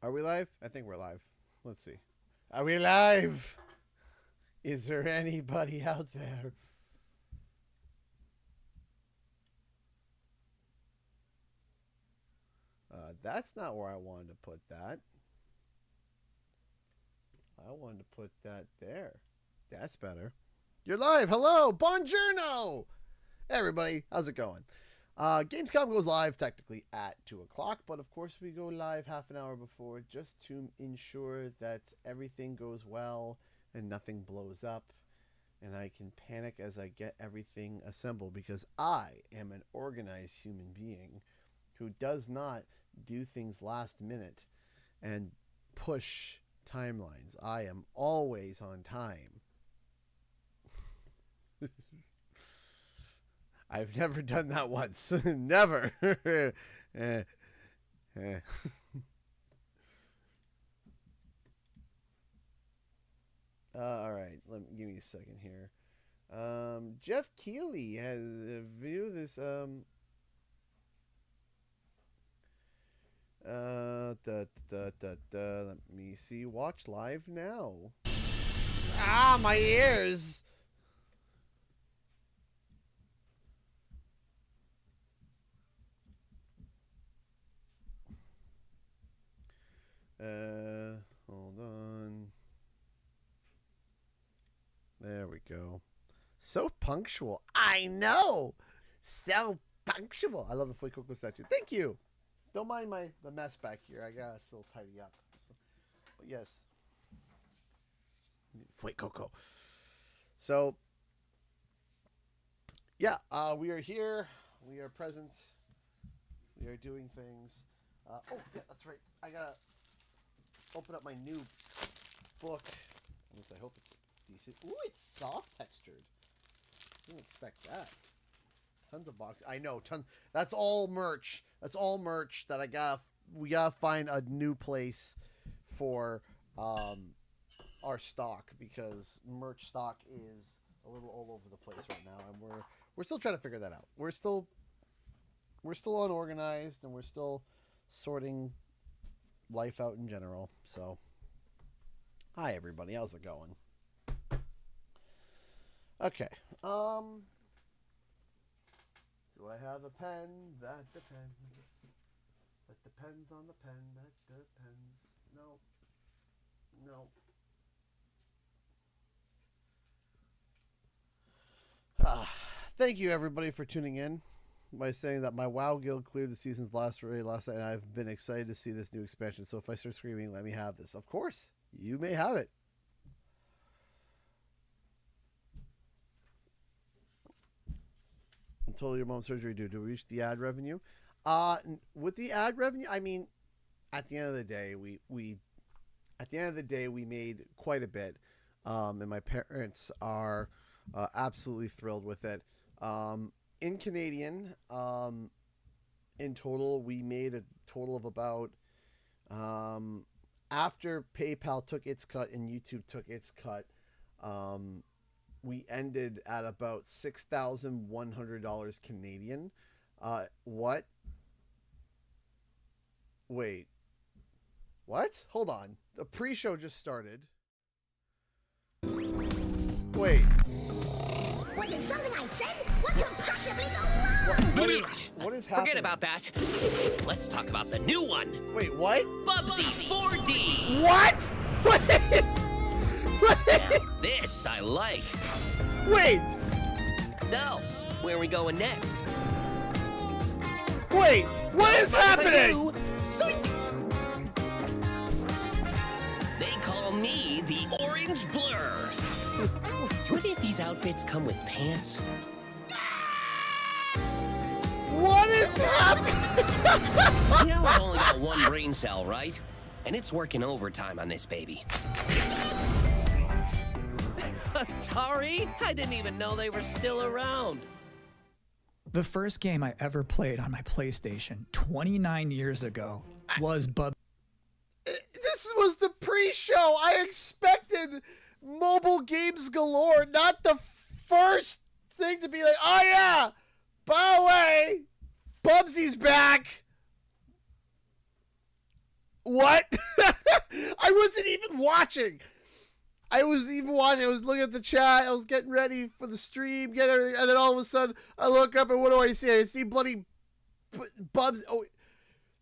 Are we live? I think we're live. Let's see. Are we live? Is there anybody out there? That's not where I wanted to put that. I wanted to put that there. That's better. You're live. Hello. Buongiorno. Hey, everybody. How's it going? Gamescom goes live technically at 2 o'clock, but of course we go live half an hour before just to ensure that everything goes well and nothing blows up and I can panic as I get everything assembled, because I am an organized human being who does not do things last minute and push timelines. I am always on time. I've never done that once. Never. All right. Give me a second here. Jeff Keeley has viewed this. Let me see. Watch live now. Ah, my ears. Hold on. There we go. So punctual. I know. So punctual. I love the Flake Coco statue. Thank you. Don't mind the mess back here. I gotta still tidy up. But yes. Flake Coco. So yeah, we are here. We are present. We are doing things. Oh yeah, that's right. I gotta open up my new book. At least I hope it's decent. Ooh, it's soft textured. Didn't expect that. Tons of boxes. I know. That's all merch. That's all merch that we gotta find a new place for our stock, because merch stock is a little all over the place right now, and we're still trying to figure that out. We're still unorganized, and we're still sorting life out in general. So hi everybody, how's it going? Okay. Do I have a pen? That depends. That depends on the pen. That depends. No. Thank you everybody for tuning in by saying that my WoW guild cleared the season's last raid last night, and I've been excited to see this new expansion. So if I start screaming, let me have this. Of course, you may have it. Until your mom's surgery due to reach the ad revenue. With the ad revenue, I mean, at the end of the day, we made quite a bit, and my parents are absolutely thrilled with it. In Canadian, in total, we made a total of about, after PayPal took its cut and YouTube took its cut, we ended at about $6,100 Canadian. What? Wait. What? Hold on. The pre-show just started. Wait. Was it something I said? What could possibly go wrong? What is happening? Forget about that. Let's talk about the new one. Wait, what? Bubsy 4D. What? Wait. Now, this I like. Wait. So, where are we going next? Wait, what is happening? They call me the Orange Blur. Do any of these outfits come with pants? What is happening? You know I've only got one brain cell, right? And it's working overtime on this baby. Atari? I didn't even know they were still around. The first game I ever played on my PlayStation 29 years ago was This was the pre-show. pre-show. I expected mobile games galore, not the first thing to be like, oh yeah, by the way, Bubsy's back. What? I wasn't even watching. I was looking at the chat. I was getting ready for the stream, get everything, and then all of a sudden, I look up and what do I see? I see bloody Bubs. Oh,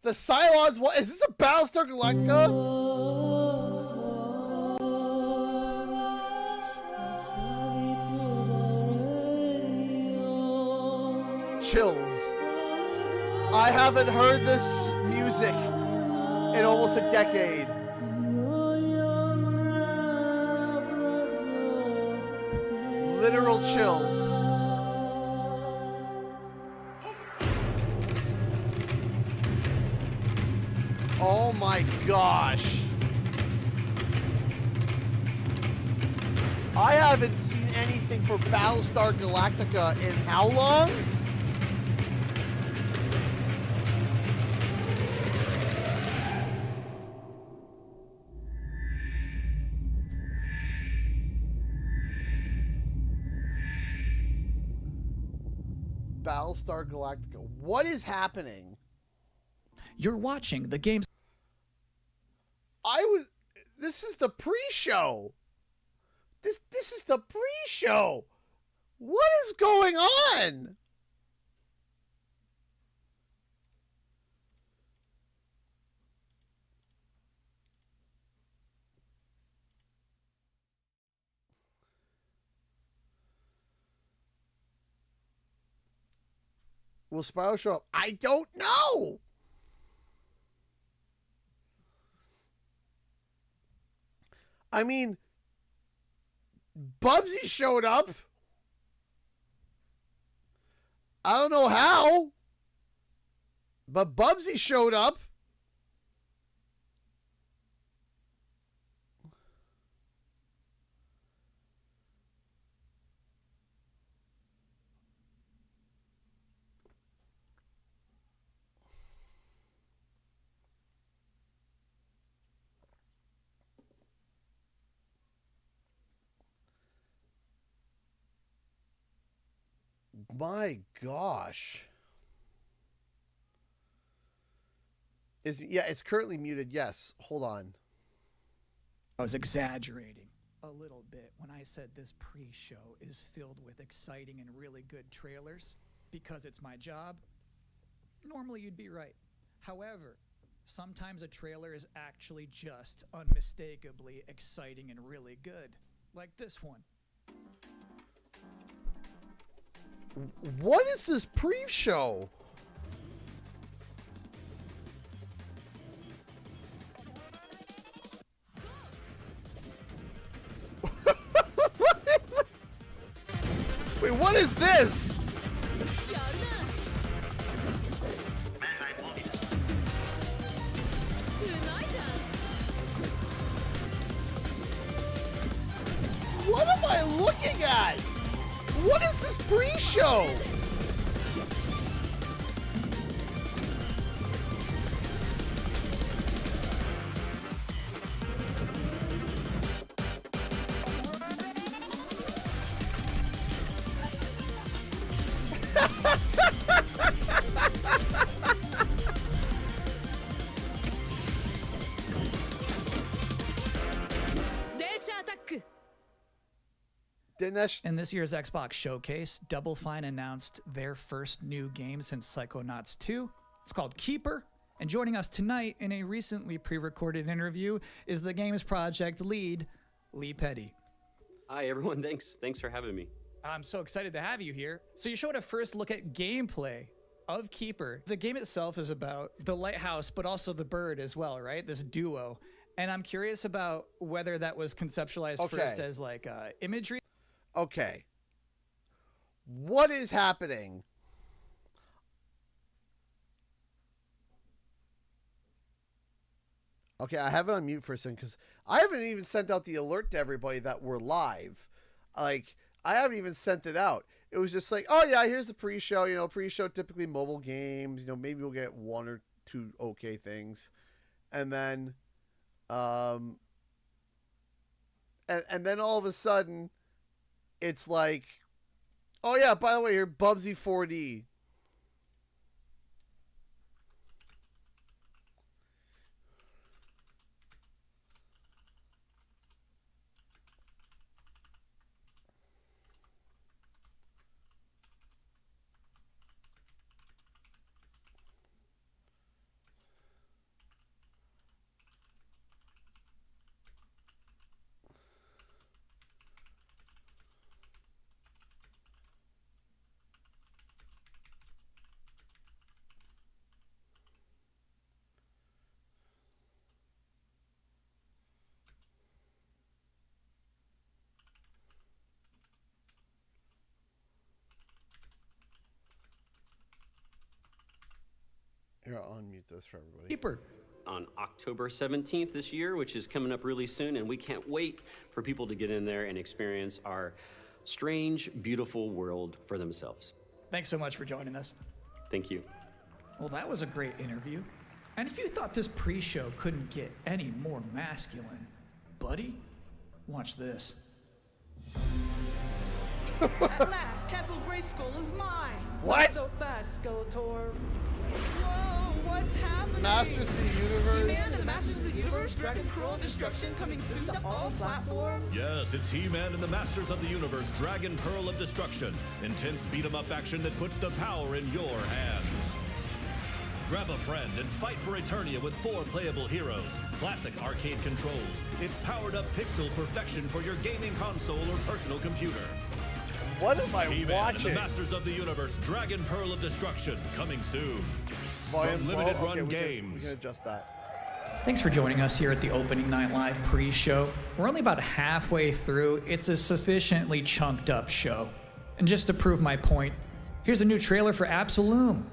the Cylons. What is this? A Battlestar Galactica? Chills. I haven't heard this music in almost a decade. Literal chills. Oh my gosh. I haven't seen anything for Battlestar Galactica in how long? Battlestar Galactica. What is happening? You're watching the games. This is the pre-show. This is the pre-show. What is going on? Will Spyro show up? I don't know. I mean, Bubsy showed up. I don't know how, but Bubsy showed up. My gosh. It's currently muted. Yes. Hold on. I was exaggerating a little bit when I said this pre-show is filled with exciting and really good trailers because it's my job. Normally you'd be right. However, sometimes a trailer is actually just unmistakably exciting and really good, like this one. What is this pre-show? Wait, what is this? What am I looking at? What is this pre-show? In this year's Xbox Showcase, Double Fine announced their first new game since Psychonauts 2. It's called Keeper. And joining us tonight in a recently pre-recorded interview is the game's project lead, Lee Petty. Hi, everyone. Thanks for having me. I'm so excited to have you here. So you showed a first look at gameplay of Keeper. The game itself is about the lighthouse, but also the bird as well, right? This duo. And I'm curious about whether that was conceptualized first as like imagery. Okay. What is happening? Okay, I have it on mute for a second because I haven't even sent out the alert to everybody that we're live. Like, I haven't even sent it out. It was just like, oh yeah, here's the pre-show. You know, pre-show typically mobile games. You know, maybe we'll get one or two okay things. And then, and then all of a sudden, it's like, oh yeah, by the way, you're Bubsy 4D. Here, I'll unmute this for everybody. Keeper. On October 17th this year, which is coming up really soon, and we can't wait for people to get in there and experience our strange, beautiful world for themselves. Thanks so much for joining us. Thank you. Well, that was a great interview. And if you thought this pre-show couldn't get any more masculine, buddy, watch this. At last, Castle Grayskull is mine. What? So fast, Skeletor. Whoa, what's happening? Masters of the Universe. He-Man and the Masters of the Universe, Dragon Pearl Destruction coming soon to all platforms. Yes, it's He-Man and the Masters of the Universe, Dragon Pearl of Destruction. Intense beat-em-up action that puts the power in your hands. Grab a friend and fight for Eternia with 4 playable heroes. Classic arcade controls. It's powered-up pixel perfection for your gaming console or personal computer. What am I He-Man watching? and the Masters of the Universe, Dragon Pearl of Destruction, coming soon. Volume From low? Limited Okay, Run we Games. can adjust that. Thanks for joining us here at the Opening Night Live pre-show. We're only about halfway through. It's a sufficiently chunked up show. And just to prove my point, here's a new trailer for Absolum.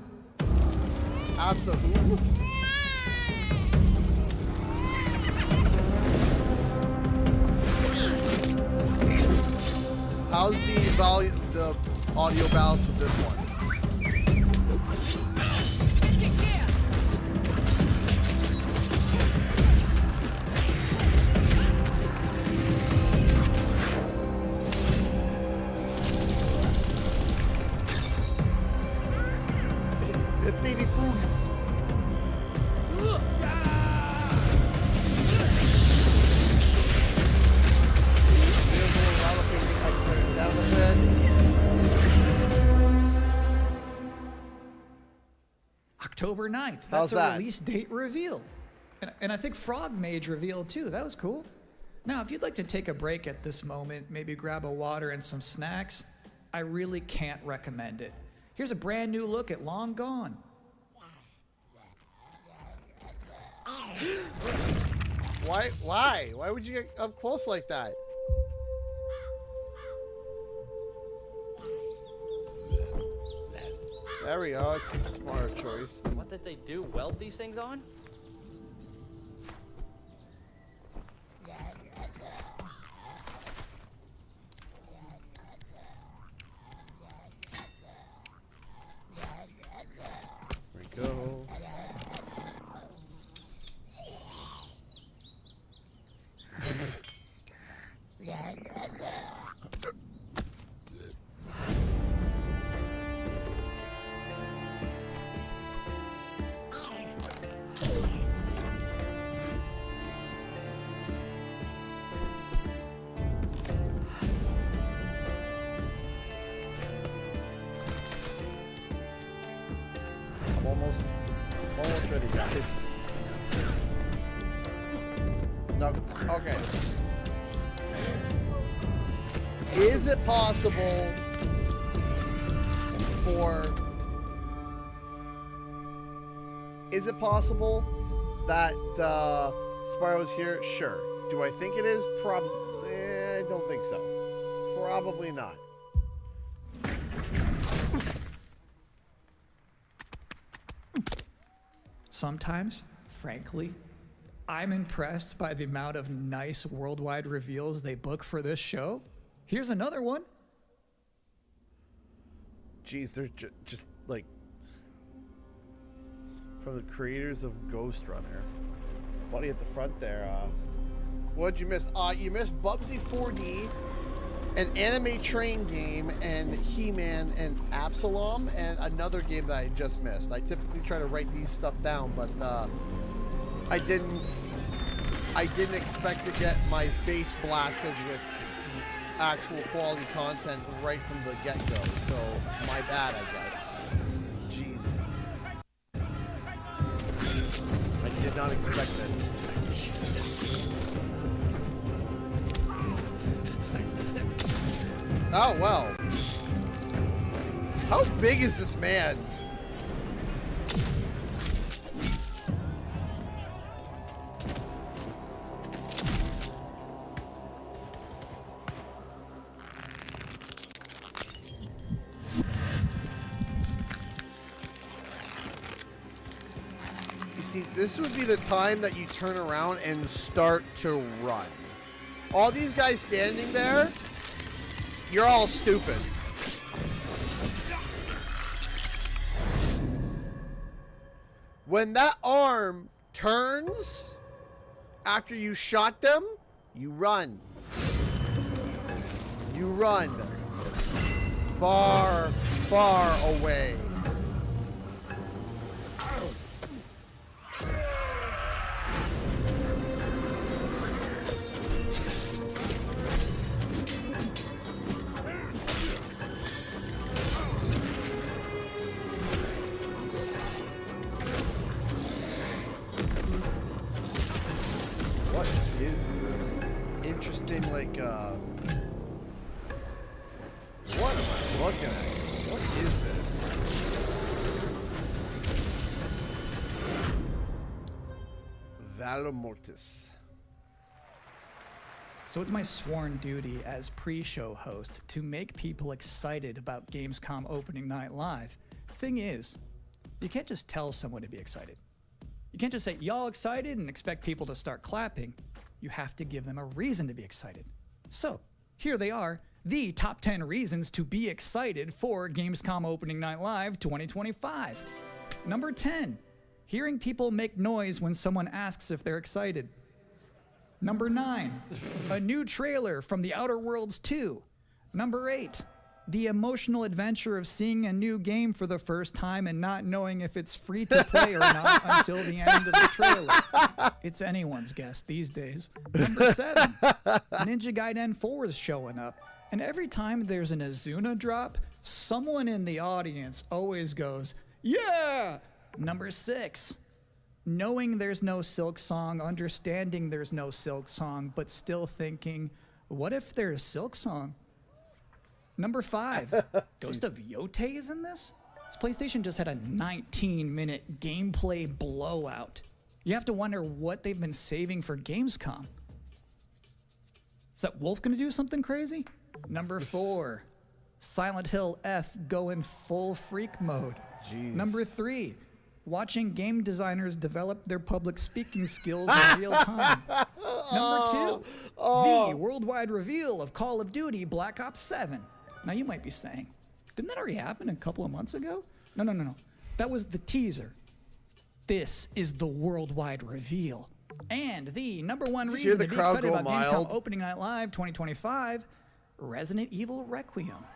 Absolutely. How's the audio balance with this one? Baby food. October 9th. That's How's a that? release date reveal. And I think Frog Mage revealed too. That was cool. Now, if you'd like to take a break at this moment, maybe grab a water and some snacks, I really can't recommend it. Here's a brand new look at Long Gone. Why? Why would you get up close like that? There we go. It's a smarter choice. What did they do? Weld these things on? There we go. I'm almost ready, guys. No, okay. Is it possible that Spyro's here? Sure. Do I think it is? Probably. I don't think so. Probably not. Sometimes, frankly, I'm impressed by the amount of nice worldwide reveals they book for this show. Here's another one. Jeez, they're just like from the creators of Ghost Runner. Buddy at the front there, What'd you miss? You missed Bubsy 4D, an anime train game, and He-Man and Absalom, and another game that I just missed. I typically try to write these stuff down, but I didn't expect to get my face blasted with actual quality content right from the get-go. So it's my bad, I guess. Jeez. I did not expect it. Oh, well. How big is this man? You see, this would be the time that you turn around and start to run. All these guys standing there, you're all stupid. When that arm turns after you shot them, you run. You run. Far, far away. What is this? Interesting, like, what am I looking at? What is this? Valor Mortis. So it's my sworn duty as pre-show host to make people excited about Gamescom opening night live. Thing is, you can't just tell someone to be excited. You can't just say, y'all excited, and expect people to start clapping. You have to give them a reason to be excited. So, here they are, the top 10 reasons to be excited for Gamescom Opening Night Live 2025. Number 10, hearing people make noise when someone asks if they're excited. Number 9, a new trailer from The Outer Worlds 2. Number 8, the emotional adventure of seeing a new game for the first time and not knowing if it's free to play or not until the end of the trailer. It's anyone's guess these days. Number 7, Ninja Gaiden 4 is showing up. And every time there's an Azuna drop, someone in the audience always goes, yeah! Number 6, knowing there's no Silk Song, understanding there's no Silk Song, but still thinking, what if there's Silk Song? Number 5, Ghost of Yote is in this? This PlayStation just had a 19-minute gameplay blowout. You have to wonder what they've been saving for Gamescom. Is that Wolf gonna do something crazy? Number 4, Silent Hill F going full freak mode. Jeez. Number 3, watching game designers develop their public speaking skills in real time. Number 2, the worldwide reveal of Call of Duty Black Ops 7. Now you might be saying, didn't that already happen a couple of months ago? No. That was the teaser. This is the worldwide reveal. And the number 1 reason to be excited about Gamescom Opening Night Live 2025, Resident Evil Requiem.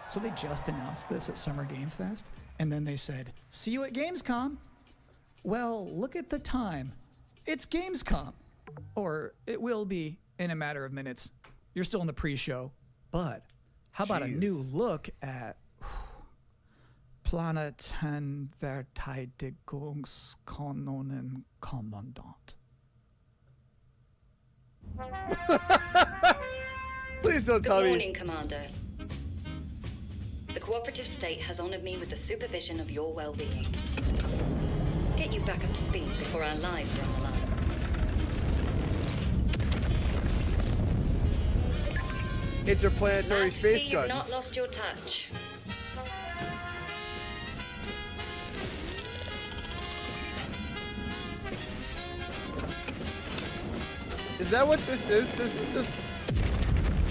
So they just announced this at Summer Game Fest, and then they said, see you at Gamescom. Well, look at the time. It's Gamescom. Or it will be in a matter of minutes. You're still in the pre-show. But how about a new look at Planeten Verteidigungskanonen Kommandant? Please don't tell me. Good morning, Commander. The cooperative state has honored me with the supervision of your well-being. Get you back up to speed before our lives are on the line. Interplanetary space You've guns. not lost your touch. Is that what this is? This is just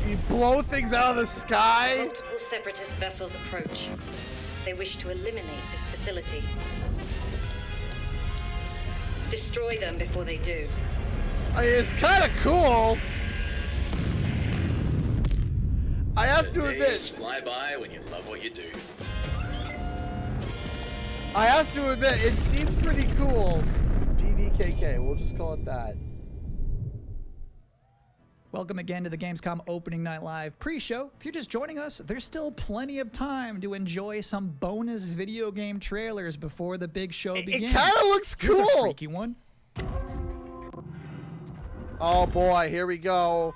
you blow things out of the sky? Multiple separatist vessels approach. They wish to eliminate this facility. Destroy them before they do. I mean, it's kind of cool. I have to admit. Days fly by when you love what you do. I have to admit, it seems pretty cool. PVKK, we'll just call it that. Welcome again to the Gamescom Opening Night Live pre-show. If you're just joining us, there's still plenty of time to enjoy some bonus video game trailers before the big show begins. It kind of looks cool. Here's a freaky one. Oh boy, here we go.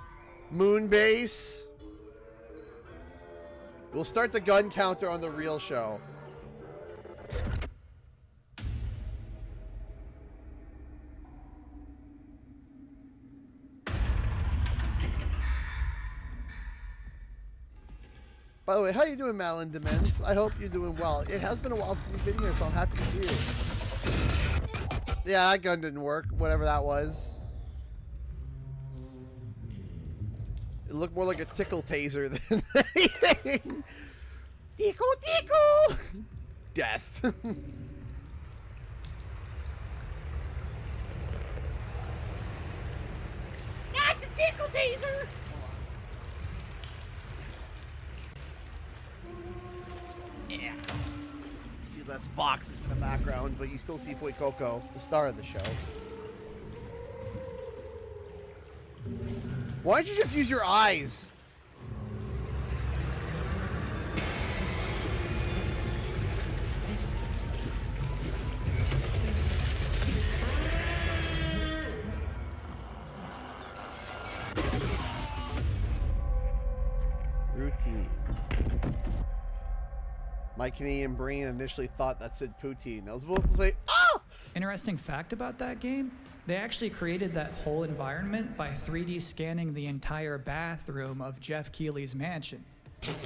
Moonbase. We'll start the gun counter on the real show. By the way, how are you doing, Madeline Demens? I hope you're doing well. It has been a while since you've been here, so I'm happy to see you. Yeah, that gun didn't work, whatever that was. It looked more like a tickle taser than anything. Tickle, tickle! Death. Not the tickle taser! Yeah. See less boxes in the background, but you still see Fuecoco, the star of the show. Why don't you just use your eyes? Routine. My Canadian brain initially thought that said poutine. I was supposed to say, oh! Interesting fact about that game, they actually created that whole environment by 3D scanning the entire bathroom of Jeff Keighley's mansion.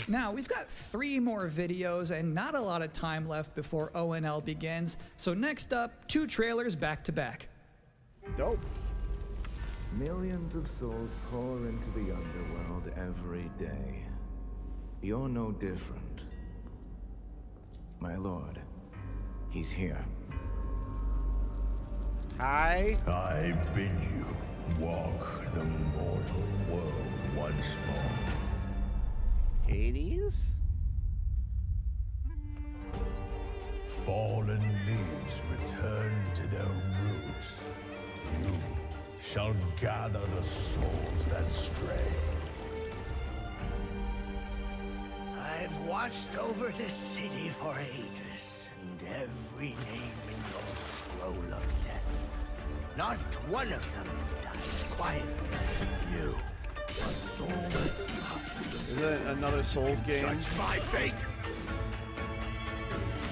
Now, we've got 3 more videos and not a lot of time left before ONL begins, so next up, 2 trailers back to back. Dope. Millions of souls pour into the underworld every day. You're no different. My lord, he's here. Hi. I bid you walk the mortal world once more. Hades? Fallen leaves return to their roots. You shall gather the souls that stray. I've watched over this city for ages, and every name in your scroll of death. Not one of them dies quietly. You, a soulless husk. Is it another Souls game? Judge my fate.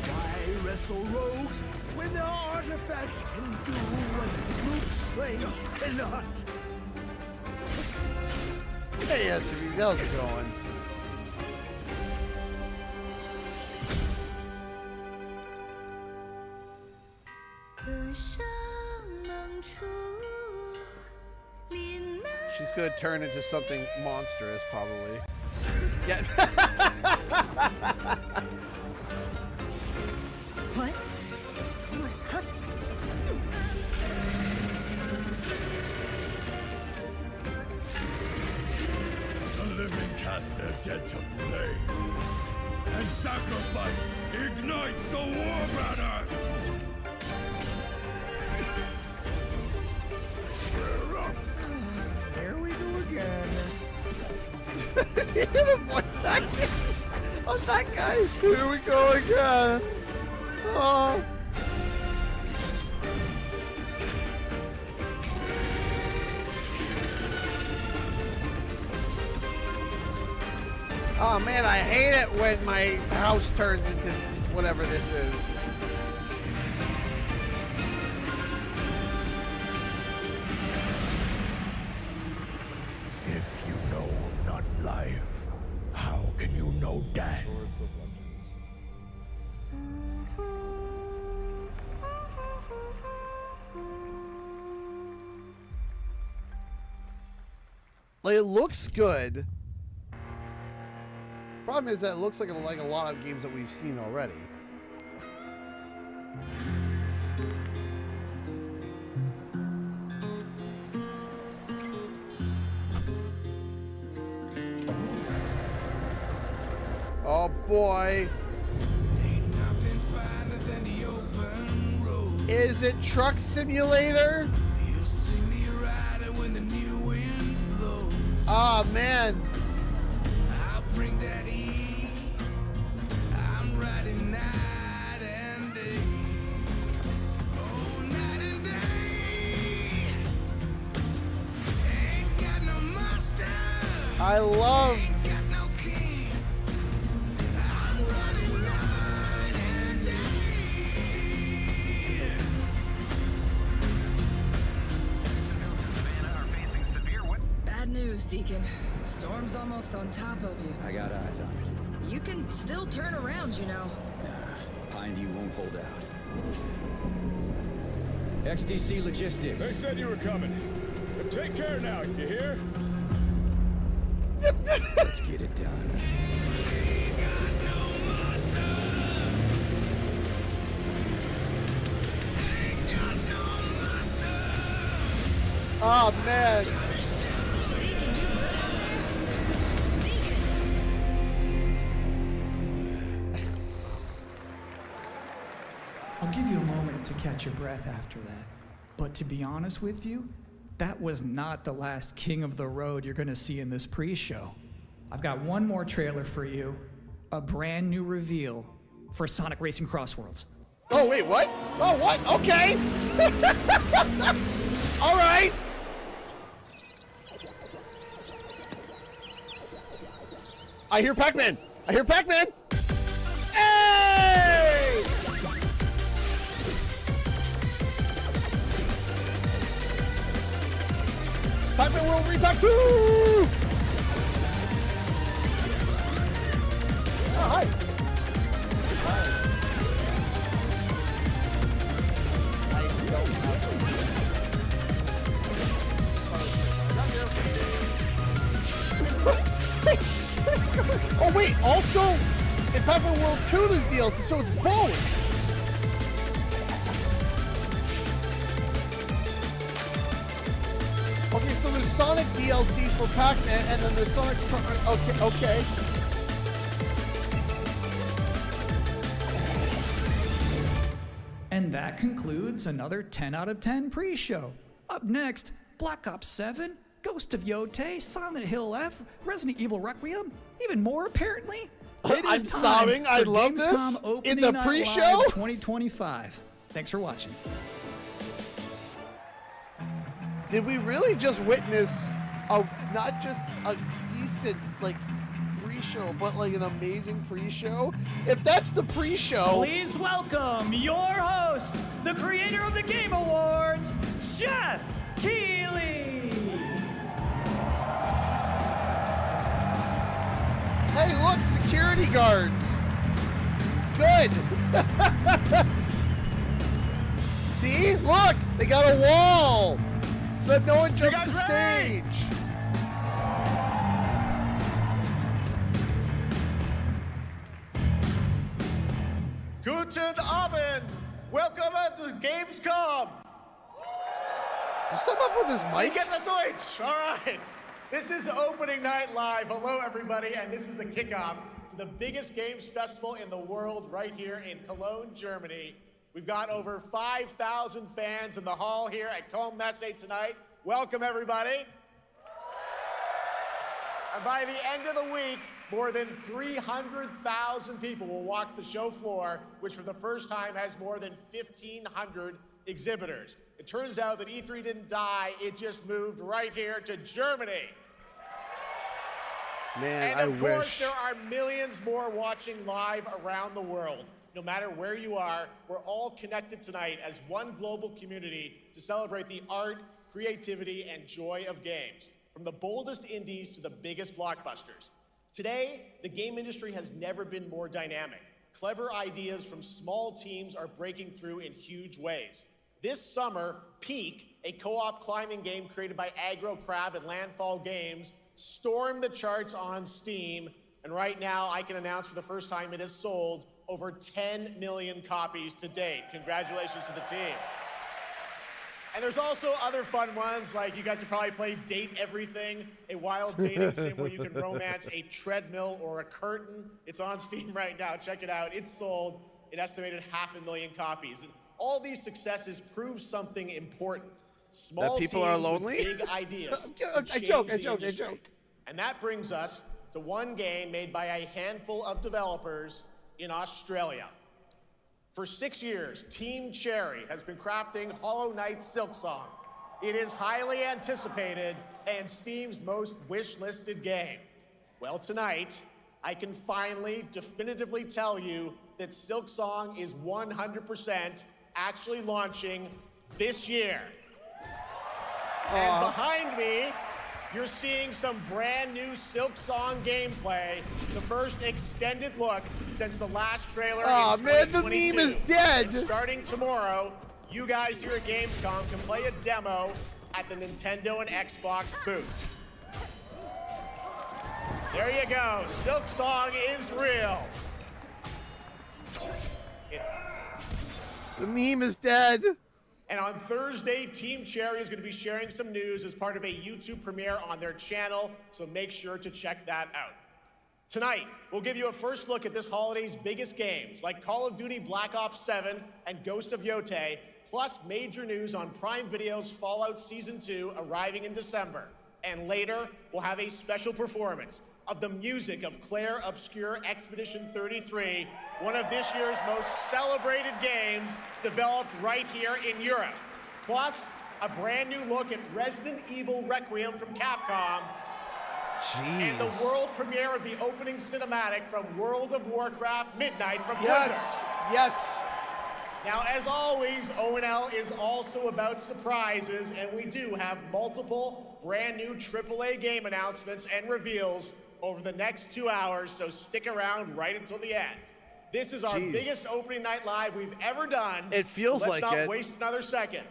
Why wrestle rogues when the artifact can do what brute strength cannot? Hey, Anthony, how's it going? She's gonna turn into something monstrous, probably. Yeah. What? A soulless husk? The living cast their dead to flame, and sacrifice ignites the war banners! Here we go again. Hear the voice acting of that guy. Here we go again. Oh. Oh man, I hate it when my house turns into whatever this is. If you know not life, how can you know death? Swords of Legends. Like, it looks good. Problem is that it looks like a lot of games that we've seen already. boy. Is it Truck Simulator? Ah, man. I'll bring that heat. I'm riding night and day. Oh, night and day. Ain't got no master. I love. Ain't got no king. I'm riding night and day. Bad news, Deacon. Storm's almost on top of you. I got eyes on it. You can still turn around, you know. Nah, Pineview won't hold out. XTC Logistics. They said you were coming. But take care now, you hear? Let's get it done. Oh, man. Deacon, you good out there? Deacon! I'll give you a moment to catch your breath after that. But to be honest with you, that was not the last King of the Road you're gonna see in this pre-show. I've got one more trailer for you, a brand new reveal for Sonic Racing Crossworlds. Oh, wait, what? Oh, what? Okay. All right. I hear Pac-Man. I hear Pac-Man. Hey! Pac-Man World Repack 2! Oh, hi. Oh wait, also in Pac-Man World 2 there's DLC, so it's both. Okay, so there's Sonic DLC for Pac-Man, and then there's Sonic. Okay. And that concludes another 10 out of 10 pre-show. Up next, Black Ops 7, Ghost of Yote, Silent Hill F, Resident Evil Requiem, even more apparently. It is I'm time sobbing. for I love Gamescom this. Opening In the Night pre-show? Live 2025. Thanks for watching. Did we really just witness not just a decent pre-show, but like an amazing pre-show? If that's the pre-show, Please welcome your host, the creator of the Game Awards, Jeff Keighley. Hey, look, security guards. Good. See, look, they got a wall so that no one jumps the stage. Guten Abend! Welcome to Gamescom! Is something up with his mic? Get the switch! All right. This is opening night live. Hello, everybody, and this is the kickoff to the biggest games festival in the world right here in Cologne, Germany. We've got over 5,000 fans in the hall here at Com Messe tonight. Welcome, everybody. And by the end of the week, more than 300,000 people will walk the show floor, which for the first time has more than 1,500 exhibitors. It turns out that E3 didn't die, it just moved right here to Germany. Man, and of course, wish. there are millions more watching live around the world. No matter where you are, we're all connected tonight as one global community to celebrate the art, creativity, and joy of games, from the boldest indies to the biggest blockbusters. Today, the game industry has never been more dynamic. Clever ideas from small teams are breaking through in huge ways. This summer, Peak, a co-op climbing game created by Aggro Crab and Landfall Games, stormed the charts on Steam, and right now I can announce for the first time it has sold over 10 million copies to date. Congratulations to the team. And there's also other fun ones, like you guys have probably played Date Everything, a wild dating sim where you can romance a treadmill or a curtain. It's on Steam right now. Check it out. It's sold an estimated 500,000 copies. And all these successes prove something important. Small that people teams are lonely? with big ideas. I joke. And that brings us to one game made by a handful of developers in Australia. For 6 years, Team Cherry has been crafting Hollow Knight Silksong. It is highly anticipated and Steam's most wish-listed game. Well, tonight, I can finally definitively tell you that Silksong is 100% actually launching this year. And behind me, you're seeing some brand new Silksong gameplay, the first extended look since the last trailer in 2022. Man, the meme is dead. And starting tomorrow, you guys here at Gamescom can play a demo at the Nintendo and Xbox booths. There you go, Silksong is real. The meme is dead. And on Thursday, Team Cherry is going to be sharing some news as part of a YouTube premiere on their channel, so make sure to check that out. Tonight, we'll give you a first look at this holiday's biggest games, like Call of Duty Black Ops 7 and Ghost of Yote, plus major news on Prime Video's Fallout Season 2 arriving in December. And later, we'll have a special performance of the music of Claire Obscure Expedition 33, one of this year's most celebrated games developed right here in Europe. Plus, a brand new look at Resident Evil Requiem from Capcom. Jeez. And the world premiere of the opening cinematic from World of Warcraft Midnight from Yes, yes. Now, as always, ONL is also about surprises, and we do have multiple brand new AAA game announcements and reveals over the next 2 hours, so stick around right until the end. This is our biggest opening night live we've ever done. It feels so like it. Let's not waste another second.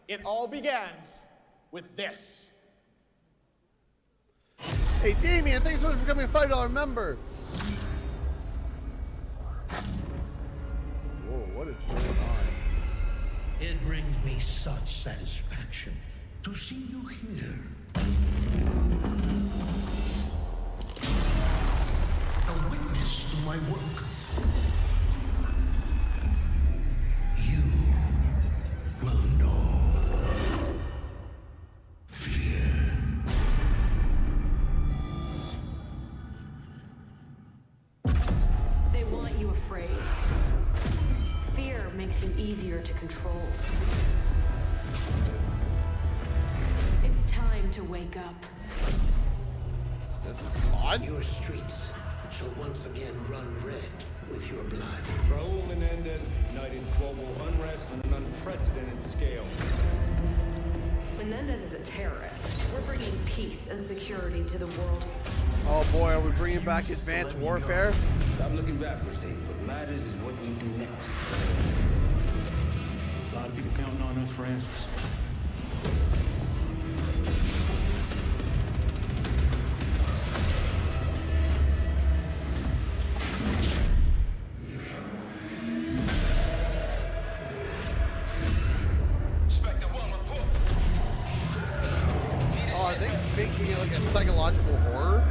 It all begins with this. Hey, Damien, thanks so much for becoming a $5 member. Whoa, what is going on? It brings me such satisfaction to see you here. A witness to my work. You will know fear. They want you afraid. Fear makes you easier to control. It's time to wake up. This is odd. Your streets shall once again run red with your blood. Raul Menendez ignited global unrest on an unprecedented scale. Menendez is a terrorist. We're bringing peace and security to the world. Oh boy, are we bringing back advanced warfare? Stop looking backwards, Dave. What matters is what we do next. A lot of people counting on us for answers. Oh, are they making it like a psychological horror?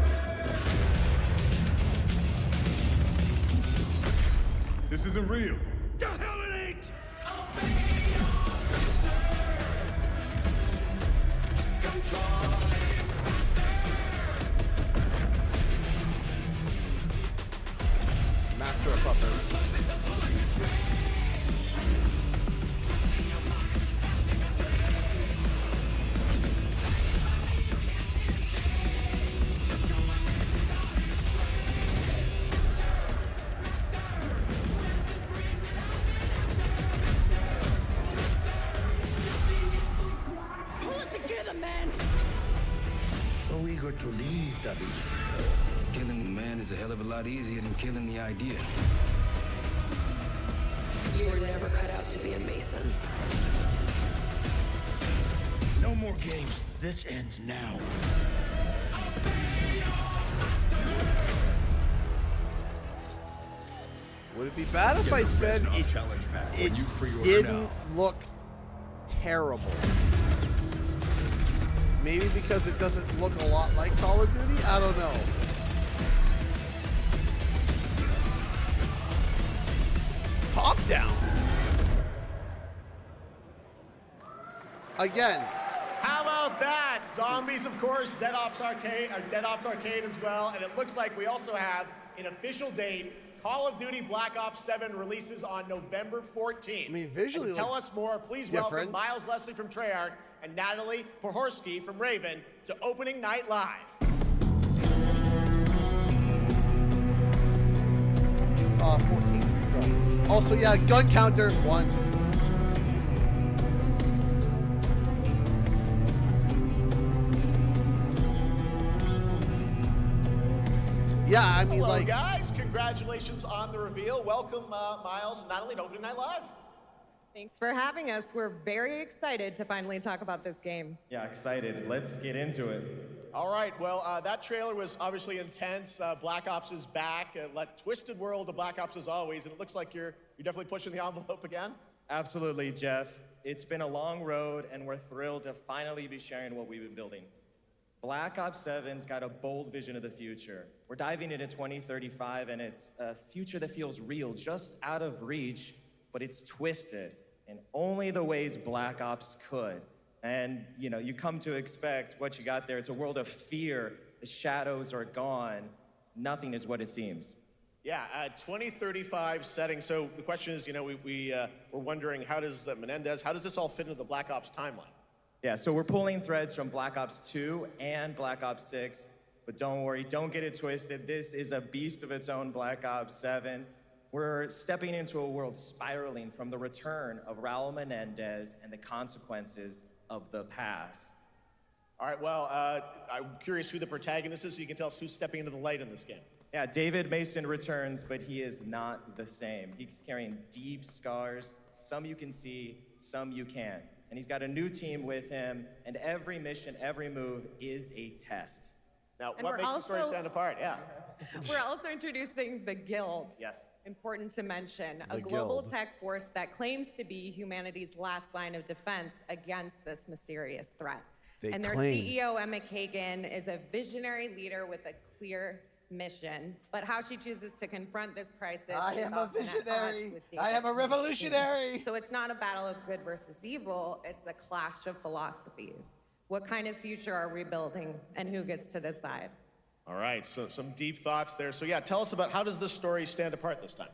This isn't real. The hell it ain't! Master of Puppets. Pull it together, man! So eager to leave, David. Killing the man is a hell of a lot easier than killing the idea. You were never cut out to be a Mason. No more games. This ends now. Would it be bad if I said it didn't look terrible. Maybe because it doesn't look a lot like Call of Duty? I don't know. Top down. Again. How about that? Zombies, of course, Dead Ops Arcade as well, and it looks like we also have an official date. Call of Duty Black Ops 7 releases on November 14th. I mean, visually and to tell us more, please welcome Miles Leslie from Treyarch and Natalie Pohorsky from Raven to Opening Night Live. 14. Sorry. Also, yeah, gun counter 1. Yeah, I mean, Hello, guys. Congratulations on the reveal. Welcome, Miles and Natalie to Opening Night Live. Thanks for having us. We're very excited to finally talk about this game. Yeah, excited. Let's get into it. All right, well, that trailer was obviously intense. Black Ops is back. Twisted world of Black Ops as always, and it looks like you're definitely pushing the envelope again. Absolutely, Jeff. It's been a long road, and we're thrilled to finally be sharing what we've been building. Black Ops 7's got a bold vision of the future. We're diving into 2035, and it's a future that feels real, just out of reach, but it's twisted in only the ways Black Ops could. And, you know, you come to expect what you got there. It's a world of fear. The shadows are gone. Nothing is what it seems. Yeah, 2035 setting. So the question is, you know, we're wondering, how does how does this all fit into the Black Ops timeline? Yeah, so we're pulling threads from Black Ops 2 and Black Ops 6, but don't worry, don't get it twisted. This is a beast of its own, Black Ops 7. We're stepping into a world spiraling from the return of Raul Menendez and the consequences of the past. All right, well, I'm curious who the protagonist is, so you can tell us who's stepping into the light in this game. Yeah, David Mason returns, but he is not the same. He's carrying deep scars. Some you can see, some you can't. And he's got a new team with him, and every mission, every move is a test. Now, what makes the story stand apart? Yeah. We're also introducing the Guild. Yes. Important to mention, The a global Guild. tech force that claims to be humanity's last line of defense against this mysterious threat. And their claim. CEO, Emma Kagan, is a visionary leader with a clear mission. But how she chooses to confront this crisis I is am a often at odds visionary. with I am a David's revolutionary. team. So it's not a battle of good versus evil, it's a clash of philosophies. What kind of future are we building, and who gets to decide? All right, so some deep thoughts there. So yeah, tell us about, how does this story stand apart this time?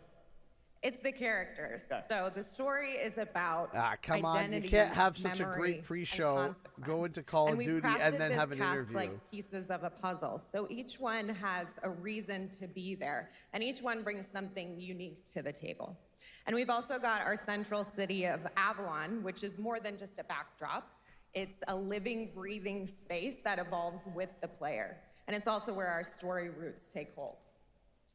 It's the characters. Okay. So the story is about Come on, you identity, can't have such a memory, great and pre-show, consequence. go into Call And of we've Duty, crafted and then this have an cast interview. like pieces of a puzzle. So each one has a reason to be there, and each one brings something unique to the table. And we've also got our central city of Avalon, which is more than just a backdrop. It's a living, breathing space that evolves with the player. And it's also where our story roots take hold.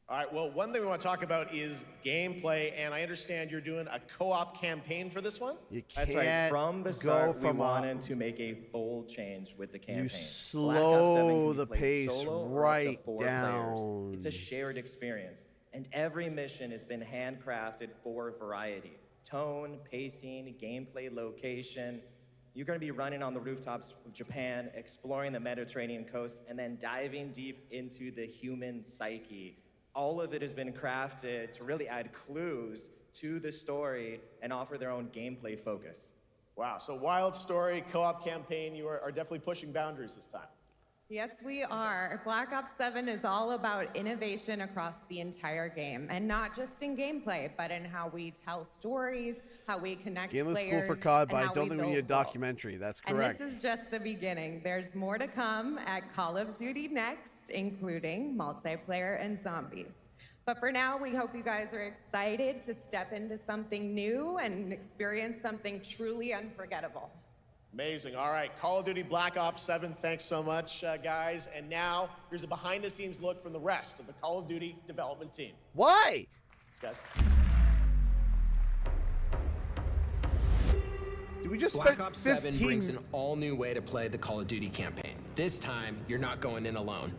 All right, well, one thing we want to talk about is gameplay, and I understand you're doing a co-op campaign for this one? You That's right. can't From the go start, from we wanted to make a bold change with the campaign. You Black Ops 7 slow can be the played pace solo or up to right 4 down. players. It's a shared experience, and every mission has been handcrafted for variety. Tone, pacing, gameplay location. You're going to be running on the rooftops of Japan, exploring the Mediterranean coast, and then diving deep into the human psyche. All of it has been crafted to really add clues to the story and offer their own gameplay focus. Wow, so wild story, co-op campaign, you are definitely pushing boundaries this time. Yes, we are. Black Ops 7 is all about innovation across the entire game, and not just in gameplay, but in how we tell stories, how we connect Game was players, cool for COD, but and I how don't think we need a build worlds. documentary. That's And correct. this is just the beginning. There's more to come at Call of Duty next, including multiplayer and zombies. But for now, we hope you guys are excited to step into something new and experience something truly unforgettable. Amazing. All right, Call of Duty Black Ops 7, thanks so much, guys. And now, here's a behind-the-scenes look from the rest of the Call of Duty development team. Why? Thanks, guys. Did we just Black spend Ops 7 15 brings an all-new way to play the Call of Duty campaign. This time, you're not going in alone.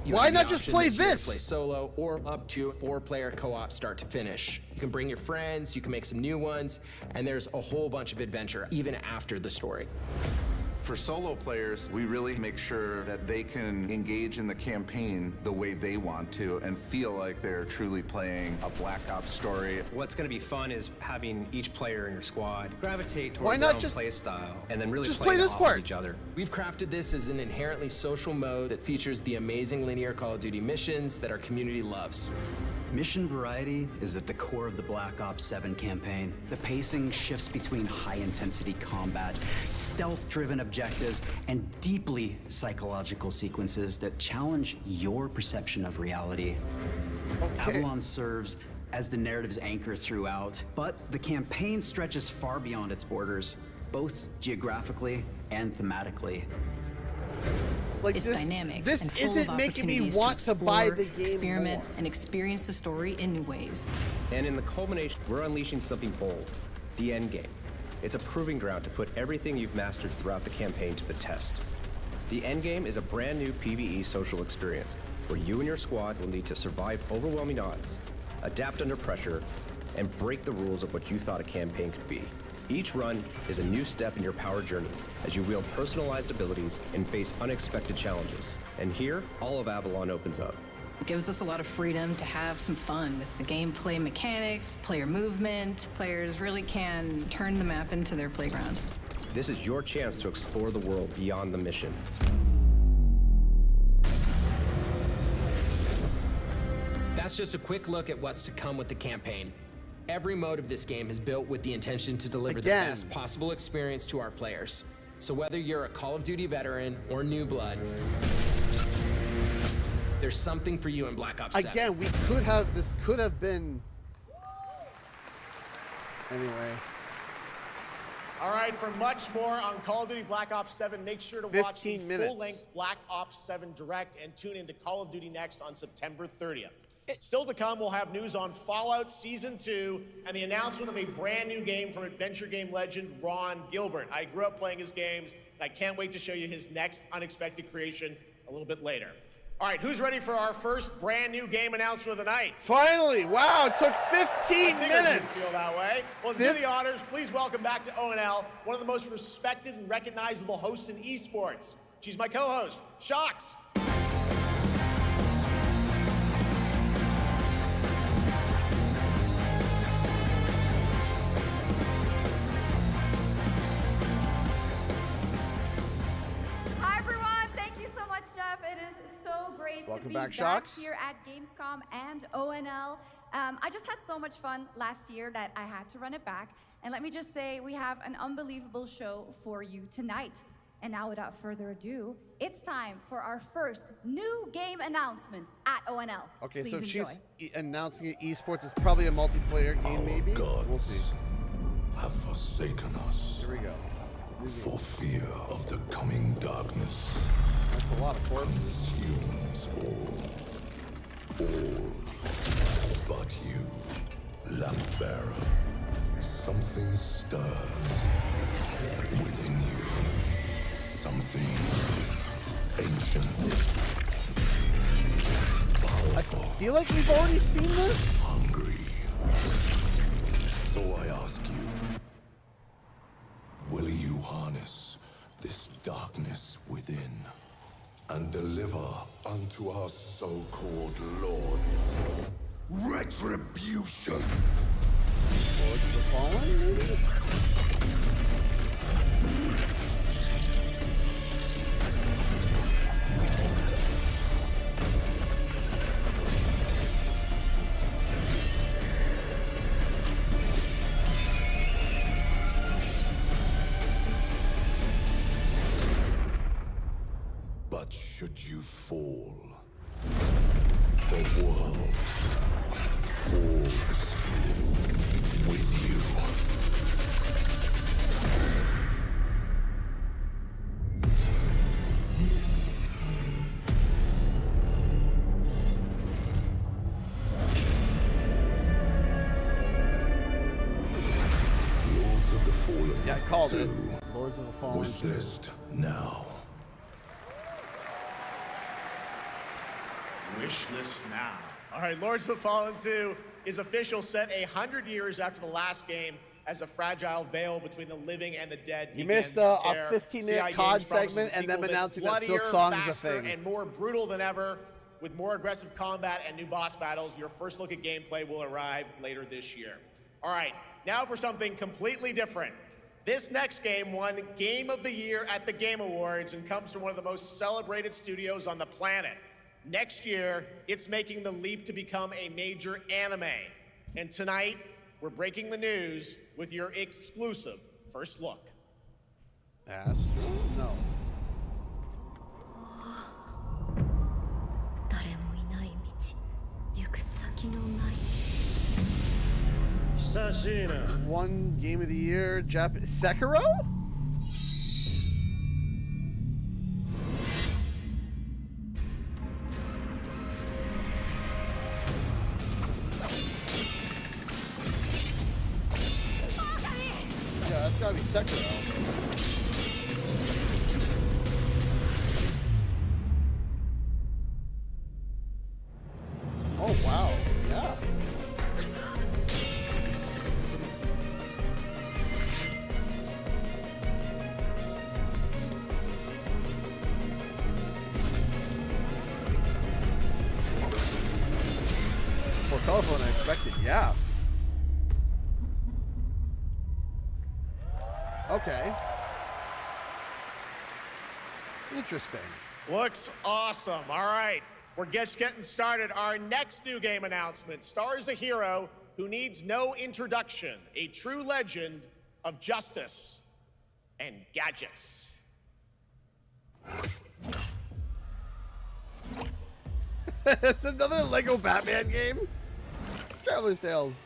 You Why have the not just option play this year to this? Play solo or up to 4-player co-op start to finish. You can bring your friends, you can make some new ones, and there's a whole bunch of adventure even after the story. For solo players, we really make sure that they can engage in the campaign the way they want to and feel like they're truly playing a Black Ops story. What's going to be fun is having each player in your squad gravitate Why towards not their own just- play style and then really just play play this off part. of each other. We've crafted this as an inherently social mode that features the amazing linear Call of Duty missions that our community loves. Mission variety is at the core of the Black Ops 7 campaign. The pacing shifts between high-intensity combat, stealth-driven objectives, and deeply psychological sequences that challenge your perception of reality. Avalon serves as the narrative's anchor throughout, but the campaign stretches far beyond its borders, both geographically and thematically. Like It's this, dynamic. This and full isn't of making me opportunities want to buy explore, the game experiment, more. and experience the story in new ways. And in the culmination, we're unleashing something bold, the end game. It's a proving ground to put everything you've mastered throughout the campaign to the test. The end game is a brand new PvE social experience where you and your squad will need to survive overwhelming odds, adapt under pressure, and break the rules of what you thought a campaign could be. Each run is a new step in your power journey as you wield personalized abilities and face unexpected challenges. And here, all of Avalon opens up. It gives us a lot of freedom to have some fun with the gameplay mechanics, player movement. Players really can turn the map into their playground. This is your chance to explore the world beyond the mission. That's just a quick look at what's to come with the campaign. Every mode of this game is built with the intention to deliver the Again. best possible experience to our players. So whether you're a Call of Duty veteran or new blood, there's something for you in Black Ops 7. Again, this could have been. Anyway. All right, for much more on Call of Duty Black Ops 7, make sure to watch the 15 minutes. full-length Black Ops 7 Direct and tune into Call of Duty Next on September 30th. Still to come, we'll have news on Fallout Season 2 and the announcement of a brand new game from adventure game legend Ron Gilbert. I grew up playing his games, and I can't wait to show you his next unexpected creation a little bit later. All right, who's ready for our first brand new game announcement of the night? Finally! Wow, it took 15 I figured you'd minutes. feel that way. Well, to do the honors, please welcome back to ONL one of the most respected and recognizable hosts in esports. She's my co-host, Shox. Hi everyone, thank you so much, Jeff. It is so great Welcome to be back, back Shox. here at Gamescom and ONL. I just had so much fun last year that I had to run it back. And let me just say, we have an unbelievable show for you tonight. And now, without further ado, it's time for our first new game announcement at ONL. Okay, Please so if enjoy. she's announcing it esports, it's probably a multiplayer game, maybe? We'll see. Have forsaken us. Here we go. For fear of the coming darkness. That's a lot of corpses. Consumes all but you, lamp bearer. Something stirs within you. Something ancient. Powerful. I feel like we've already seen this. Hungry. So I ask you, will you harness this darkness within and deliver unto our so-called lords retribution? Lords of the Fallen, maybe? But should you fall, the world falls with you. Lords of the Fallen. Yeah, I called 2. it. Lords of the Fallen. Wish list now. wish list now. All right, Lords of the Fallen 2 is official, set 100 years after the last game, as a fragile veil between the living and the dead. You missed a 15-minute COD segment and them announcing that Silk Song is a thing. And more brutal than ever, with more aggressive combat and new boss battles. Your first look at gameplay will arrive later this year. All right, now for something completely different. This next game won Game of the Year at the Game Awards and comes from one of the most celebrated studios on the planet. Next year, it's making the leap to become a major anime. And tonight, we're breaking the news with your exclusive first look. Astro? No. One Game of the Year, Sekiro? Yeah, that's gotta be Sekiro. Oh, wow. Yeah. More colorful than I expected, yeah. Okay. Interesting. Looks awesome. All right, we're just getting started. Our next new game announcement stars a hero who needs no introduction, a true legend of justice and gadgets. It's another Lego Batman game? Traveler's Tales.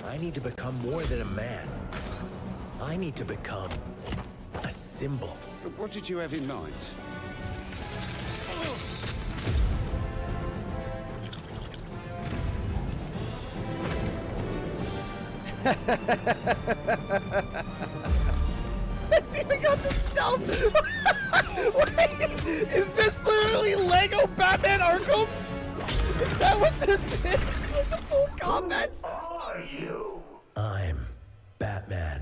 I need to become more than a man. I need to become a symbol. But what did you have in mind? It's even got the stealth. Wait, is this literally Lego Batman Arkham? Is that what this is? Like the full combat system? I'm Batman.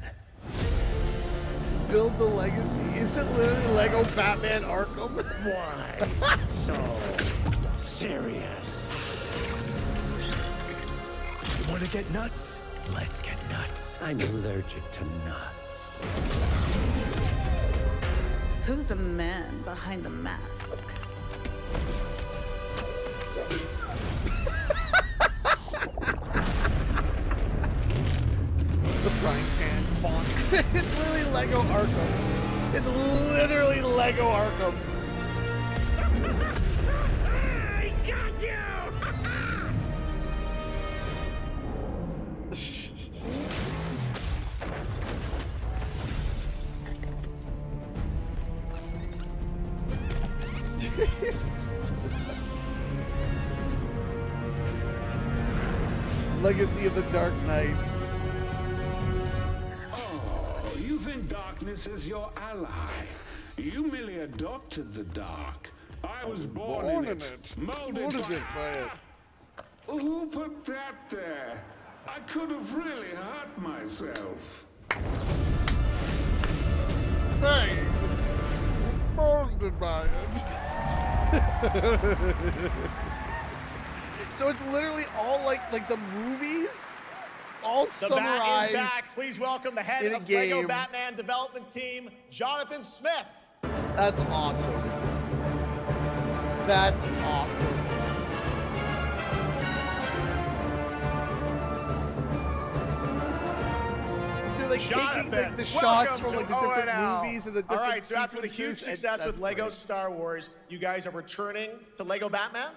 Build the legacy. Is it literally Lego Batman Arkham? Why so serious? You want to get nuts? Let's get nuts. I'm allergic to nuts. Who's the man behind the mask? The frying pan font. It's literally Lego Arkham. It's literally Lego Arkham. I got you! Legacy of the Dark Knight. Oh, you think darkness is your ally. You merely adopted the dark. I was born in it. Molded by it. Who put that there? I could have really hurt myself. Hey! Molded by it. So it's literally all like the movies, all summarized. The Bat is back. Please welcome the head of game. Lego Batman development team, Jonathan Smith. That's awesome. That's awesome. They're like taking the shots from like the different movies and the different All right, so after the huge sequences, success with Lego great. Star Wars, you guys are returning to Lego Batman?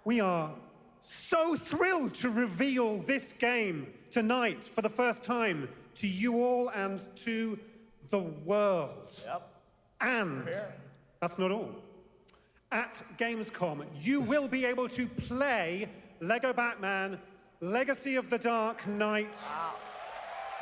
We are so thrilled to reveal this game tonight for the first time to you all and to the world. Yep. And that's not all. At Gamescom, you will be able to play Lego Batman, Legacy of the Dark Knight.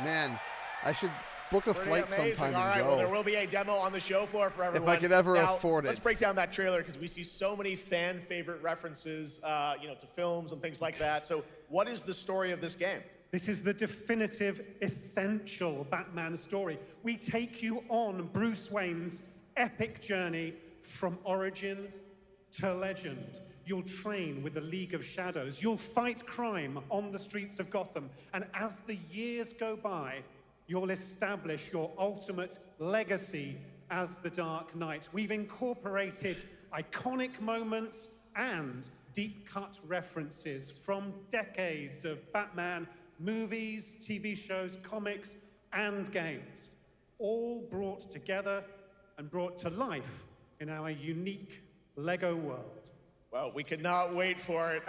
Man, I should book a flight sometime All right, and go. well, there will be a demo on the show floor for everyone. If I could ever now, afford it. Let's break down that trailer because we see so many fan favorite references, to films and things like that. So, what is the story of this game? This is the definitive, essential Batman story. We take you on Bruce Wayne's epic journey from origin to legend. You'll train with the League of Shadows. You'll fight crime on the streets of Gotham. And as the years go by, you'll establish your ultimate legacy as the Dark Knight. We've incorporated iconic moments and deep-cut references from decades of Batman movies, TV shows, comics, and games, all brought together and brought to life in our unique Lego world. Well, we cannot wait for it.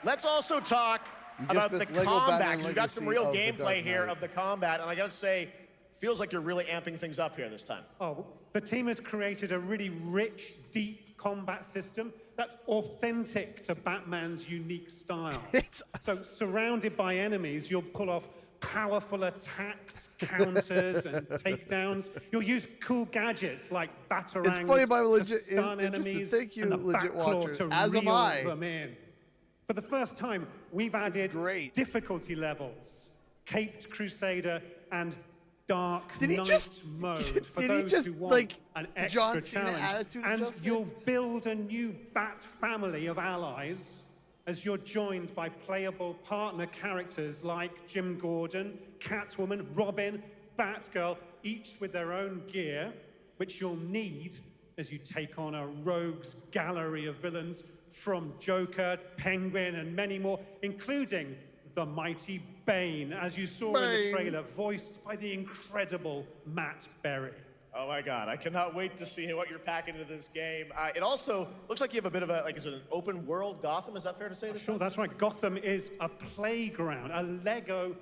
Let's also talk about the Lego combat. Batman 'Cause we've got some real Legacy of the gameplay Dark here Knight. of the combat, and I gotta say, feels like you're really amping things up here this time. Oh, the team has created a really rich, deep combat system that's authentic to Batman's unique style. So surrounded by enemies, you'll pull off powerful attacks, counters, and takedowns. You'll use cool gadgets like batarangs It's funny, my to legit, stun interested. enemies Thank you, and the legit back claw watchers. to As am reel I. them in. For the first time, we've added difficulty levels, Caped Crusader and Dark Did he Knight just- mode for did he those just, who want like, an extra John Cena challenge. attitude And adjustment? you'll build a new Bat family of allies as you're joined by playable partner characters like Jim Gordon, Catwoman, Robin, Batgirl, each with their own gear, which you'll need as you take on a rogues gallery of villains from Joker, Penguin, and many more, including the mighty Bane, as you saw in the trailer, voiced by the incredible Matt Berry. Oh my God, I cannot wait to see what you're packing into this game. It also looks like you have a bit of is it an open world Gotham? Is that fair to say this? Sure, that's right. Gotham is a playground, a Lego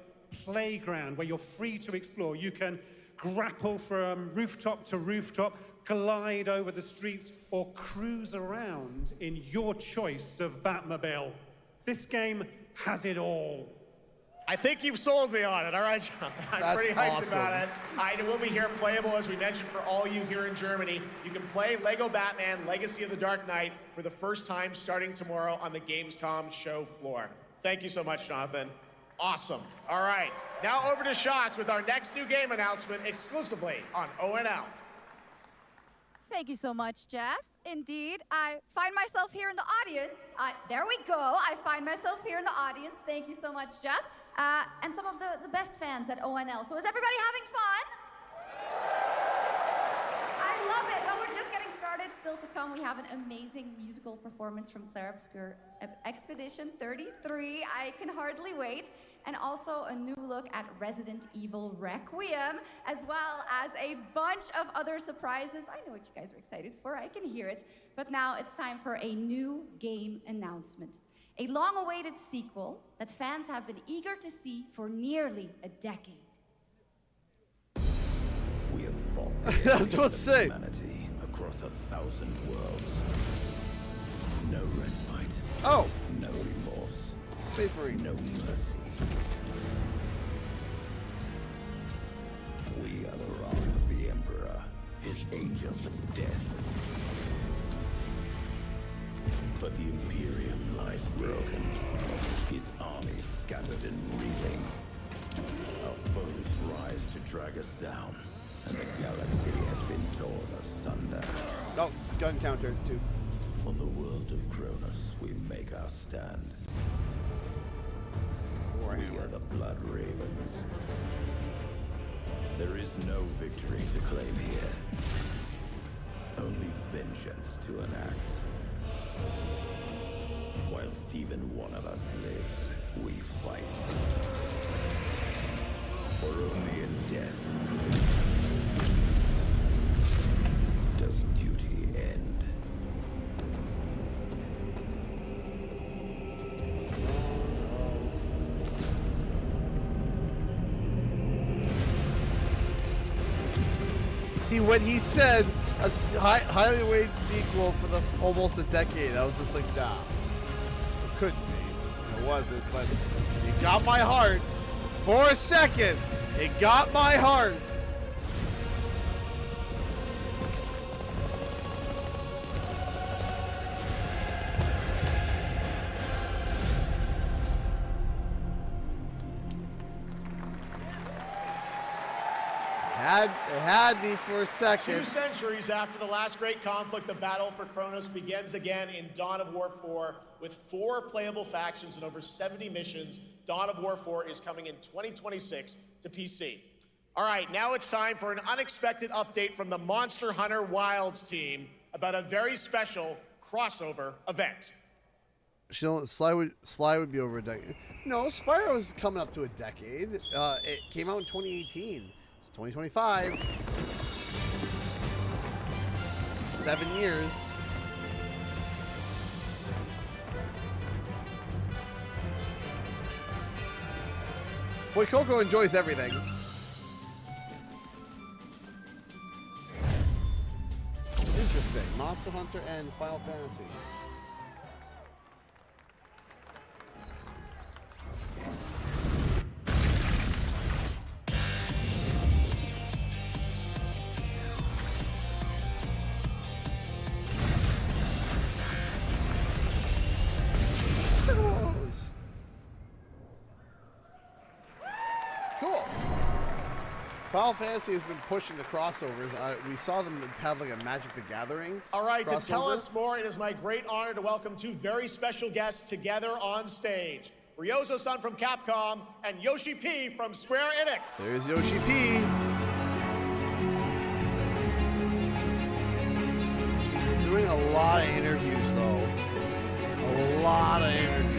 playground where you're free to explore. You can grapple from rooftop to rooftop, glide over the streets, or cruise around in your choice of Batmobile. This game has it all. I think you've sold me on it. All right, John. I'm That's pretty hyped awesome. about it. It will be here playable, as we mentioned, for all you here in Germany. You can play Lego Batman Legacy of the Dark Knight for the first time starting tomorrow on the Gamescom show floor. Thank you so much, Jonathan. Awesome. All right, now over to Shots with our next new game announcement exclusively on ONL. Thank you so much, Jeff. Indeed, I find myself here in the audience. There we go. I find myself here in the audience. Thank you so much, Jeff. And some of the best fans at ONL. So is everybody having fun? I love it. Well, we're just getting started. Still to come, we have an amazing musical performance from Claire Obscure Expedition 33. I can hardly wait. And also a new look at Resident Evil Requiem, as well as a bunch of other surprises. I know what you guys are excited for. I can hear it. But now it's time for a new game announcement. A long-awaited sequel that fans have been eager to see for nearly a decade. We have fought I was supposed to say. humanity across 1,000 worlds. No respite. Oh. No remorse. Space Marine. No mercy. We are the wrath of the Emperor, his angels of death. But the Imperium lies broken, its armies scattered and reeling. Our foes rise to drag us down, and the galaxy has been torn asunder. Oh, gun counter, too. On the world of Cronus, we make our stand. We are the Blood Ravens. There is no victory to claim here. Only vengeance to enact. Whilst even one of us lives, we fight. For only in death does duty end. See, what he said a highly awaited sequel for almost a decade. I was just like, nah, it couldn't be. It wasn't, but it got my heart for a second. It got my heart. It had me for a second. 2 centuries after the last great conflict, the battle for Kronos begins again in Dawn of War 4 with 4 playable factions and over 70 missions. Dawn of War 4 is coming in 2026 to PC. All right, now it's time for an unexpected update from the Monster Hunter Wilds team about a very special crossover event. Sly would be over a decade. No, Spyro was coming up to a decade. It came out in 2018. 2025. 7 years. Boy, Coco enjoys everything. Interesting. Monster Hunter and Final Fantasy. Cool. Final Fantasy has been pushing the crossovers. We saw them have like a Magic the Gathering. All right, crossover. To tell us more, it is my great honor to welcome 2 very special guests together on stage. Ryozo-san from Capcom and Yoshi P from Square Enix. There's Yoshi P. Doing a lot of interviews though. A lot of interviews.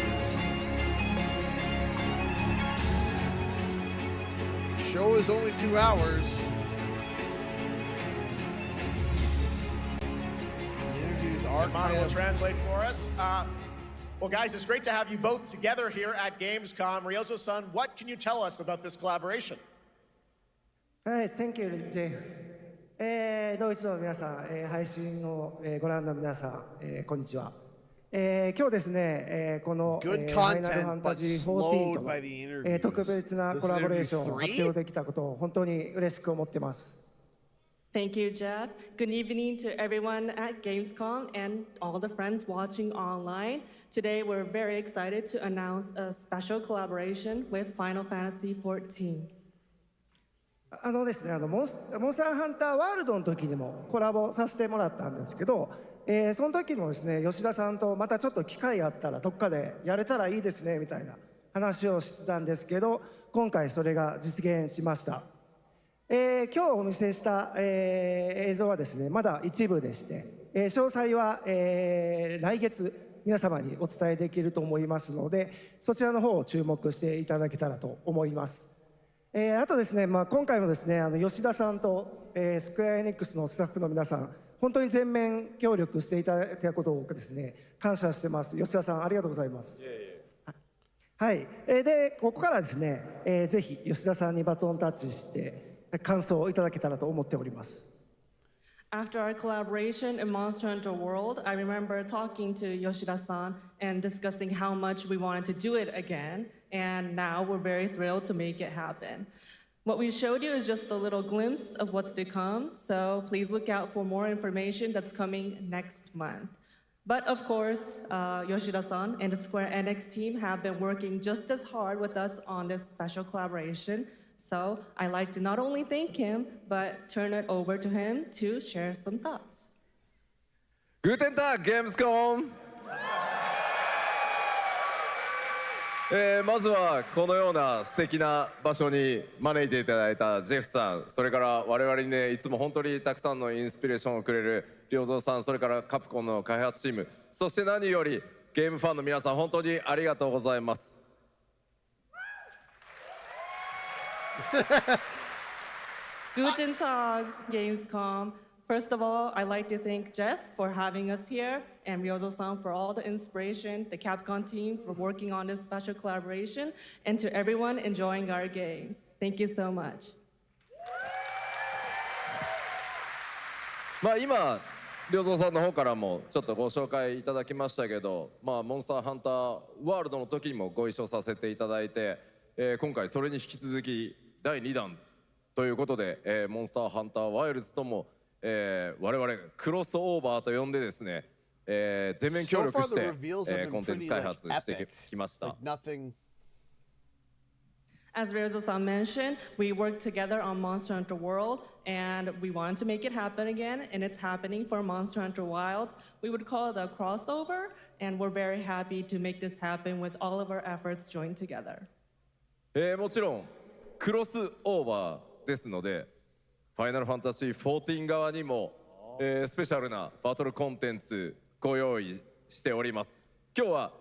Show is only 2 hours. The interviews are Mono will translate for us. Well, guys, it's great to have you both together here at Gamescom. Ryozo-san, what can you tell us about this collaboration? Thank you, Jay. ドイツの皆さん、配信をご覧の皆さん、こんにちは。今日ですね、このファイナルファンタジー14と特別なコラボレーションを発表できたことを本当に嬉しく思ってます。Thank you, Jeff. Good evening to everyone at Gamescom and all the friends watching online. Today, we're very excited to announce a special collaboration with Final Fantasy XIV. ですね、モンスターハンターワールドの時にもコラボさせてもらったんですけど、その時もですね、吉田さんとまたちょっと機会あったらどっかでやれたらいいですねみたいな話をしてたんですけど、今回それが実現しました。今日お見せした、映像はですね、まだ一部でして、詳細は、来月皆様にお伝えできると思いますので、そちらの方を注目していただけたらと思います。あとですね、今回もですね、吉田さんと、スクエアエニックスのスタッフの皆さん、本当に全面協力していただいたことをですね、感謝してます。吉田さん、ありがとうございます。はい。で、ここからですね、ぜひ吉田さんにバトンタッチして感想をいただけたらと思っております。After our collaboration in Monster Hunter World, I remember talking to Yoshida-san and discussing how much we wanted to do it again, and now we're very thrilled to make it happen. What we showed you is just a little glimpse of what's to come, so please look out for more information that's coming next month. But of course, Yoshida-san and the Square Enix team have been working just as hard with us on this special collaboration. So I'd like to not only thank him, but turn it over to him to share some thoughts. Guten Tag, Gamescom! まずはこのような素敵な場所に招いていただいたジェフさん、それから我々にね、いつも本当にたくさんのインスピレーションをくれる良三さん、それからカプコンの開発チーム、そして何よりゲームファンの皆さん、本当にありがとうございます。Guten Tag, Gamescom. First of all, I'd like to thank Jeff for having us here and Ryozo-san for all the inspiration, the Capcom team for working on this special collaboration, and to everyone enjoying our games. Thank you so much. まあ今良三さんの方からもちょっとご紹介いただきましたけど、まあモンスターハンターワールドの時にもご一緒させていただいて、今回それに引き続き第2弾ということで、モンスターハンターワイルズとも、我々クロスオーバーと呼んでですね、全面協力して、コンテンツ開発してきました。As Ryozo-san mentioned, we worked together on Monster Hunter World, and we wanted to make it happen again, and it's happening for Monster Hunter Wilds. We would call it a crossover, and we're very happy to make this happen with all of our efforts joined together. もちろんクロスオーバーですので、ファイナルファンタジー14側にも、スペシャルなバトルコンテンツご用意しております。今日は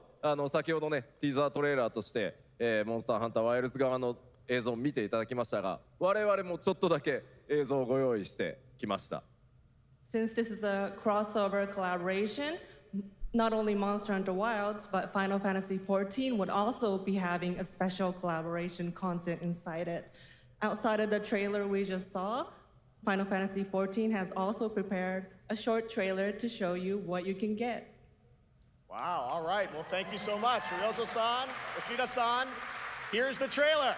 先ほどねティーザートレーラーとしてモンスターハンターワイルズ側の映像を見ていただきましたが、我々もちょっとだけ映像をご用意してきました。Since this is a crossover collaboration, not only Monster Hunter Wilds, but Final Fantasy XIV would also be having a special collaboration content inside it. Outside of the trailer we just saw, Final Fantasy XIV has also prepared a short trailer to show you what you can get. Wow, all right. Well, thank you so much. Ryozo-san, Yoshida-san, here's the trailer.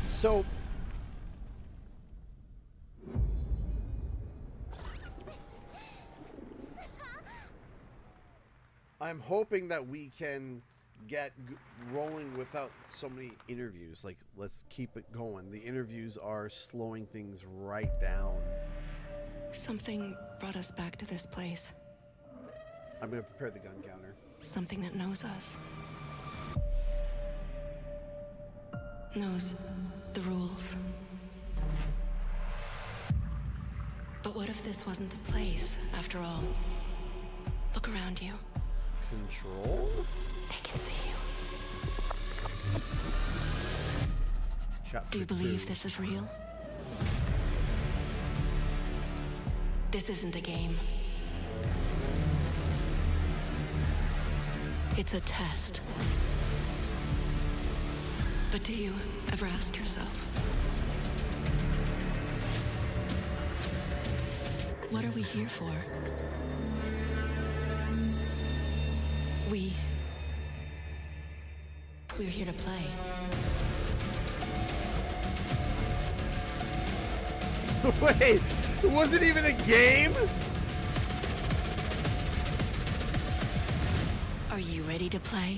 So, I'm hoping that we can get rolling without so many interviews. Like, let's keep it going. The interviews are slowing things right down. Something brought us back to this place. I'm going to prepare the gun counter. Something that knows us. Knows the rules. But what if this wasn't the place, after all? Look around you. Control? They can see you. Chapter Do you believe 2. this is real? This isn't a game. It's a test. But do you ever ask yourself, what are we here for? We're here to play. Wait, it wasn't even a game? Are you ready to play?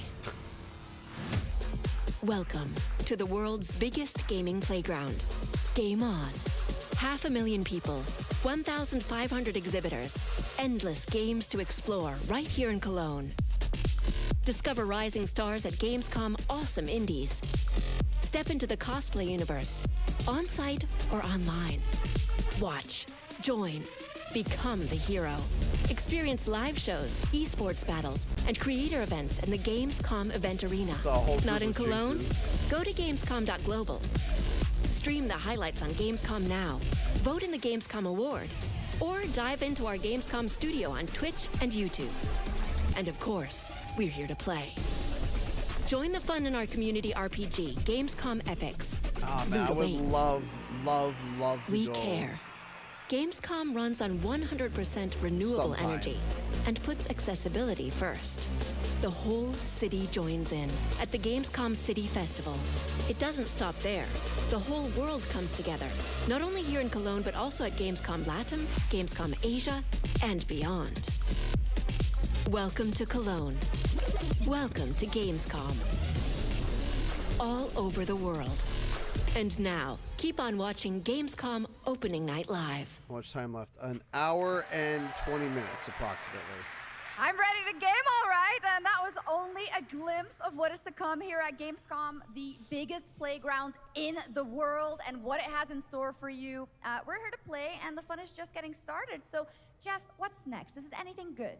Welcome to the world's biggest gaming playground, Game On. 500,000 people, 1,500 exhibitors, endless games to explore right here in Cologne. Discover rising stars at Gamescom Awesome Indies. Step into the cosplay universe, on-site or online. Watch, join, become the hero. Experience live shows, esports battles, and creator events in the Gamescom event arena. Not in Cologne? Go to Gamescom.global. Stream the highlights on Gamescom Now. Vote in the Gamescom Award. Or dive into our Gamescom studio on Twitch and YouTube. And of course, we're here to play. Join the fun in our community RPG, Gamescom Epics. Man, I would love to We go. care. Gamescom runs on 100% renewable Sometime. energy and puts accessibility first. The whole city joins in at the Gamescom City Festival. It doesn't stop there. The whole world comes together, not only here in Cologne, but also at Gamescom Latam, Gamescom Asia, and beyond. Welcome to Cologne. Welcome to Gamescom. All over the world, And now, keep on watching Gamescom Opening Night Live. How much time left? An hour and 20 minutes, approximately. I'm ready to game, all right, and that was only a glimpse of what is to come here at Gamescom, the biggest playground in the world, and what it has in store for you. We're here to play, and the fun is just getting started. So, Jeff, what's next? Is it anything good?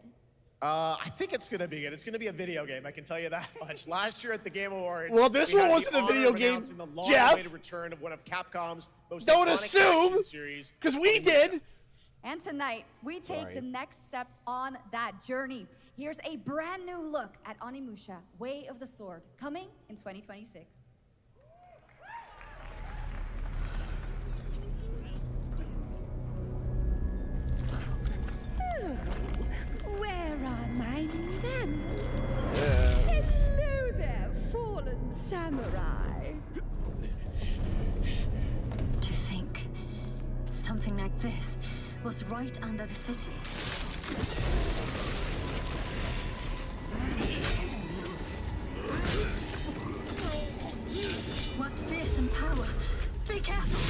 I think it's going to be good. It's going to be a video game, I can tell you that much. Last year at the Game Awards, well, this one wasn't a video game, Jeff. The return of one of Capcom's most don't iconic assume, action series, because we did. And tonight, we take the next step on that journey. Here's a brand new look at Onimusha, Way of the Sword, coming in 2026. Where are my manners? Hello there, fallen samurai. To think something like this was right under the city. What fearsome power! Be careful!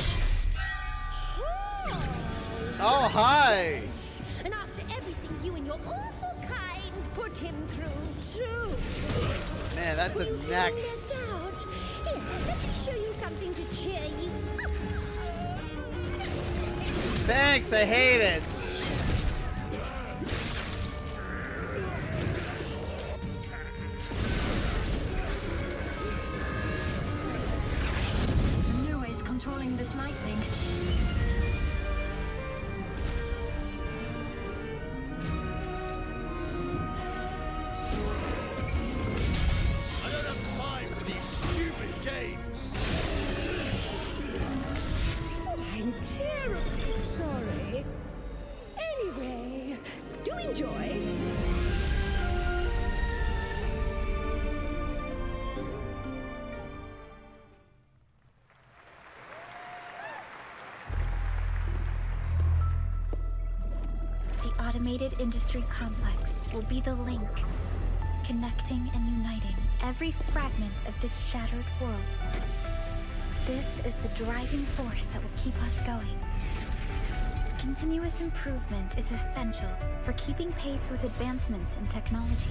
Oh, hi! And after everything you and your awful kind put him through, too. Man, that's a neck. Left out. Here, let me show you something to cheer you up. Thanks, I hate it. Nua is controlling this lightning. I don't have time for these stupid games. I'm terribly sorry. Anyway, do enjoy. The automated industry complex will be the link, connecting and uniting every fragment of this shattered world. This is the driving force that will keep us going. Continuous improvement is essential for keeping pace with advancements in technology.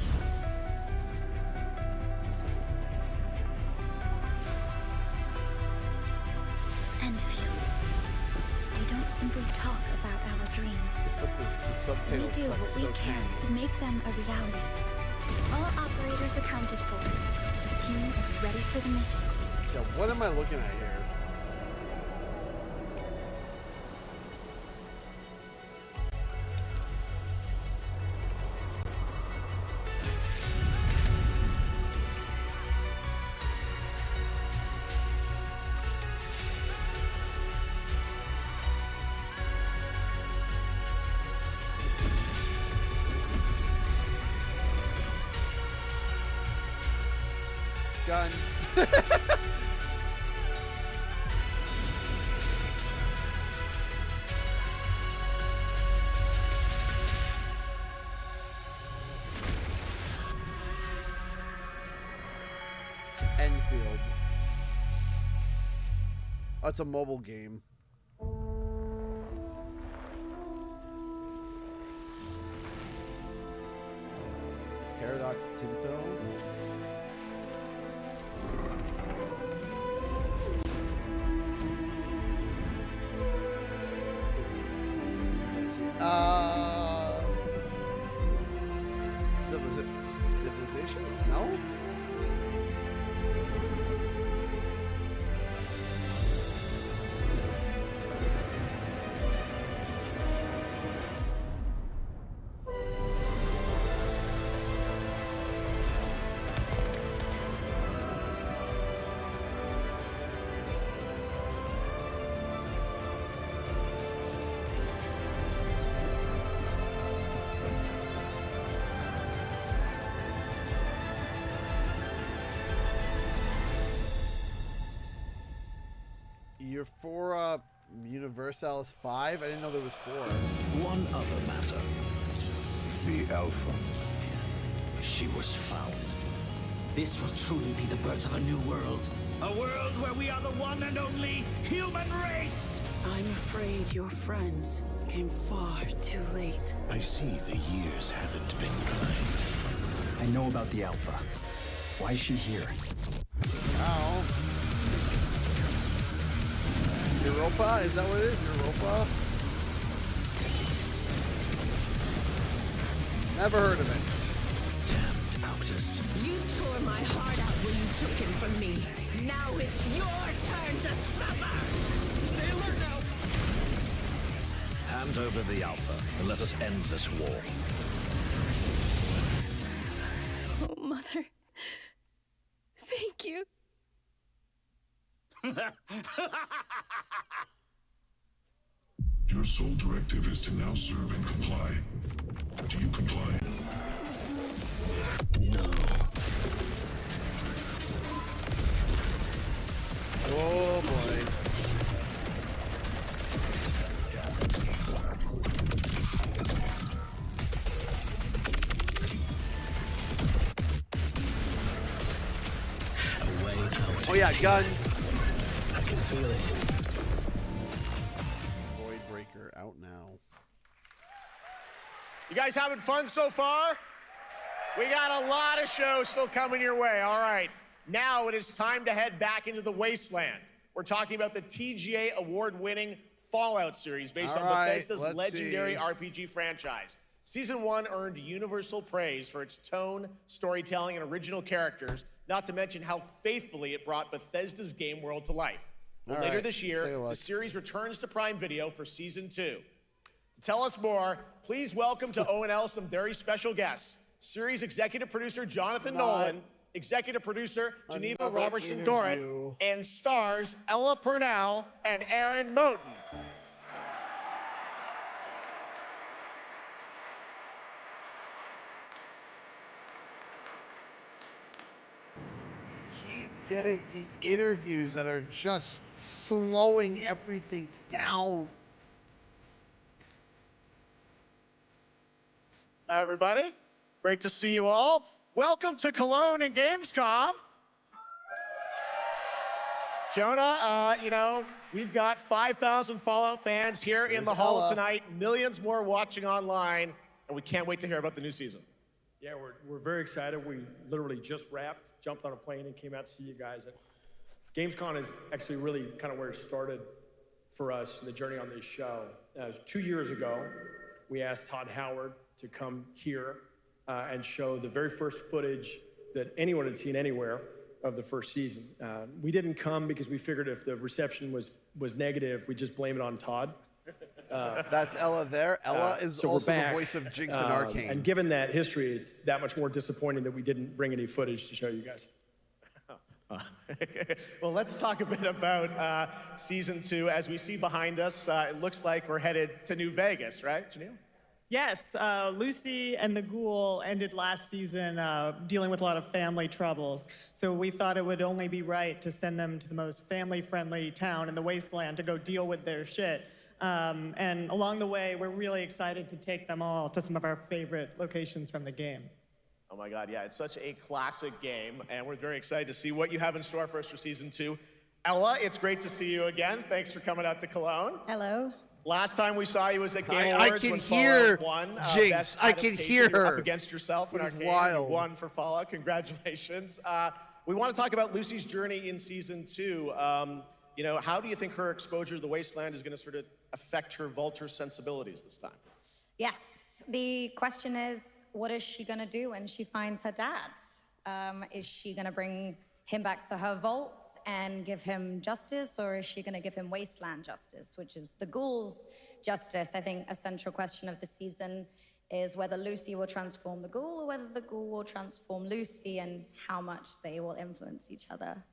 Enfield. They don't simply talk about our dreams. We do what we can to make them a reality. All operators accounted for. The team is ready for the mission. Yeah, what am I looking at here? Gun. Enfield. Oh, it's a mobile game. Paradox Tinto. Civilization? No? You're for Universalis 5? I didn't know there was 4. One other matter. The Alpha. She was found. This will truly be the birth of a new world. A world where we are the one and only human race! I'm afraid your friends came far too late. I see the years haven't been kind. I know about the Alpha. Why is she here? Ow. Europa? Is that what it is? Europa? Never heard of it. Damned Outus. You tore my heart out when you took him from me. Now it's your turn to suffer! Stay alert now! Hand over the Alpha and let us end this war. Oh, Mother. Thank you. Your sole directive is to now serve and comply. Do you comply? No. Oh boy. Oh yeah, gun. I can feel it. Void Breaker out now. You guys having fun so far? We got a lot of shows still coming your way. All right, now it is time to head back into the wasteland. We're talking about the TGA award-winning Fallout series based on Bethesda's legendary RPG franchise. Season 1 earned universal praise for its tone, storytelling, and original characters, not to mention how faithfully it brought Bethesda's game world to life. But later this year, the series returns to Prime Video for Season 2. To tell us more, please welcome to ONL some very special guests. Series executive producer Jonathan Nolan, executive producer Geneva Robertson-Dorrit, and stars Ella Purnell and Aaron Moten. Keep getting these interviews that are just slowing everything down. Hi, everybody. Great to see you all. Welcome to Cologne and Gamescom. Jonah, you know, we've got 5,000 Fallout fans here in the hall tonight, millions more watching online, and we can't wait to hear about the new season. Yeah, we're very excited. We literally just wrapped, jumped on a plane, and came out to see you guys. Gamescom is actually really kind of where it started for us in the journey on this show. It was 2 years ago. We asked Todd Howard to come here and show the very first footage that anyone had seen anywhere of the first season. We didn't come because we figured if the reception was negative, we'd just blame it on Todd. That's Ella there. Ella is so also the voice of Jinx and Arcane. And given that history, it's that much more disappointing that we didn't bring any footage to show you guys. Well, let's talk a bit about Season 2. As we see behind us, it looks like we're headed to New Vegas, right, Janelle? Yes, Lucy and the Ghoul ended last season dealing with a lot of family troubles. So we thought it would only be right to send them to the most family-friendly town in the wasteland to go deal with their shit. And along the way, we're really excited to take them all to some of our favorite locations from the game. Oh my God, yeah, it's such a classic game, and we're very excited to see what you have in store for us for Season 2. Ella, it's great to see you again. Thanks for coming out to Cologne. Hello. Last time we saw you was at Game I Awards can when hear Fallout won. Jinx. I can hear You were her. up against yourself in It our is game. wild. You won for Fallout. Congratulations. We want to talk about Lucy's journey in Season 2. You know, how do you think her exposure to the wasteland is going to sort of affect her Vulture sensibilities this time? Yes, the question is, what is she gonna do when she finds her dad? Is she gonna bring him back to her vault and give him justice, or is she gonna give him wasteland justice, which is the Ghoul's justice? I think a central question of the season is whether Lucy will transform the Ghoul or whether the Ghoul will transform Lucy, and how much they will influence each other.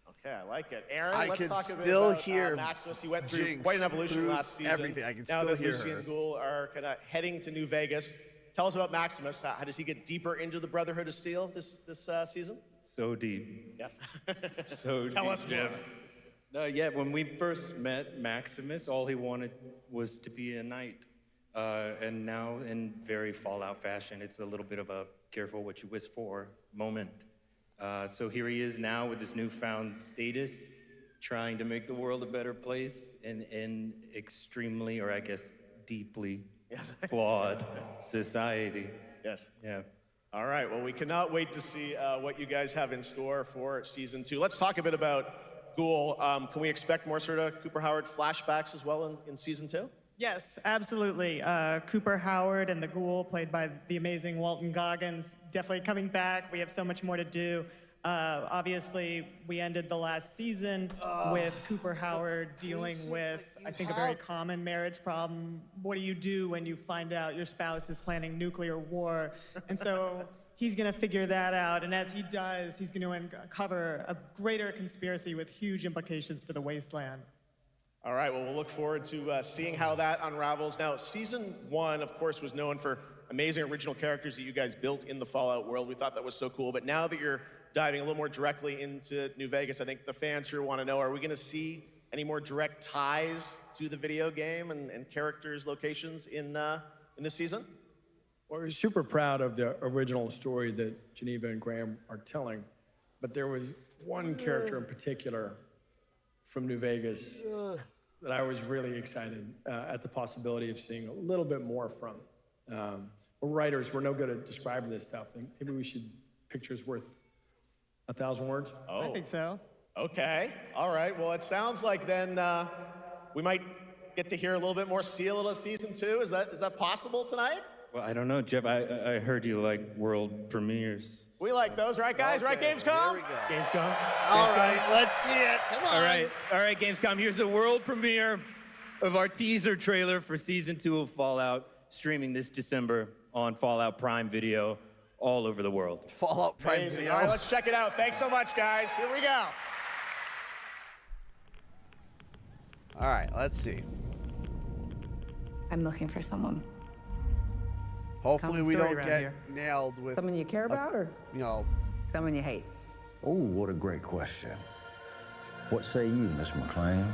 Okay, I like it. Aaron, I let's can talk a bit still about hear Maximus. He went through Jinx quite an evolution through last season. everything. I can now still that hear Lucy her. and Ghoul are kind of heading to New Vegas. Tell us about Maximus. How does he get deeper into the Brotherhood of Steel this season? So deep. Yes. So Tell deep, us more. Jeff. Yeah, when we first met Maximus, all he wanted was to be a knight. And now, in very Fallout fashion, it's a little bit of a careful what you wish for moment. So here he is now with this newfound status, trying to make the world a better place in extremely, or I guess deeply flawed society. Yes. Yeah. All right, well, we cannot wait to see what you guys have in store for season 2. Let's talk a bit about Ghoul. Can we expect more sort of Cooper Howard flashbacks as well in season 2? Yes, absolutely. Cooper Howard and the Ghoul, played by the amazing Walton Goggins, definitely coming back. We have so much more to do. Obviously, we ended the last season with Cooper Howard dealing with, I think, a very common marriage problem. What do you do when you find out your spouse is planning nuclear war? And so he's going to figure that out. And as he does, he's going to uncover a greater conspiracy with huge implications for the Wasteland. All right, well, we'll look forward to seeing how that unravels. Now, season 1, of course, was known for amazing original characters that you guys built in the Fallout world. We thought that was so cool. But now that you're diving a little more directly into New Vegas, I think the fans here want to know, are we going to see any more direct ties to the video game and characters, locations in this season? Well, we're super proud of the original story that Geneva and Graham are telling. But there was one character in particular from New Vegas that I was really excited at the possibility of seeing a little bit more from. We're writers, we're no good at describing this stuff. Maybe we should, pictures worth 1,000 words? Oh. I think so. Okay, all right. Well, it sounds like then we might get to hear a little bit more Seal of season 2. Is that possible tonight? Well, I don't know, Jeff. I heard you like world premieres. We like those, right, guys? Okay, right, Gamescom? Here we go. Gamescom? All Gamescom? right, let's see it. Come on. All right, Gamescom. Here's the world premiere of our teaser trailer for season 2 of Fallout, streaming this December on Fallout Prime Video all over the world. Fallout Prime Amazing. Video. All right, let's check it out. Thanks so much, guys. Here we go. All right, let's see. I'm looking for someone. Hopefully Common we story don't around get here. nailed with Someone you care about, or you know, someone you hate? Oh, what a great question. What say you, Miss McLean?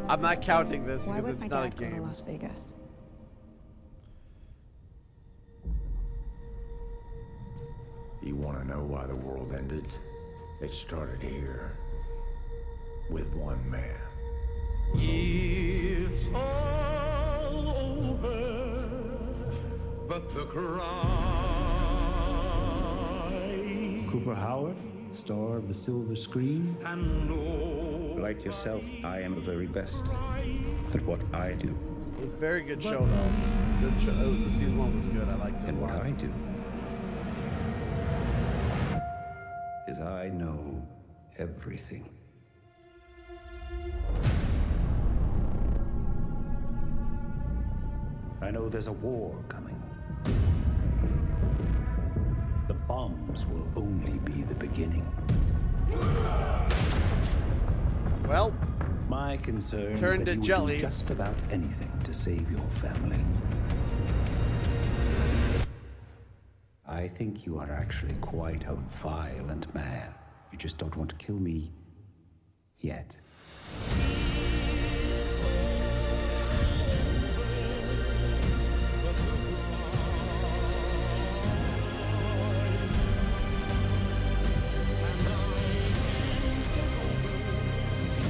I'm not counting this Why because would it's my not a dad go to game. Las Vegas? You want to know why the world ended? It started here with one man. It's all over, but the cry. Cooper Howard, star of the silver screen. And no Like yourself, I am the very best at what I do. Very good show though. Good show. Oh, the season 1 was good. I liked it. And a what lot. I do is I know everything. I know there's a war coming. The bombs will only be the beginning. Well, my concern is turn that to you would jelly. do just about anything to save your family. I think you are actually quite a violent man. You just don't want to kill me yet.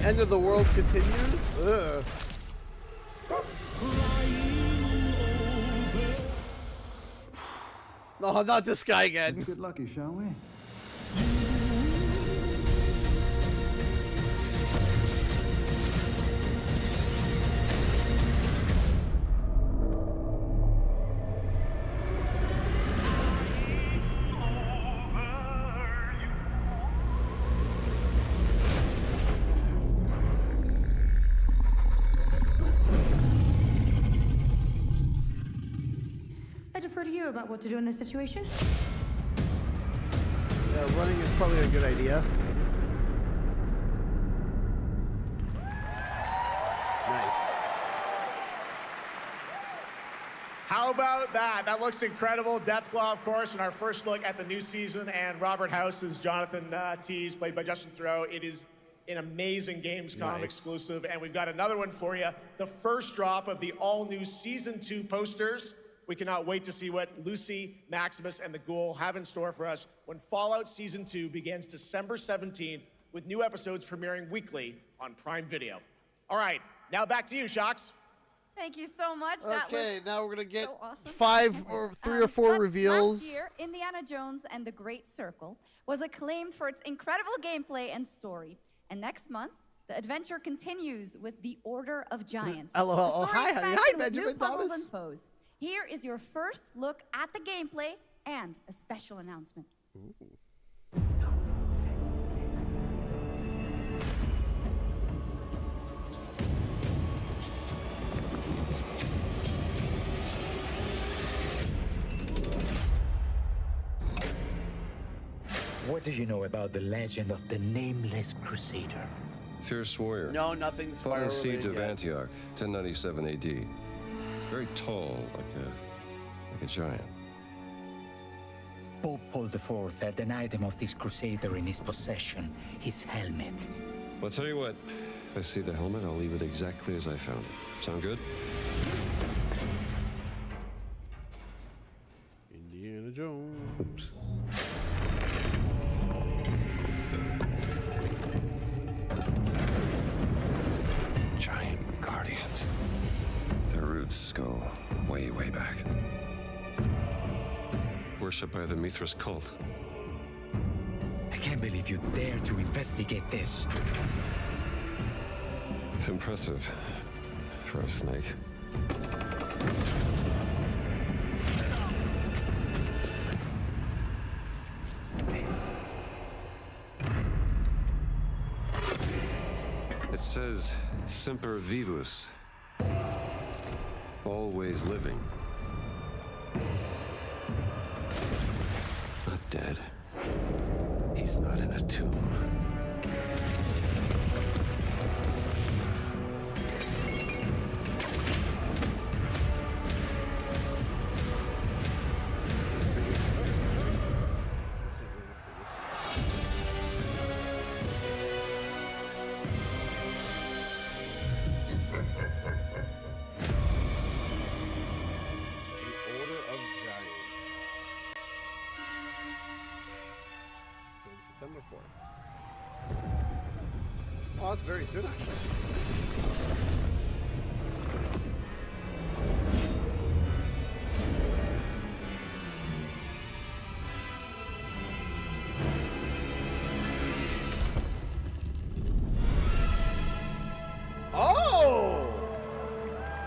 End of the world continues. Ugh. No, not this guy again. Let's get lucky, shall we? I defer to you about what to do in this situation. Yeah, running is probably a good idea. Nice. How about that? That looks incredible. Deathclaw, of course, in our first look at the new season, and Robert House as Jonathan Tease, played by Justin Theroux. It is an amazing Gamescom Nice. exclusive, and we've got another one for you. The first drop of the all-new Season 2 posters. We cannot wait to see what Lucy, Maximus, and the Ghoul have in store for us when Fallout Season 2 begins December 17th, with new episodes premiering weekly on Prime Video. All right, now back to you, Shox. Thank you so much. Okay, now we're gonna get so awesome. 5 or 3 or 4 but reveals. Last year, Indiana Jones and the Great Circle was acclaimed for its incredible gameplay and story. And next month, the adventure continues with The Order of Giants. LOL. A Oh, story hi, expansion with Benjamin new puzzles Thomas. and foes. Here is your first look at the gameplay and a special announcement. What do you know about the legend of the Nameless Crusader? Fierce warrior. No, nothing's Fought in the spyro siege related of yet. Antioch, 1097 AD. Very tall, like a giant. Pope Paul IV had an item of this crusader in his possession, his helmet. Well, I'll tell you what. If I see the helmet, I'll leave it exactly as I found it. Sound good? Indiana Jones. Oops. Giant guardians. Their roots go way, way back. Worshipped by the Mithras cult. I can't believe you dare to investigate this. Impressive for a snake. It says Semper Vivus. Always living. Not dead. He's not in a tomb. September 4th. Oh, that's very soon, actually. Oh!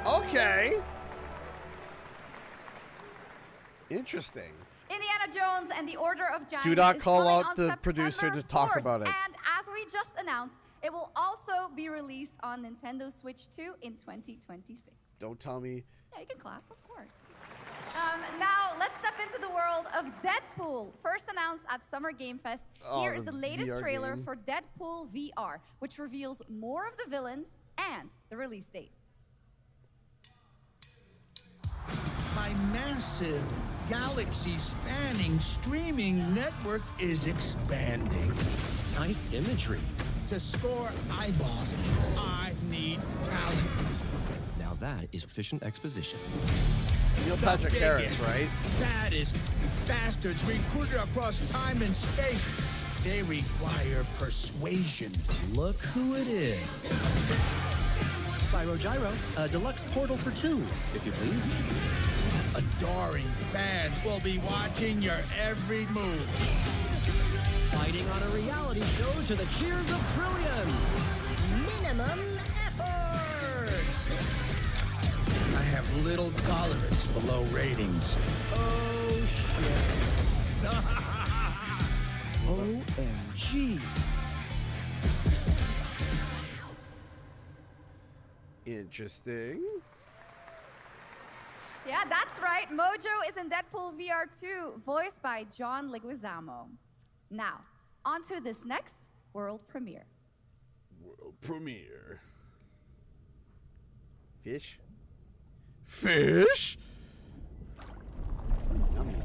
Okay. Interesting. Indiana Jones and the Order of Giants. Do not is call coming out on the September producer to talk 4th, about it. And as we just announced, it will also be released on Nintendo Switch 2 in 2026. Don't tell me. Yeah, you can clap, of course. Now, let's step into the world of Deadpool. First announced at Summer Game Fest, here is the latest VR trailer game. for Deadpool VR, which reveals more of the villains and the release date. My massive, galaxy-spanning streaming network is expanding. Nice imagery. To score eyeballs, I need talent. Now that is efficient exposition. Neil The Patrick Harris, biggest, right? baddest bastards recruited across time and space. They require persuasion. Look who it is. Spyro Gyro, a deluxe portal for 2, if you please. Adoring fans will be watching your every move. Fighting on a reality show to the cheers of trillions. Minimum effort. I have little tolerance for low ratings. Oh, shit. OMG. Interesting. Yeah, that's right. Mojo is in Deadpool VR 2, voiced by John Leguizamo. Now, on to this next world premiere. World premiere. Fish? Fish? Yummy.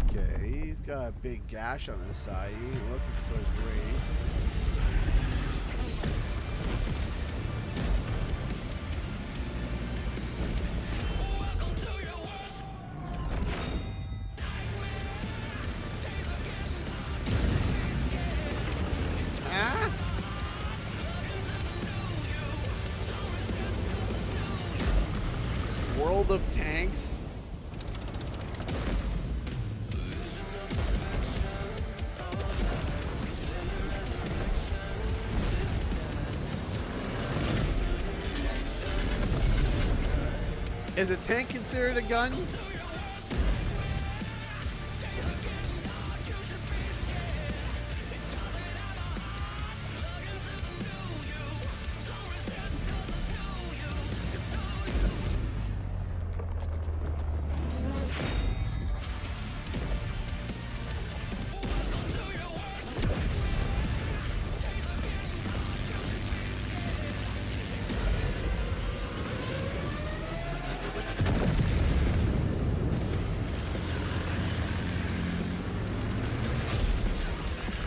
Okay, he's got a big gash on his side. He ain't looking so great. World of Tanks. Is a tank considered a gun?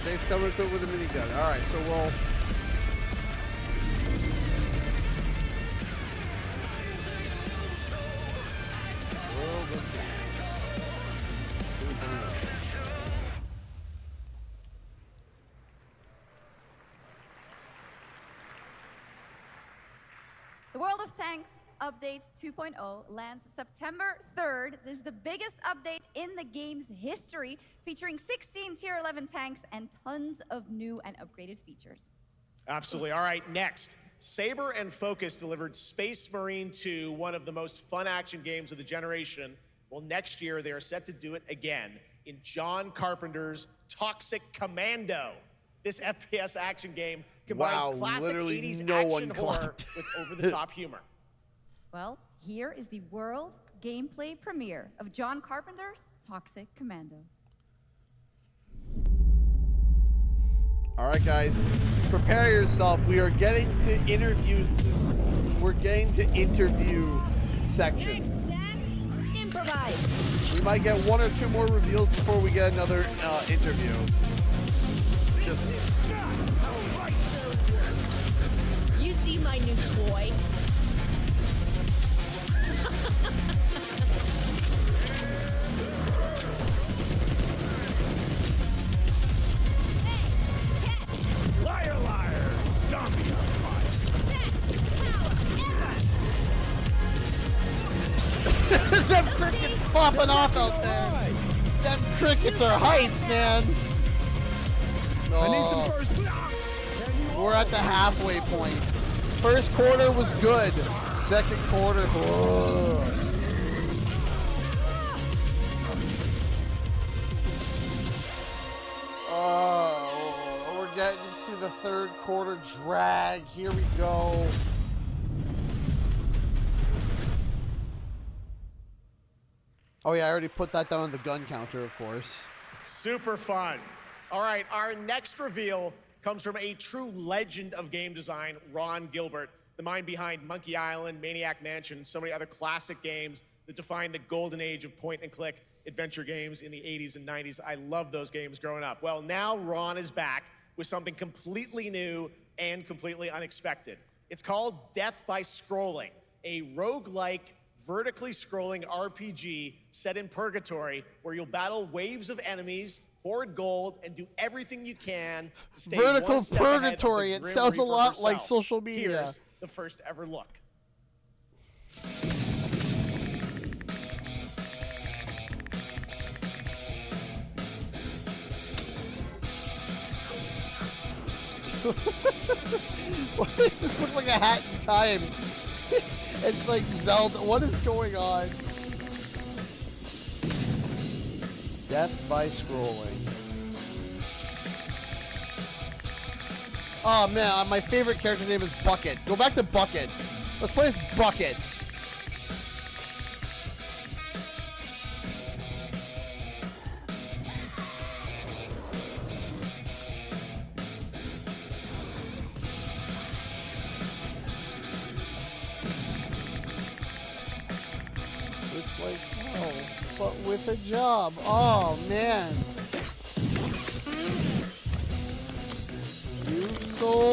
Tank's coming equipped with a minigun. All right, so we'll. World of Tanks. The World of Tanks Update 2.0 lands September 3rd. This is the biggest update in the game's history, featuring 16 Tier 11 tanks and tons of new and upgraded features. Absolutely. All right, next. Saber and Focus delivered Space Marine 2, one of the most fun action games of the generation. Well, next year, they are set to do it again in John Carpenter's Toxic Commando. This FPS action game combines classic 80s action horror with over-the-top humor. Well, here is the world gameplay premiere of John Carpenter's Toxic Commando. All right, guys, prepare yourself. We are getting to interviews. We're getting to interview section. Improvise. We might get one or two more reveals before we get another interview. Just. You see my new toy? Liar, liar! Zombie on Them crickets popping off out there. Them crickets are hype, man. I need some first. We're at the halfway point. First quarter was good. Second quarter, we're getting to the third quarter drag. Here we go. Oh yeah, I already put that down on the gun counter, of course. Super fun. All right, our next reveal comes from a true legend of game design, Ron Gilbert, the mind behind Monkey Island, Maniac Mansion, and so many other classic games that defined the golden age of point-and-click adventure games in the 80s and 90s. I loved those games growing up. Well, now Ron is back with something completely new and completely unexpected. It's called Death by Scrolling, a roguelike, vertically scrolling RPG set in purgatory where you'll battle waves of enemies, hoard gold, and do everything you can to stay Vertical one step ahead of the purgatory. It Grim sounds a Reaper lot herself. like social media. Here's the first ever look. Why does this look like a Hat in Time? It's like Zelda. What is going on? Death by scrolling. Oh man, my favorite character's name is Bucket. Go back to Bucket. Let's play as Bucket. It's like, oh, but with a job. Oh man.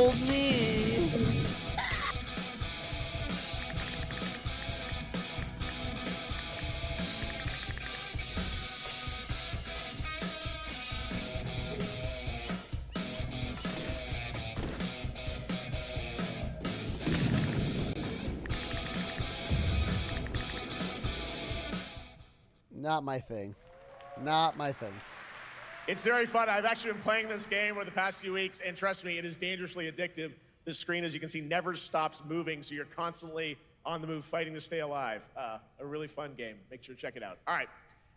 told me. Not my thing. Not my thing. It's very fun. I've actually been playing this game over the past few weeks, and trust me, it is dangerously addictive. The screen, as you can see, never stops moving, so you're constantly on the move fighting to stay alive. A really fun game. Make sure to check it out. All right,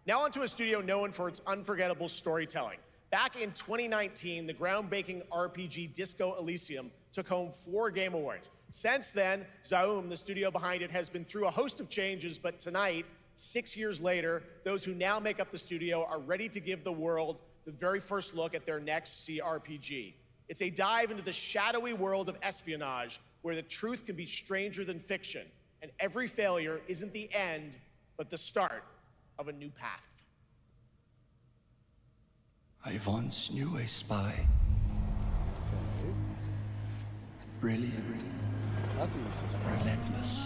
now onto a studio known for its unforgettable storytelling. Back in 2019, the groundbreaking RPG Disco Elysium took home 4 Game Awards. Since then, Zaum, the studio behind it, has been through a host of changes, but tonight, 6 years later, those who now make up the studio are ready to give the world the very first look at their next CRPG. It's a dive into the shadowy world of espionage, where the truth can be stranger than fiction, and every failure isn't the end, but the start of a new path. I once knew a spy. Brilliant. That's a useless spy. Relentless.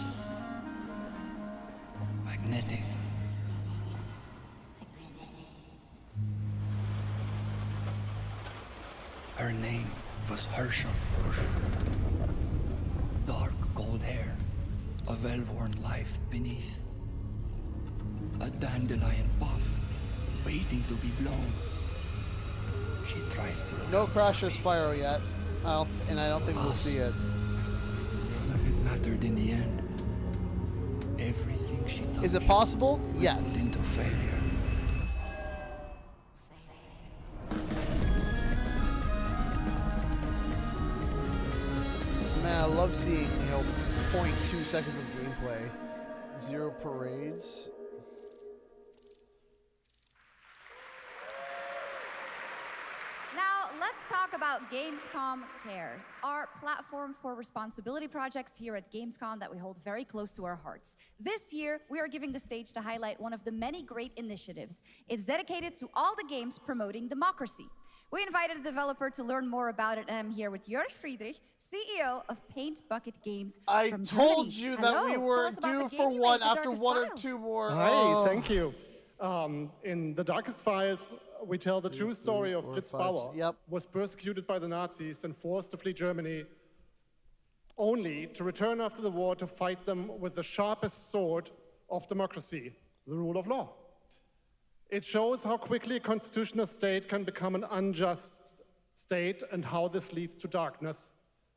Magnetic. Her name was Herschel. Dark gold hair, a well-worn life beneath. A dandelion puff, waiting to be blown. She tried to... No Crash or Spyro yet. And I don't think we'll see it. None of it mattered in the end. Everything she touched. Is it possible? Yes. Into failure. Man, I love seeing, 0.2 seconds of gameplay. 0 parades. Now, let's talk about Gamescom Cares, our platform for responsibility projects here at Gamescom that we hold very close to our hearts. This year, we are giving the stage to highlight one of the many great initiatives. It's dedicated to all the games promoting democracy. We invited a developer to learn more about it, and I'm here with Jörg Friedrich, CEO of Paint Bucket Games. I from told Germany. you Hello, that we tell were us about due the game for you one made, The after Darkest 1 or Files. 2 more. Hi, thank you. In The Darkest Files, we tell the true story of Fritz Bauer, was persecuted by the Nazis and forced to flee Germany, only to return after the war to fight them with the sharpest sword of democracy, the rule of law. It shows how quickly a constitutional state can become an unjust state and how this leads to darkness.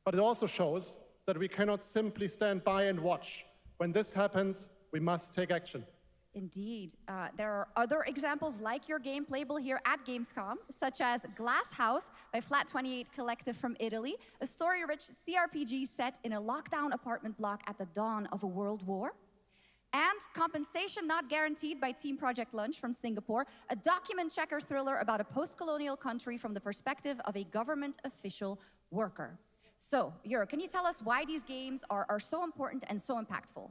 But it also shows that we cannot simply stand by and watch. When this happens, we must take action. Indeed. There are other examples like your game playable here at Gamescom, such as Glass House by Flat 28 Collective from Italy, a story-rich CRPG set in a lockdown apartment block at the dawn of a world war. And Compensation Not Guaranteed by Team Project Lunch from Singapore, a document checker thriller about a post-colonial country from the perspective of a government official worker. So, Jörg, can you tell us why these games are so important and so impactful?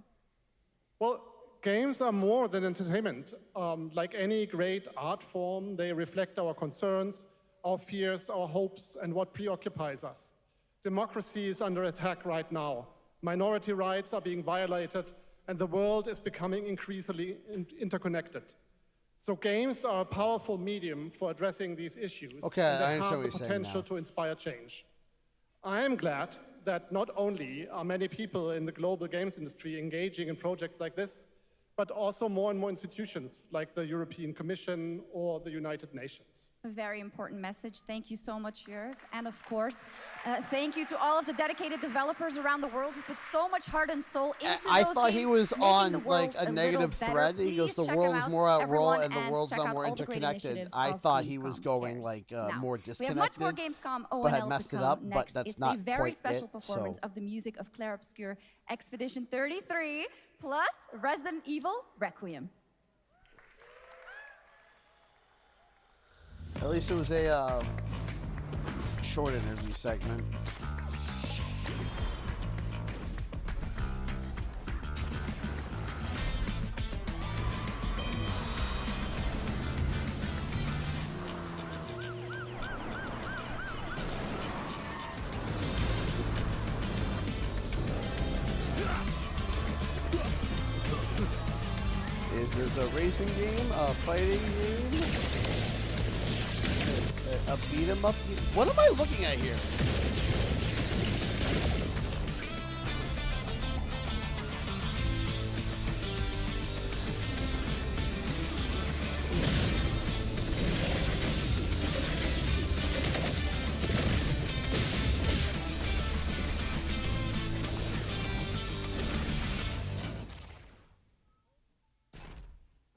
Well, games are more than entertainment. Like any great art form, they reflect our concerns, our fears, our hopes, and what preoccupies us. Democracy is under attack right now. Minority rights are being violated, and the world is becoming increasingly interconnected. So games are a powerful medium for addressing these issues, Okay, and I they understand have what the you're saying potential now. to inspire change. I am glad that not only are many people in the global games industry engaging in projects like this, but also more and more institutions like the European Commission or the United Nations. A very important message. Thank you so much, Jörg. And of course, thank you to all of the dedicated developers around the world who put so much heart and soul into I those thought he games, was making on the world like a little negative better. thread. He goes, Please the check world them is out, more at war everyone, and the world's check not out more all the great interconnected. initiatives I of thought he was Gamescom going Cares. like Now, more we have disconnected. much more Gamescom but had ONL messed to it come up, next. but that's It's not a very quite special it, performance so. of the music of Claire Obscure Expedition 33 plus Resident Evil Requiem. At least it was a short interview segment. There's a racing game, a fighting game, a beat 'em up. What am I looking at here?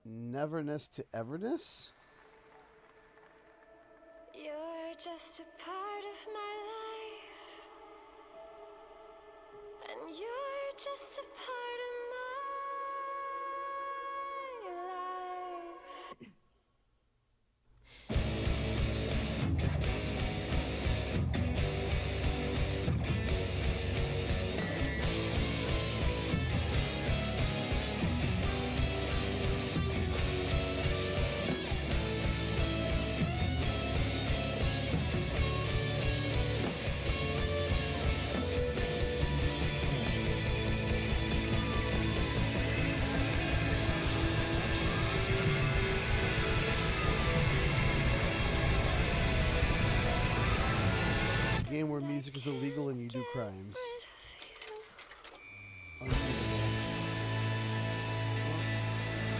Neverness to Everness? You're just a part of my life, and you're just a part of my life. Game where music is illegal and you do crimes.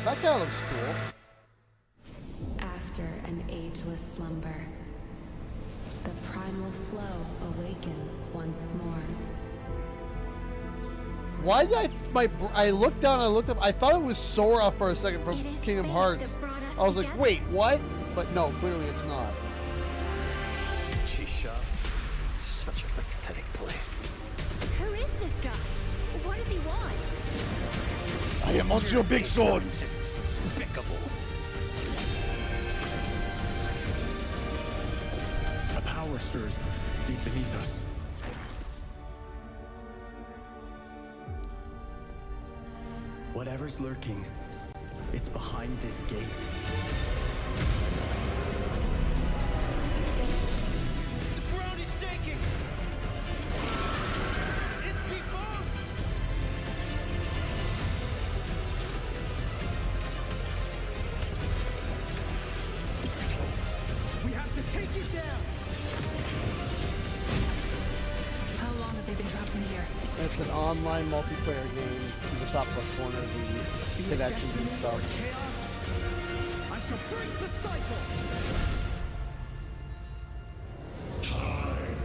That guy looks cool. After an ageless slumber, the primal flow awakens once more. Why did I looked down, I looked up, I thought it was Sora for a second from Kingdom Hearts. I was like, wait, what? But no, clearly it's not. Shisha. Such a pathetic place. Who is this guy? What does he want? I am Monsieur Big Sword. This is despicable. A power stirs deep beneath us. Whatever's lurking, it's behind this gate. The ground is shaking. It's people. We have to take it down. How long have they been trapped in here? It's an online multiplayer game. See the top left corner, the connections and stuff. I shall break the cycle. Time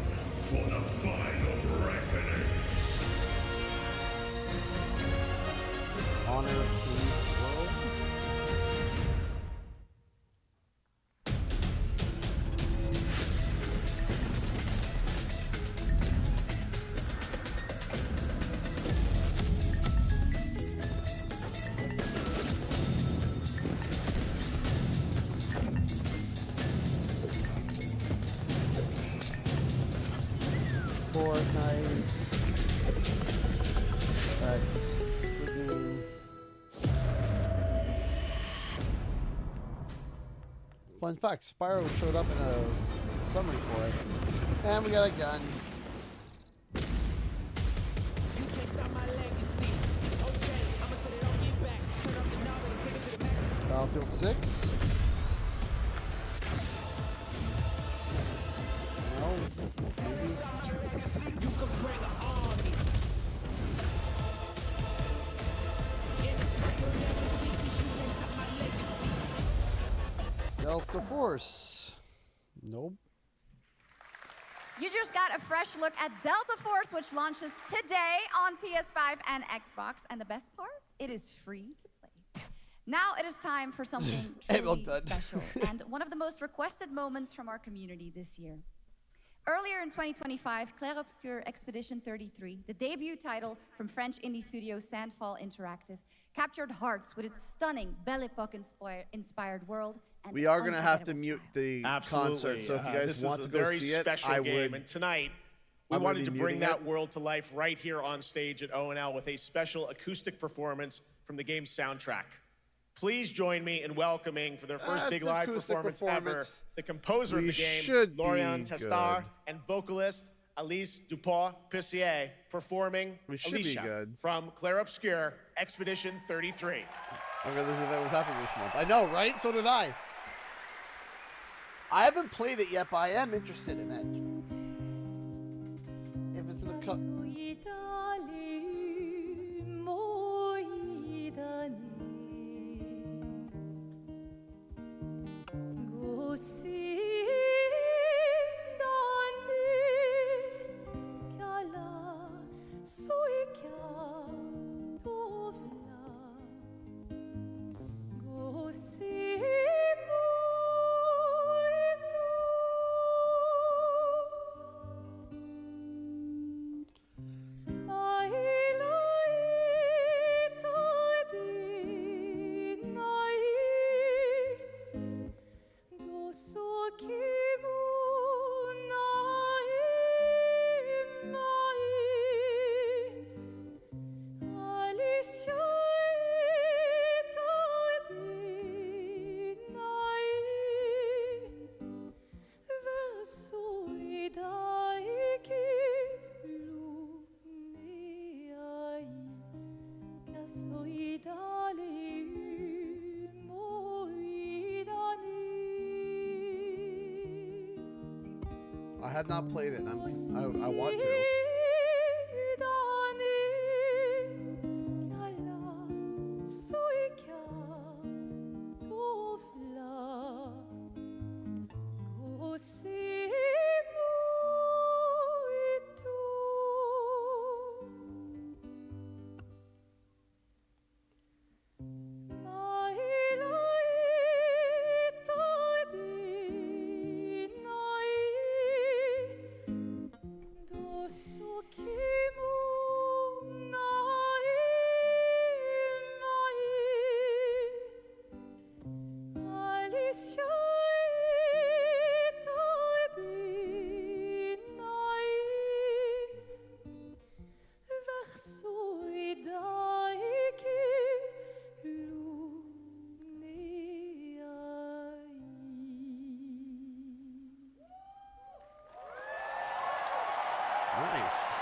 for the final reckoning. Honor of King's World. Fortnite. Squid Game. Fun fact, Spyro showed up in a summary for it. And we got a gun. Battlefield 6. No, maybe. You can bring an army. Delta Force. Nope. You just got a fresh look at Delta Force, which launches today on PS5 and Xbox. And the best part, it is free to play. Now it is time for something truly special and one of the most requested moments from our community this year. Earlier in 2025, Clair Obscur Expedition 33, the debut title from French indie studio Sandfall Interactive, captured hearts with its stunning Belle Epoque-inspired world. And we are going to have to mute the concert, so if you guys want to go see it, I would. And tonight, we wanted to bring that world to life right here on stage at ONL with a special acoustic performance from the game's soundtrack. Please join me in welcoming, for their first big live performance ever, the composer of the game, Laurent Testard, and vocalist Alice Dupont-Pissier performing Alicia from Clair Obscur Expedition 33. I forgot this event was happening this month. I know, right? So did I. I haven't played it yet, but I am interested in it. If it's in the cut. I have not played it. I want to. Nice.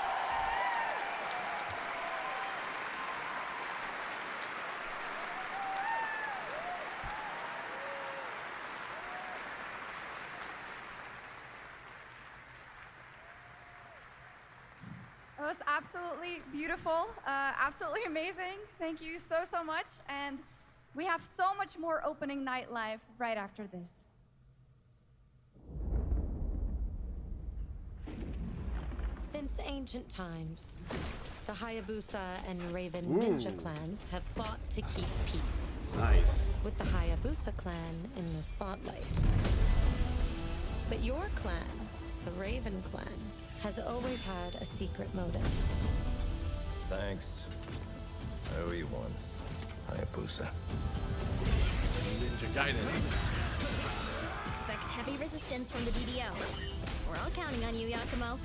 It was absolutely beautiful, absolutely amazing. Thank you so much. And we have so much more opening night live right after this. Since ancient times, the Hayabusa and Raven ninja clans have fought to keep peace. Nice. With the Hayabusa clan in the spotlight. But your clan, the Raven clan, has always had a secret motive. Thanks. I owe you one, Hayabusa. Ninja Gaiden. Expect heavy resistance from the DDO. We're all counting on you, Yakumo.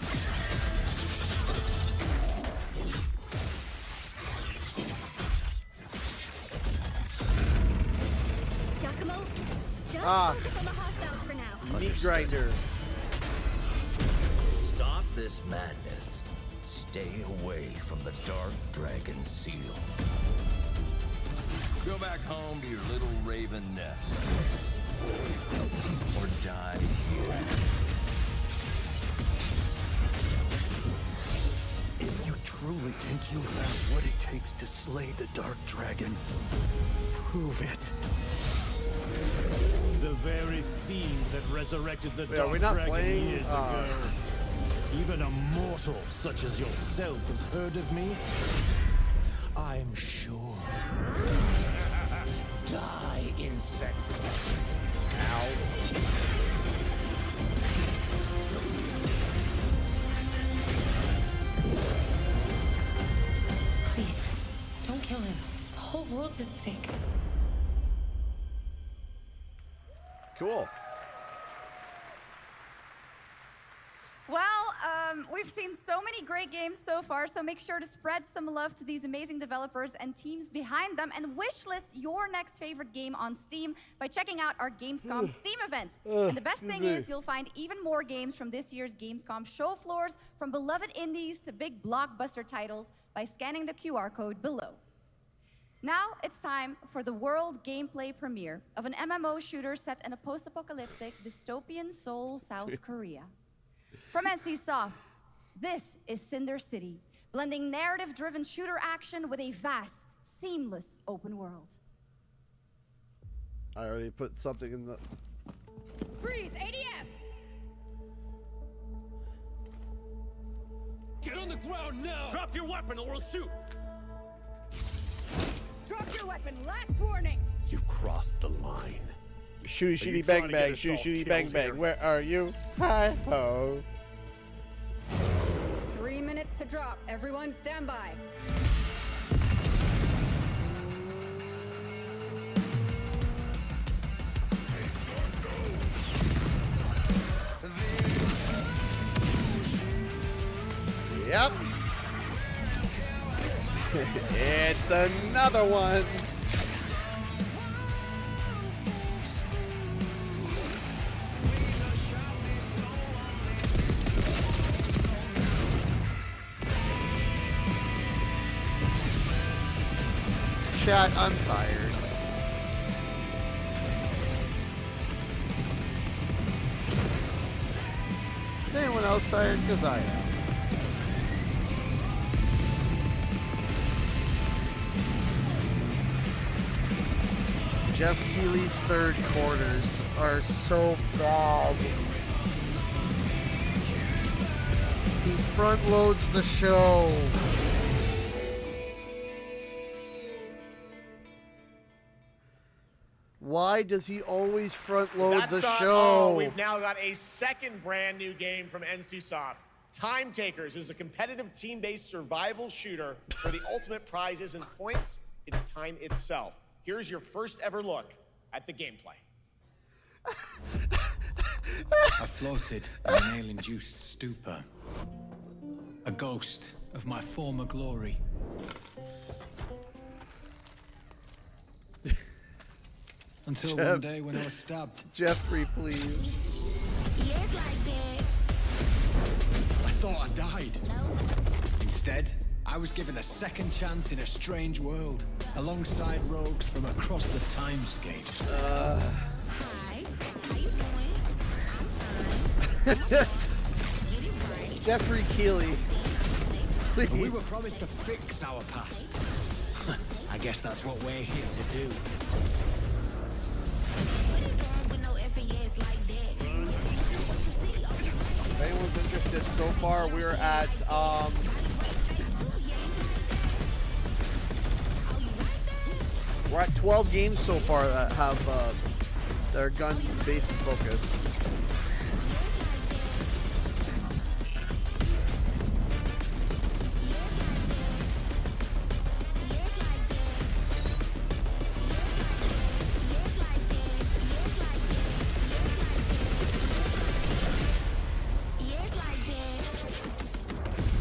Yakumo, just focus on the hostiles for now. Meat grinder. Stop this madness. Stay away from the Dark Dragon Seal. Go back home to your little raven nest. Or die here. If you truly think you have what it takes to slay the Dark Dragon, prove it. The very fiend that resurrected the Dark are we not Dragon playing? years ago. Even a mortal such as yourself has heard of me? I'm sure. Die, insect. Ow. Please, don't kill him. The whole world's at stake. Cool. Well, we've seen so many great games so far, so make sure to spread some love to these amazing developers and teams behind them, and wishlist your next favorite game on Steam by checking out our Gamescom Steam event. And the best thing is you'll find even more games from this year's Gamescom show floors, from beloved indies to big blockbuster titles, by scanning the QR code below. Now it's time for the world gameplay premiere of an MMO shooter set in a post-apocalyptic dystopian Seoul, South Korea. From NCSoft, this is Cinder City, blending narrative-driven shooter action with a vast, seamless open world. I already put something in the... Freeze, ADF! Get on the ground now! Drop your weapon or we'll shoot! Drop your weapon, last warning! You've crossed the line. Shooty shooty bang bang, shooty shooty bang bang. Where are you? Hi ho. 3 minutes to drop. Everyone stand by. Yep. It's another one. Chat, I'm tired. Is anyone else tired? Because I am. Jeff Keighley's third quarters are so bad. He front loads the show. Why does he always front load the show? Oh, we've now got a second brand new game from NCSoft. Time Takers is a competitive team-based survival shooter where the ultimate prize isn't points, it's time itself. Here's your first ever look at the gameplay. I floated in an ale-induced stupor. A ghost of my former glory. Until one day when I was stabbed. Jeffrey, please. Yes, like that. I thought I died. Instead, I was given a second chance in a strange world, alongside rogues from across the timescape. Hi, how you doing? Jeffrey Keighley, please. We were promised to fix our past. I guess that's what we're here to do. If anyone's interested, so far we're at we're at 12 games so far that have their gun-based focus.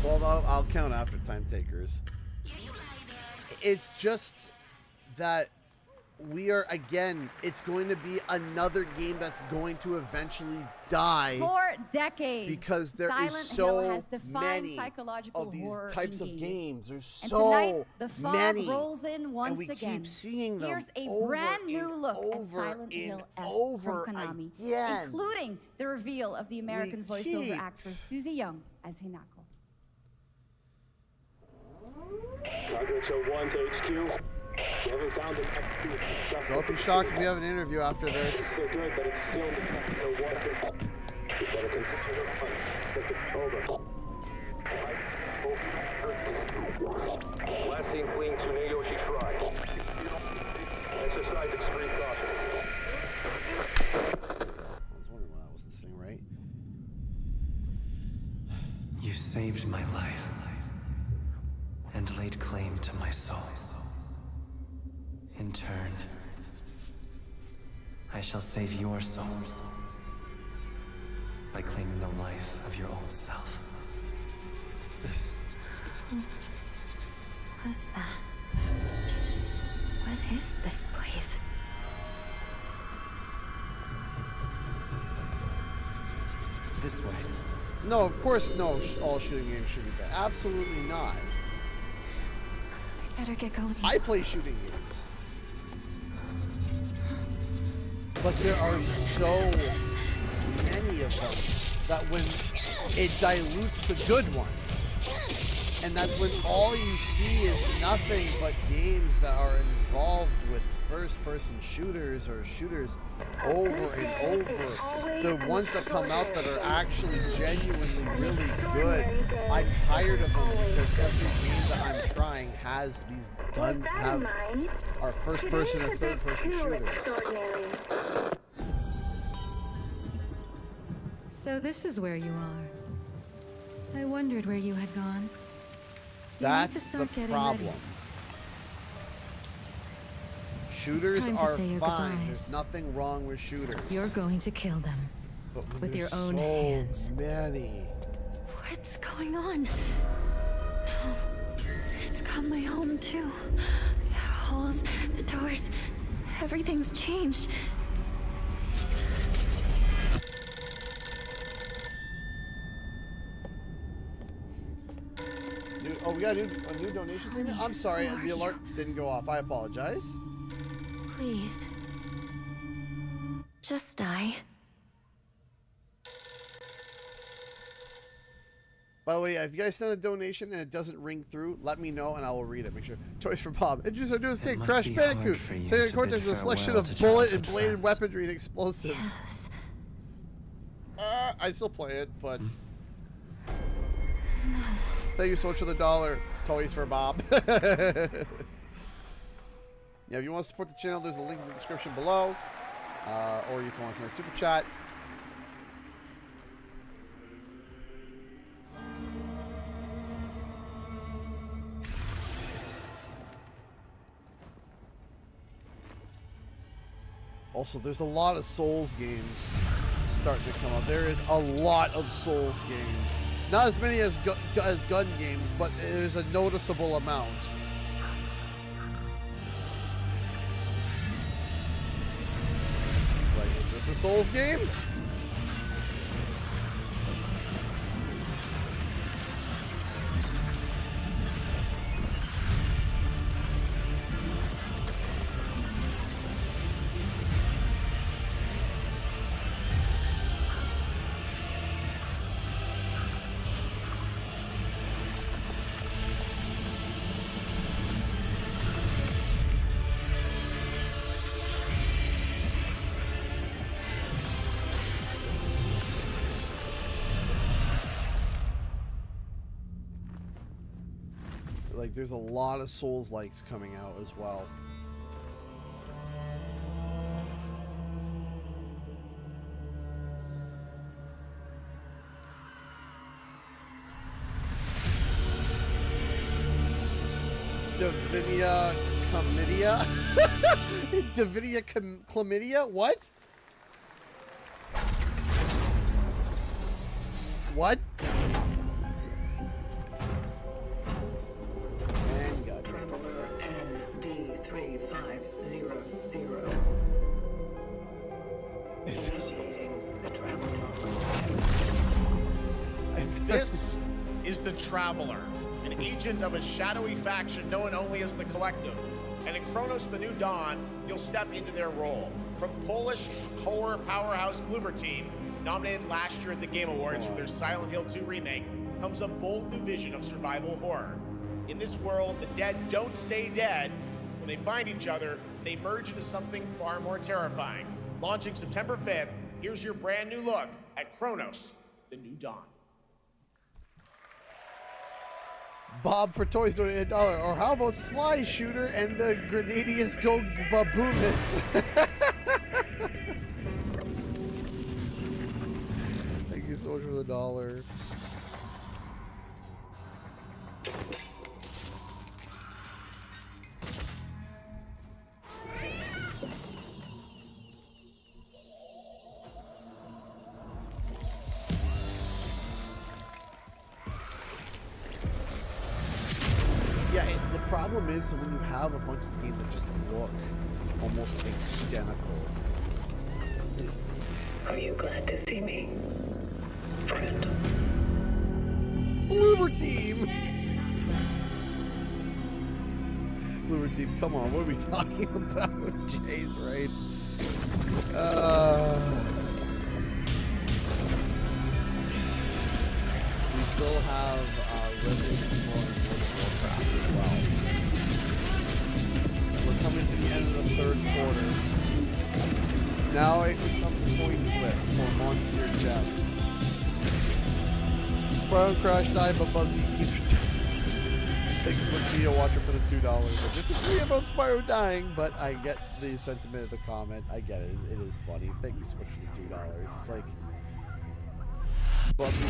Well, I'll count after Time Takers. It's just that we are, again, it's going to be another game that's going to eventually die. For decades, because there Silent is Hill so has defined many psychological of these horror types in of games. games. There's And so tonight, the fog many. rolls in once and we again. keep seeing them Here's a over brand new and look over at Silent Hill and F over from Konami, again. including the reveal of the American voiceover keep- actress Susie Young as Hinako. Target show 1 to HQ. We haven't found an suspect. Don't be shocked if we have an interview after this. It's so good, but it's still no water. You better consider the hunt. Over. Last seen fleeing Tsuneyoshi Shrine. Exercise extreme caution. I was wondering why I wasn't sitting right. You saved my life and laid claim to my soul. In turn, I shall save your souls by claiming the life of your own self. Who was that? What is this place? This way. No, of course, no. All shooting games should be bad. Absolutely not. Better get going. I play shooting games, but there are so many of them that when it dilutes the good ones, and that's when all you see is nothing but games that are involved with first-person shooters or shooters over and over. The ones that come out that are actually genuinely really good, I'm tired of them because every game that I'm trying has these are first-person or third-person shooters. So this is where you are. I wondered where you had gone. That's the problem. Shooters are fine. There's nothing wrong with shooters. You're going to kill them. But with your own hands. Many. What's going on? No. It's got my home too. The halls, the doors, everything's changed. Oh, we got a new donation payment? I'm sorry, the alert didn't go off. I apologize. Please. Just die. By the way, if you guys send a donation and it doesn't ring through, let me know and I will read it. Make sure. Toys for Bob. Introduce our newest game, Crash Bandicoot. Taking Cortex is a selection of bullet and bladed weaponry and explosives. Yes. I still play it, but... No. Thank you so much for the $1. Toys for Bob. Yeah, if you want to support the channel, there's a link in the description below. Or if you want to send a super chat. Also, there's a lot of Souls games starting to come up. There is a lot of Souls games. Not as many as gun games, but there's a noticeable amount. Like, is this a Souls game? Like, there's a lot of Souls-likes coming out as well. Davinia Chlamydia? Davinia Chlamydia? What? What? This is the Traveler, an agent of a shadowy faction known only as the Collective. And in Kronos the New Dawn, you'll step into their role. From Polish horror powerhouse Bloober Team, nominated last year at the Game Awards for their Silent Hill 2 remake, comes a bold new vision of survival horror. In this world, the dead don't stay dead. When they find each other, they merge into something far more terrifying. Launching September 5th, here's your brand new look at Kronos the New Dawn. Bob for Toys donated $1. Or how about Sly Shooter and the Grenadius Go Baboonis? Thank you so much for the $1. The problem is when you have a bunch of games that just look almost identical. Are you glad to see me, friend? Bloober Team! Lure team, come on, what are we talking about? Jay's right. We still have Resident Evil and Warcraft as well. We're coming to the end of the third quarter. Now it becomes coin flip for Monsieur Jeff. Brown Crash died, but Bubsy keeps returning. Thanks so much, video watcher, for the $2. I disagree about Spyro dying, but I get the sentiment of the comment. I get it. It is funny. Thank you so much for the $2. It's like Bubsy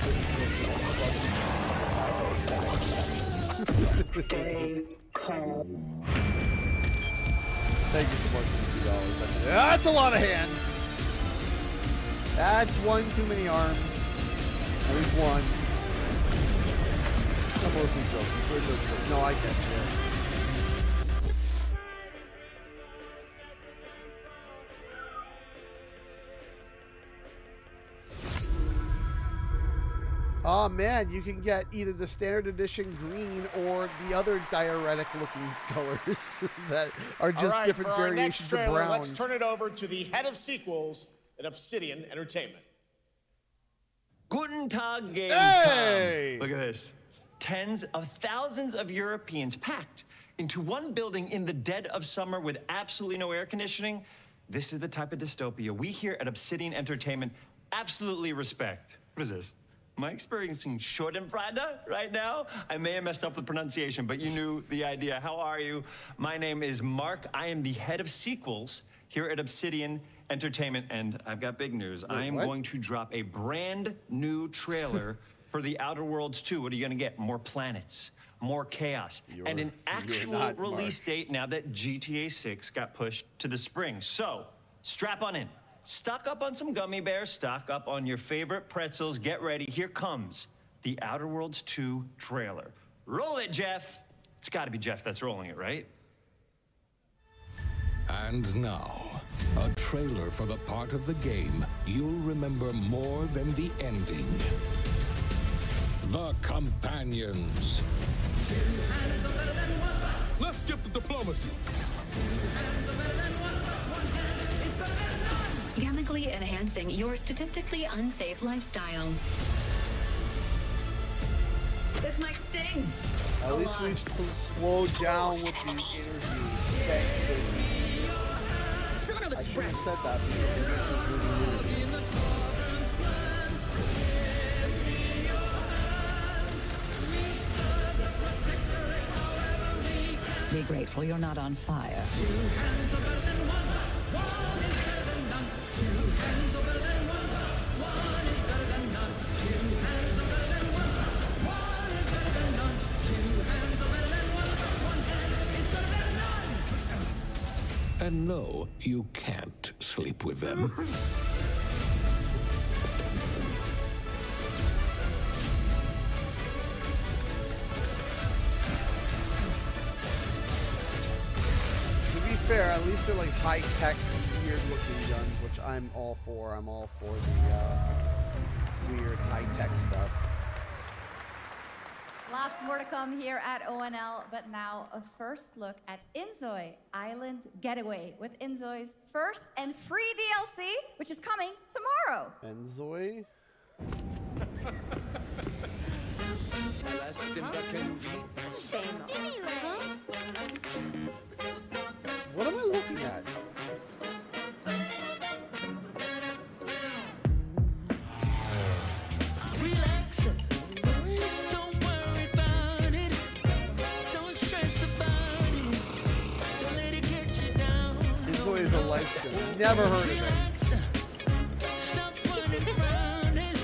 Stay calm. Thank you so much for the $2. That's a lot of hands. That's one too many arms. At least one. I'm mostly joking. No, I get you. Oh man, you can get either the standard edition green or the other diuretic looking colors that are just different for variations our next trailer, of brown. Let's turn it over to the head of sequels at Obsidian Entertainment. Guten Tag, Gamescom. Hey! Look at this. Tens of thousands of Europeans packed into one building in the dead of summer with absolutely no air conditioning. This is the type of dystopia we here at Obsidian Entertainment absolutely respect. What is this? Am I experiencing Schadenfreude right now? I may have messed up the pronunciation, but you knew the idea. How are you? My name is Mark. I am the head of sequels here at Obsidian Entertainment, and I've got big news. I am going to drop a brand new trailer for The Outer Worlds 2. What are you going to get? More planets, more chaos, and an actual release date now that GTA 6 got pushed to the spring. So, strap on in. Stock up on some gummy bears, stock up on your favorite pretzels. Get ready. Here comes The Outer Worlds 2 trailer. Roll it, Jeff. It's got to be Jeff that's rolling it, right? And now, a trailer for the part of the game you'll remember more than the ending. The Companions. Let's skip the diplomacy. Chemically enhancing your statistically unsafe lifestyle. This might sting. At least we've slowed down with the interviews. Son of a I should sprint. have said that. Because Be grateful you're not on fire. And no, you can't sleep with them. To be fair, at least they're like high-tech, weird-looking guns, which I'm all for. I'm all for the weird high-tech stuff. Lots more to come here at ONL, but now a first look at Inzoi Island Getaway with Inzoi's first and free DLC, which is coming tomorrow. Enzoy? What am I looking at? Relax. Don't worry about it. Don't stress about it. Don't let it get you down. Enzoy is a life sim. Never heard of it. Stop running around it.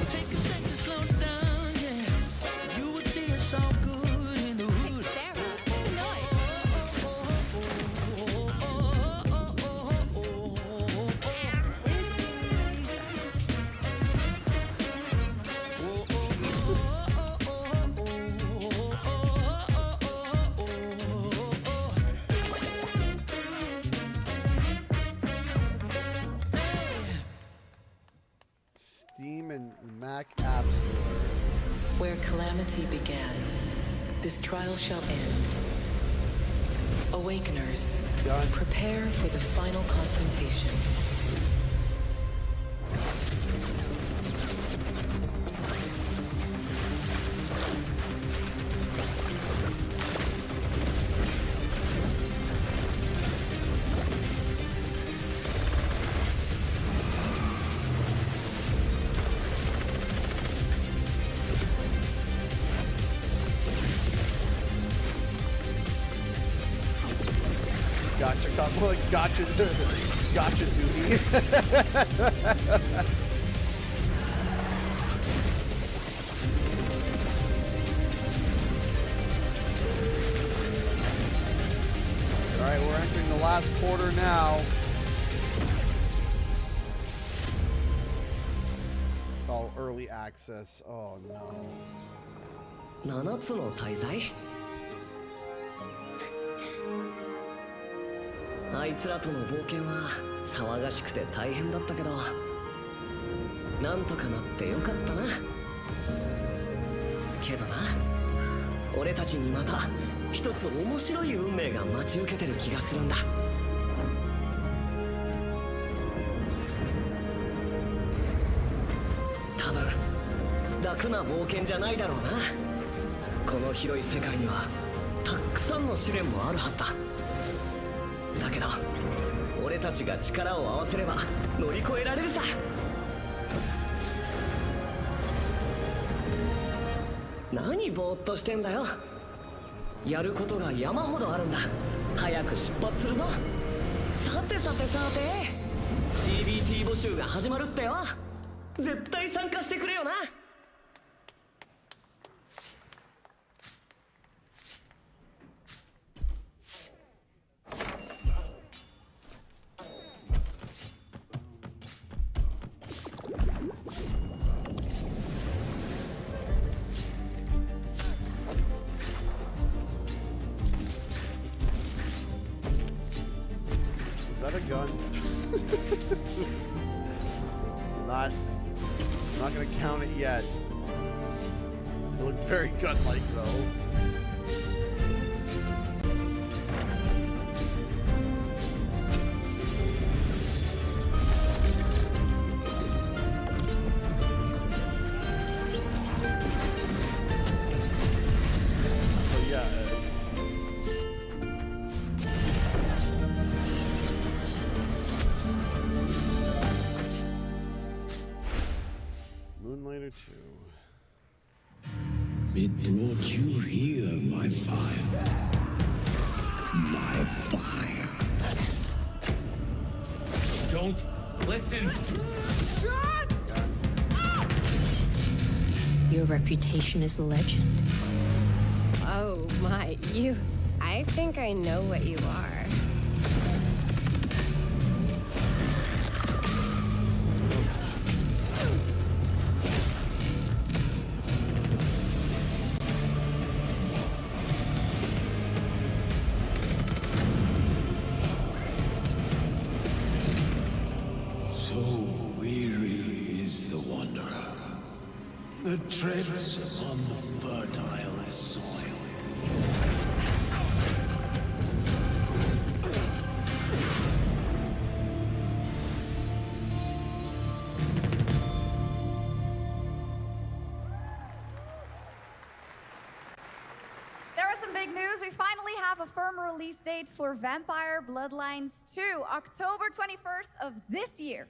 Take a second, slow down, yeah. You will see it's all good in the hood. Steam and Mac App Store. Where calamity began, this trial shall end. Awakeners, prepare for the final confrontation. More like gotcha duty. Alright, we're entering the last quarter now. Oh, early access. Oh no. 7つの大罪? あいつらとの冒険は騒がしくて大変だったけど、なんとかなってよかったな。けどな、俺たちにまた一つ面白い運命が待ち受けてる気がするんだ。多分楽な冒険じゃないだろうな。この広い世界にはたくさんの試練もあるはずだ。だけど俺たちが力を合わせれば乗り越えられるさ。何ぼーっとしてんだよ。やることが山ほどあるんだ。早く出発するぞ。さてさてさて CBT 募集が始まるってよ。絶対参加してくれよな。Not gonna count it yet. It looked very gun-like though. It brought you here, my fire. My fire. Don't listen. Your reputation is legend. Oh my, you... I think I know what you are. The treads on the fertile soil. There was some big news. We finally have a firm release date for Vampire Bloodlines 2, October 21st of this year.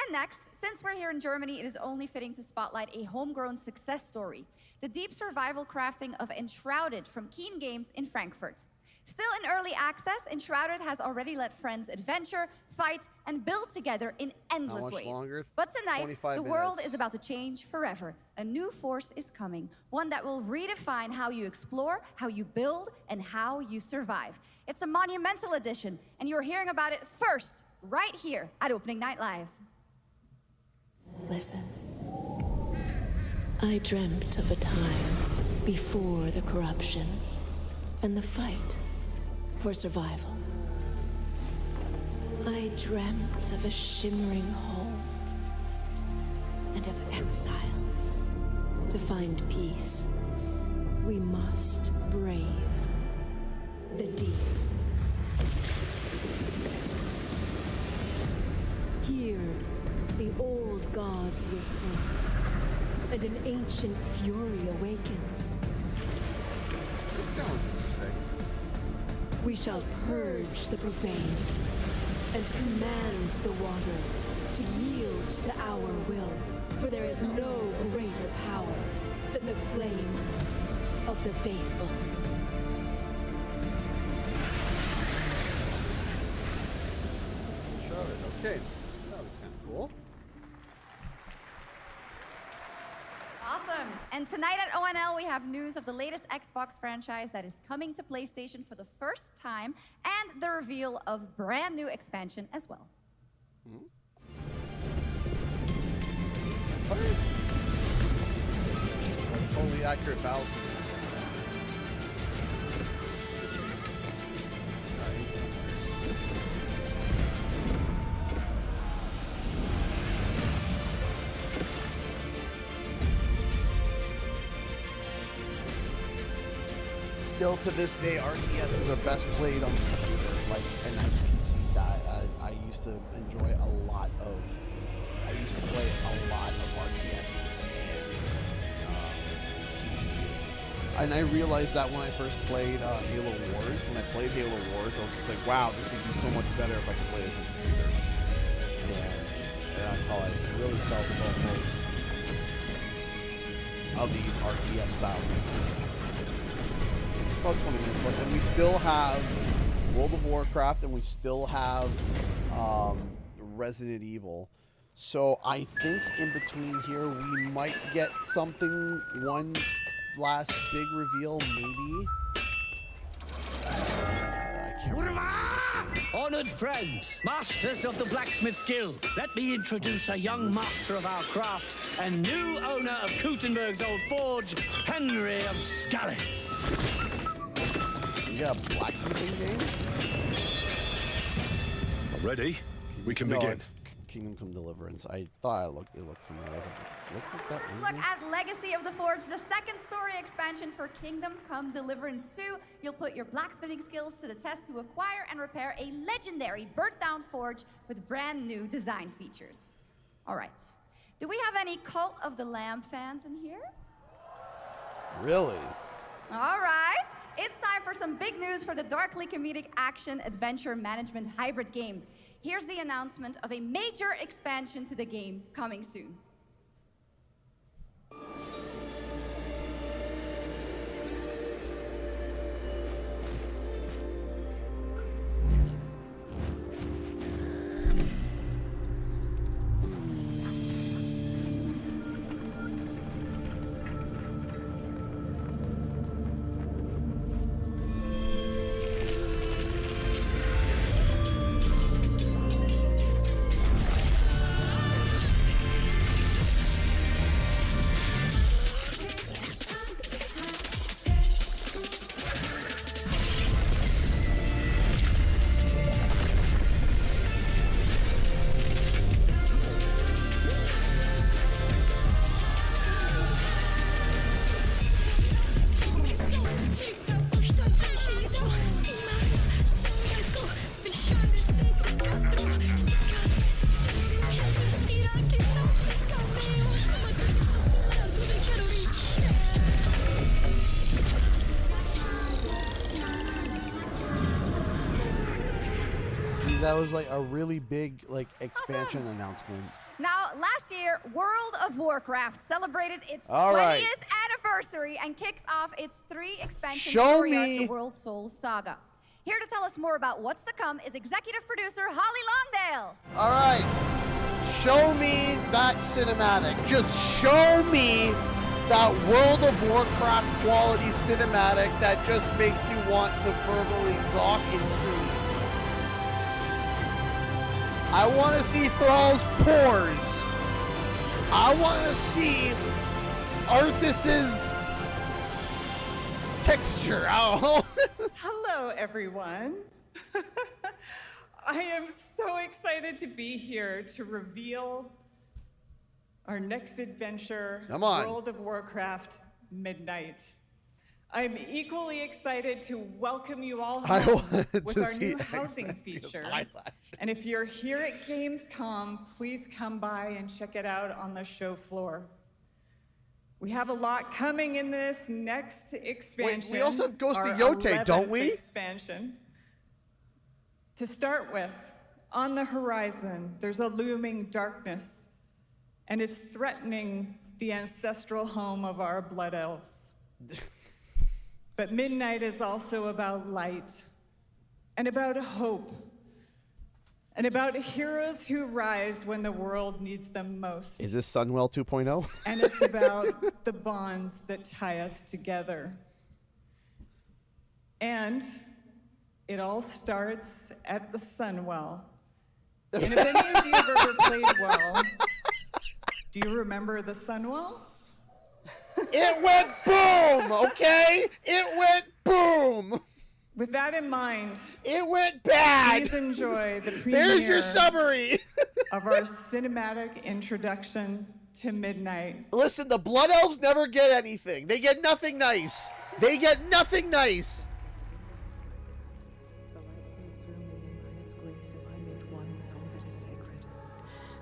And next, since we're here in Germany, it is only fitting to spotlight a homegrown success story, the deep survival crafting of Enshrouded from Keen Games in Frankfurt. Still in early access, Enshrouded has already let friends adventure, fight, and build together in endless ways. Longer? But tonight, the world minutes. is about to change forever. A new force is coming, one that will redefine how you explore, how you build, and how you survive. It's a monumental edition, and you're hearing about it first, right here at Opening Night Live. Listen. I dreamt of a time before the corruption and the fight for survival. I dreamt of a shimmering home and of exile. To find peace, we must brave the deep weird, the old gods whisper, and an ancient fury awakens. This sounds interesting. We shall purge the profane and command the water to yield to our will, for there is no greater power than the flame of the faithful. Okay, that was kind of cool. Awesome. And tonight at ONL, we have news of the latest Xbox franchise that is coming to PlayStation for the first time, and the reveal of brand new expansion as well. Totally accurate battle simulator. Still to this day, RTSs are best played on the computer. Like, and I can see that. I used to enjoy a lot of. I used to play a lot of RTSs and PC. And I realized that when I first played Halo Wars. When I played Halo Wars, I was just like, wow, this would be so much better if I could play this on the computer. And that's how I really felt about most of these RTS style games. About 20 minutes left, and we still have World of Warcraft, and we still have Resident Evil. So I think in between here we might get something, one last big reveal, maybe. I can't remember this game. Honored friends, masters of the blacksmith's guild, let me introduce a young master of our craft and new owner of Kutenberg's old forge, Henry of Skalitz. You got a blacksmithing game? Ready? We can no, begin. It's Kingdom Come Deliverance. I thought it looked familiar. I was like, looks like that. Let's look at Legacy of the Forge, the second story expansion for Kingdom Come Deliverance 2. You'll put your blacksmithing skills to the test to acquire and repair a legendary burnt-down forge with brand new design features. All right. Do we have any Cult of the Lamb fans in here? Really? All right. It's time for some big news for the darkly comedic action adventure management hybrid game. Here's the announcement of a major expansion to the game coming soon. That was like a really big expansion announcement. Now, last year, World of Warcraft celebrated its All 20th right. anniversary and kicked off its 3 expansion Show story arc, me. the World Souls Saga. Here to tell us more about what's to come is executive producer Holly Longdale. All right, show me that cinematic. Just show me that World of Warcraft quality cinematic that just makes you want to verbally gawk and scream. I want to see Thrall's pores. I want to see Arthas's texture. Oh. Hello, everyone. I am so excited to be here to reveal our next adventure, Come on. World of Warcraft Midnight. I'm equally excited to welcome you all I home wanted with to our see new X-Men housing with his feature. eyelashes. And if you're here at Gamescom, please come by and check it out on the show floor. We have a lot coming in this next expansion. Wait, we also have Ghost of our Yote, don't 11th we? Expansion. To start with, on the horizon, there's a looming darkness, and it's threatening the ancestral home of our blood elves. But midnight is also about light, and about hope, and about heroes who rise when the world needs them most. Is this Sunwell 2.0? And it's about the bonds that tie us together. And it all starts at the Sunwell. And if any of you have ever played well, do you remember the Sunwell? It went boom, okay? It went boom. With that in mind, it went bad. Please enjoy the premiere. There's your summary of our cinematic introduction to Midnight. Listen, the Blood Elves never get anything. They get nothing nice. They get nothing nice.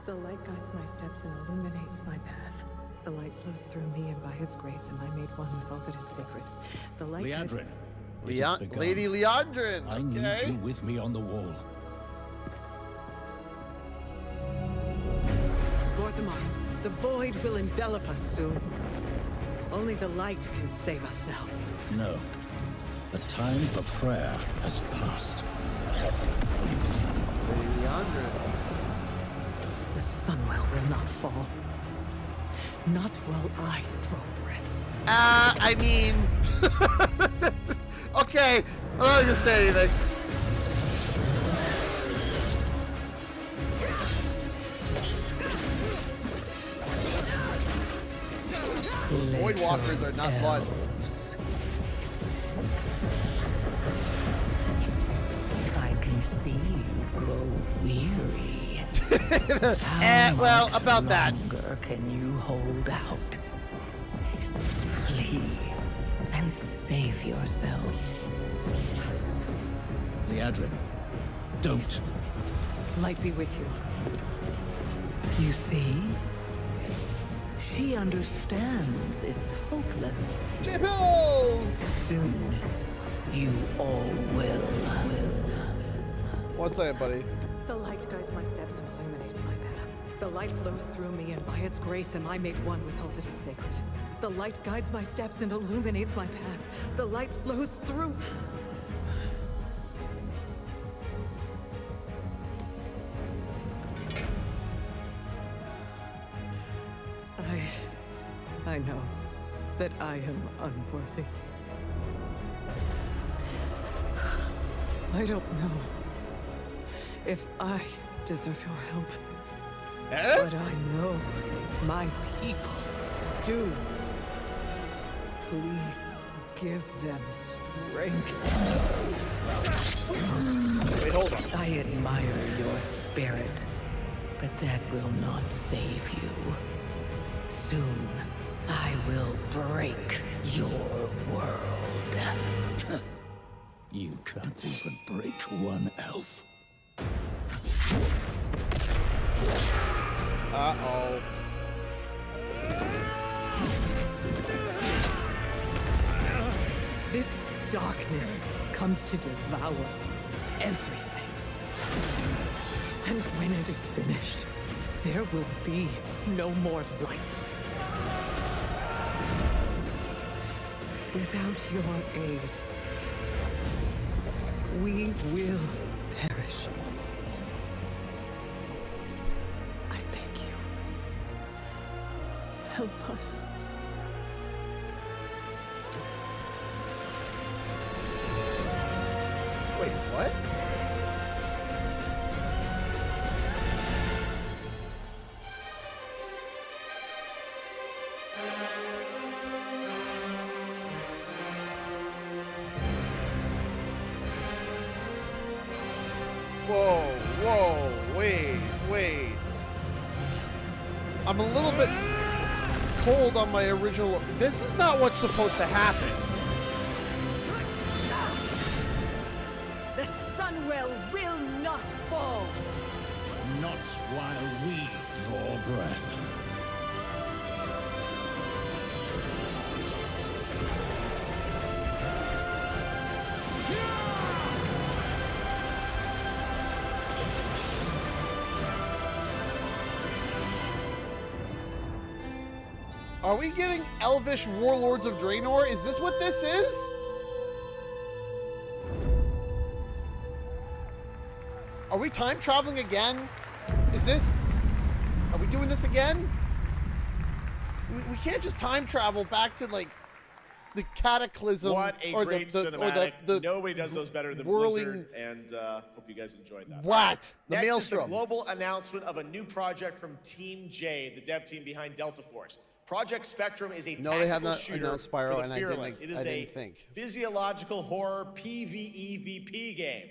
The light guides my steps and illuminates my path. The light flows through me, and by its grace am I made one with all that is sacred. The light Leandrin. Lady Leandrin. I need you with me on the wall. Gorthamar, the void will envelop us soon. Only the light can save us now. No. The time for prayer has passed. Lady Leandrin. The Sunwell will not fall. Not while I draw breath. I mean... okay, I'm not gonna say anything. Void Walkers are not fun. I can see you grow weary. Well, about that. How much longer can you hold out? Flee and save yourselves. Leandrin, don't. Light be with you. You see? She understands it's hopeless. J-Pills! Soon, you all will. One second, buddy. The light guides my steps and illuminates my path. The light flows through me, and by its grace am I made one with all that is sacred. The light guides my steps and illuminates my path. The light flows through... I know that I am unworthy. I don't know if I deserve your help. But I know my people do. Please give them strength. Wait, hold on. I admire your spirit, but that will not save you. Soon, I will break your world. You can't even break one elf. Uh-oh. This darkness comes to devour everything. And when it is finished, there will be no more light. Without your aid, we will perish. I beg you, help us. Wait, what? Whoa, wait. I'm a little bit cold on my original. This is not what's supposed to happen. while we draw breath. Are we getting Elvish Warlords of Draenor? Is this what this is? Are we time traveling again? Is this... Are we doing this again? We can't just time travel back to, like, the Cataclysm. What a or great the cinematic. the Nobody does those better than whirling... Blizzard, and hope you guys enjoyed that. What? The Next Maelstrom. is the global announcement of a new project from Team J, the dev team behind Delta Force. Project Spectrum is a No, they have tactical not shooter announced for Spyro, the and fearless. It is I a didn't think. physiological horror PvEVP game.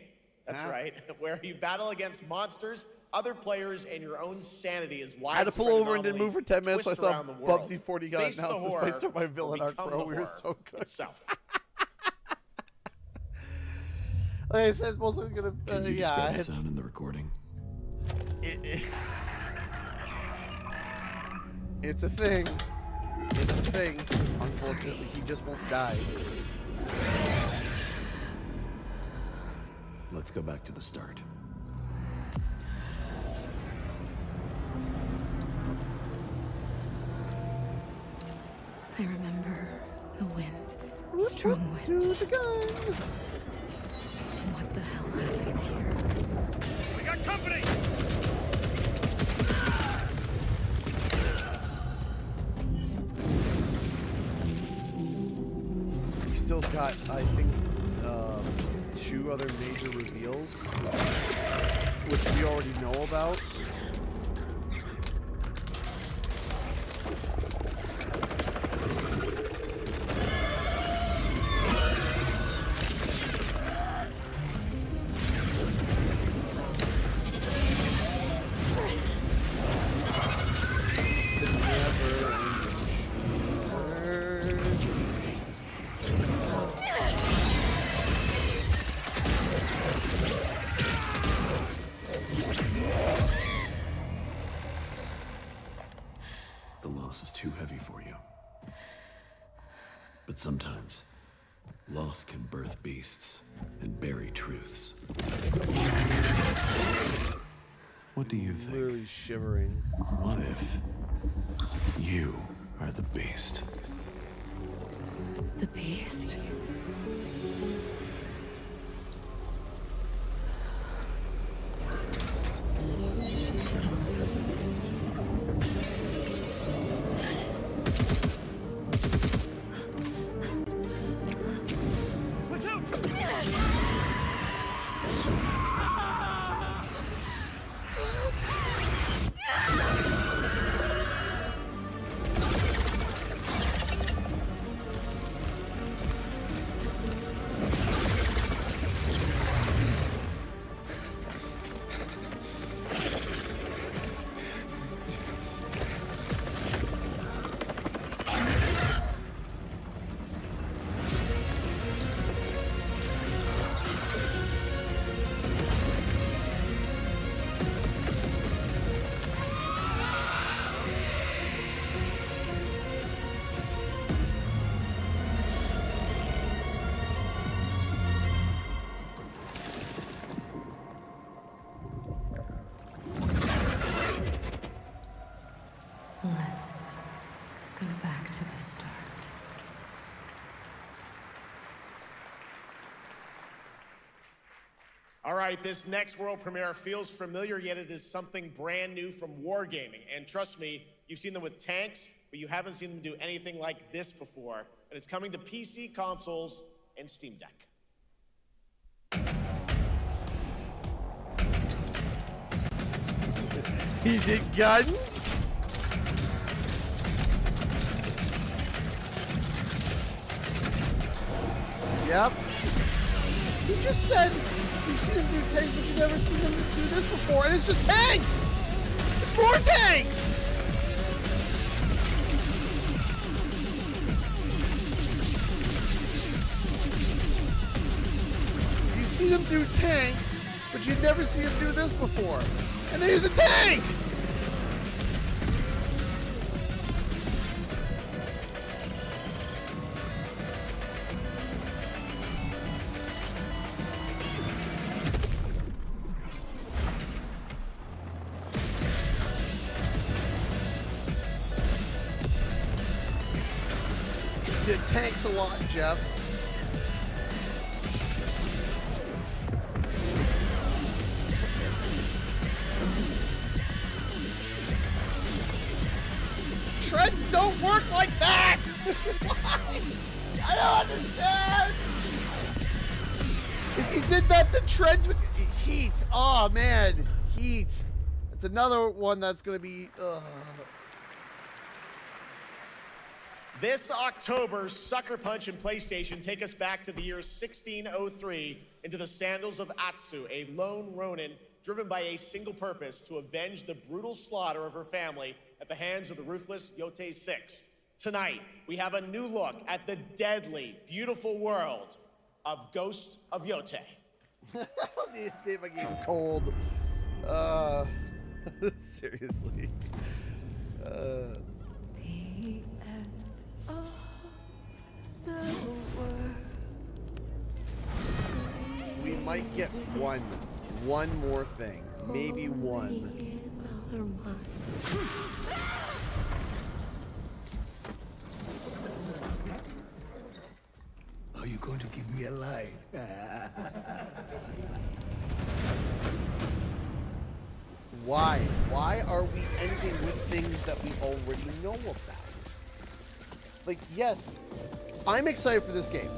That's right, where you battle against monsters, other players, and your own sanity is widespread. I had to pull over and didn't move for 10 minutes, so I twist saw around the world. Bubsy 40 got Face the announced horror despite my or villain art, become bro. the We were horror so good. itself. Like I said, it's mostly gonna. Can you Yeah, describe the it's, sound in the recording? it's a thing. It's a thing. Unfortunately, he just won't die. Let's go back to the start. I remember the wind. Strong wind. To the gun. What the hell happened here? We got company! We still got, I think, 2 other major reveals, which we already know about. The loss is too heavy for you. But sometimes, loss can birth beasts and bury truths. What do you think? Literally shivering. What if you are the beast? The beast? Watch out! Let's go back to the start. All right, this next world premiere feels familiar, yet it is something brand new from Wargaming. And trust me, you've seen them with tanks, but you haven't seen them do anything like this before. And it's coming to PC, consoles, and Steam Deck. Is it guns? Yep. You just said you've seen them do tanks, but you've never seen them do this before, and it's just tanks! It's more tanks! You see them do tanks, but you've never seen them do this before. And there's a tank! The tanks a lot, Jeff. Treads don't work like that! Why? I don't understand! If you did that, the treads would... Heat. Oh, man. Heat. It's another one that's going to be... This October, Sucker Punch and PlayStation take us back to the year 1603 into the sandals of Atsu, a lone ronin driven by a single purpose to avenge the brutal slaughter of her family at the hands of the ruthless Yote 6. Tonight, we have a new look at the deadly, beautiful world of Ghost of Yote. They became cold. Seriously. We might get one more thing, maybe one. Are you going to give me a line? Why? Why are we ending with things that we already know about? Like, yes, I'm excited for this game.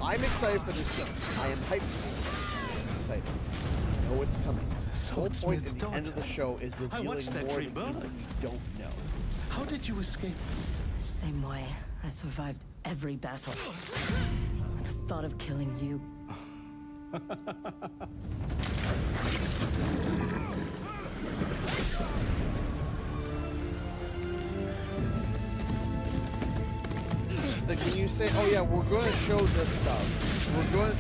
I'm excited for this game. I am hyped for this game. I'm excited. I know it's coming. The whole point at the end of the show is revealing more things that we don't know. How did you escape? Same way. I survived every battle. And the thought of killing you. Like when you say, "Oh yeah, we're going to show this stuff,"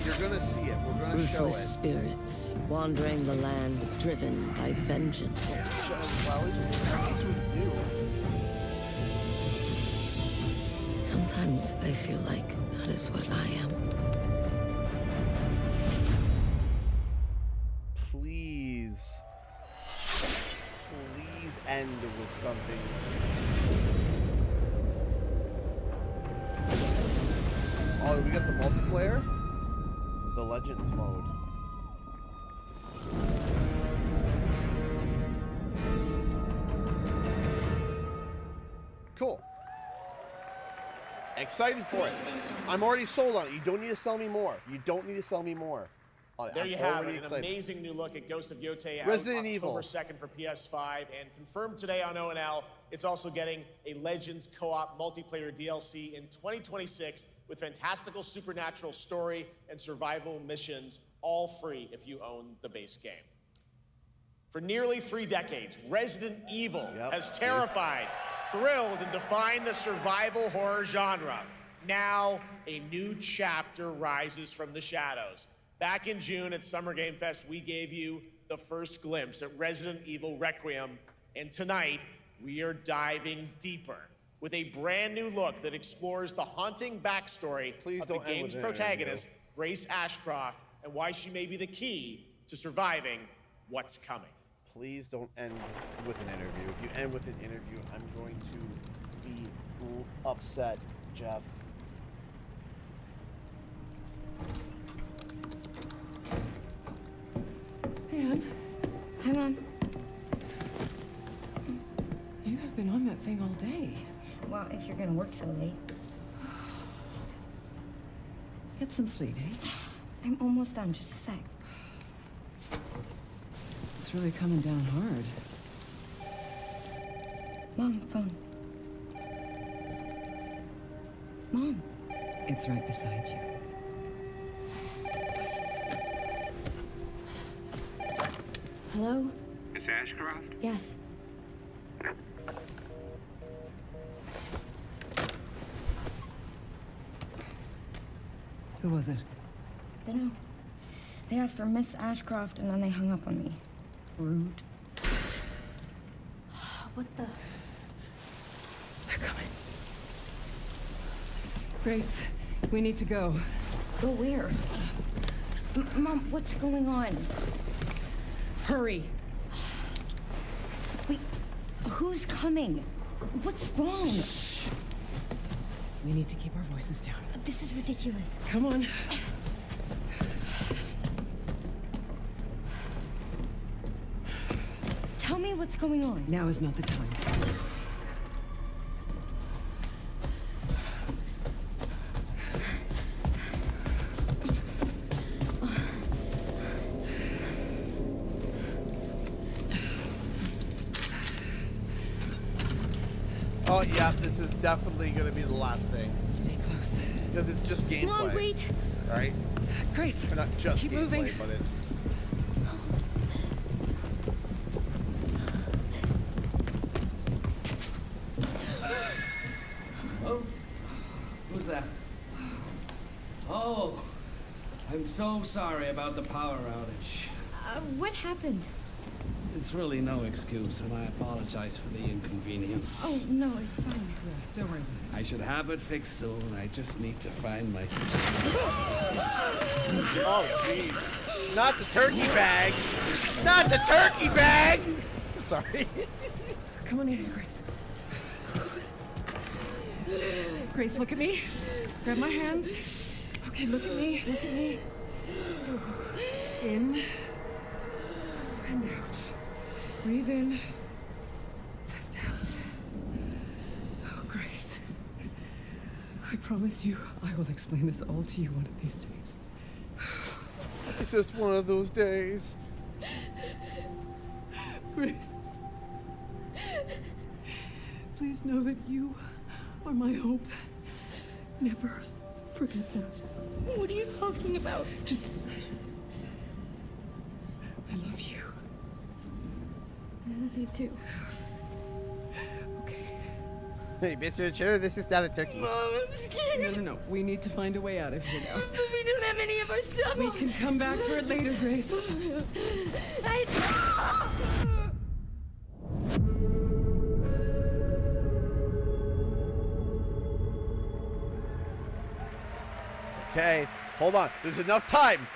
you're going to see it. We're going to show it. Ruthless spirits wandering the land, driven by vengeance. Well, at least we knew. Sometimes I feel like that is what I am. Please end with something. Oh, we got the multiplayer? The Legends mode. Cool. Excited for it. I'm already sold on it. You don't need to sell me more. You don't need to sell me more. There you have it, an amazing new look at Ghost of Yote out Resident Evil. October 2nd for PS5, and confirmed today on ONL, it's also getting a Legends co-op multiplayer DLC in 2026 with fantastical supernatural story and survival missions, all free if you own the base game. For nearly 3 decades, Resident Evil has terrified, thrilled, and defined the survival horror genre. Now, a new chapter rises from the shadows. Back in June at Summer Game Fest, we gave you the first glimpse at Resident Evil Requiem, and tonight, we are diving deeper with a brand new look that explores the haunting backstory of the game's protagonist, Grace Ashcroft, and why she may be the key to surviving what's coming. Please don't end with an interview. If you end with an interview, I'm going to be upset, Jeff. Anne? Hi, Mom. You have been on that thing all day. Well, if you're gonna work so late. Get some sleep, eh? I'm almost done, just a sec. It's really coming down hard. Mom, phone. Mom. It's right beside you. Hello? Miss Ashcroft? Yes. Who was it? Dunno. They asked for Miss Ashcroft and then they hung up on me. Rude. What the? They're coming. Grace, we need to go. Go where? Mom, what's going on? Hurry. Wait, who's coming? What's wrong? Shh. We need to keep our voices down. This is ridiculous. Come on. Tell me what's going on. Now is not the time. Oh yeah, this is definitely gonna be the last thing. Stay close. Because it's just gameplay. Come on, wait. Right? Grace, or not just keep gameplay, moving. but it's. Oh, who's that? Oh, I'm so sorry about the power outage. What happened? It's really no excuse, and I apologize for the inconvenience. Oh, no, it's fine. Don't worry. I should have it fixed soon. I just need to find my... Oh, jeez. Not the turkey bag! Not the turkey bag! Sorry. Come on in, Grace. Grace, look at me. Grab my hands. Okay, look at me. Look at me. In and out. Breathe in and out. Oh, Grace. I promise you, I will explain this all to you one of these days. It's just one of those days. Grace. Please know that you are my hope. Never forget that. What are you talking about? Just... I love you. I love you too. Okay. Hey, Mr. Chair, this is not a turkey. Mom, I'm scared. No. We need to find a way out of here now. But we don't have any of our stuff. We can come back for it later, Grace. Okay, hold on. There's enough time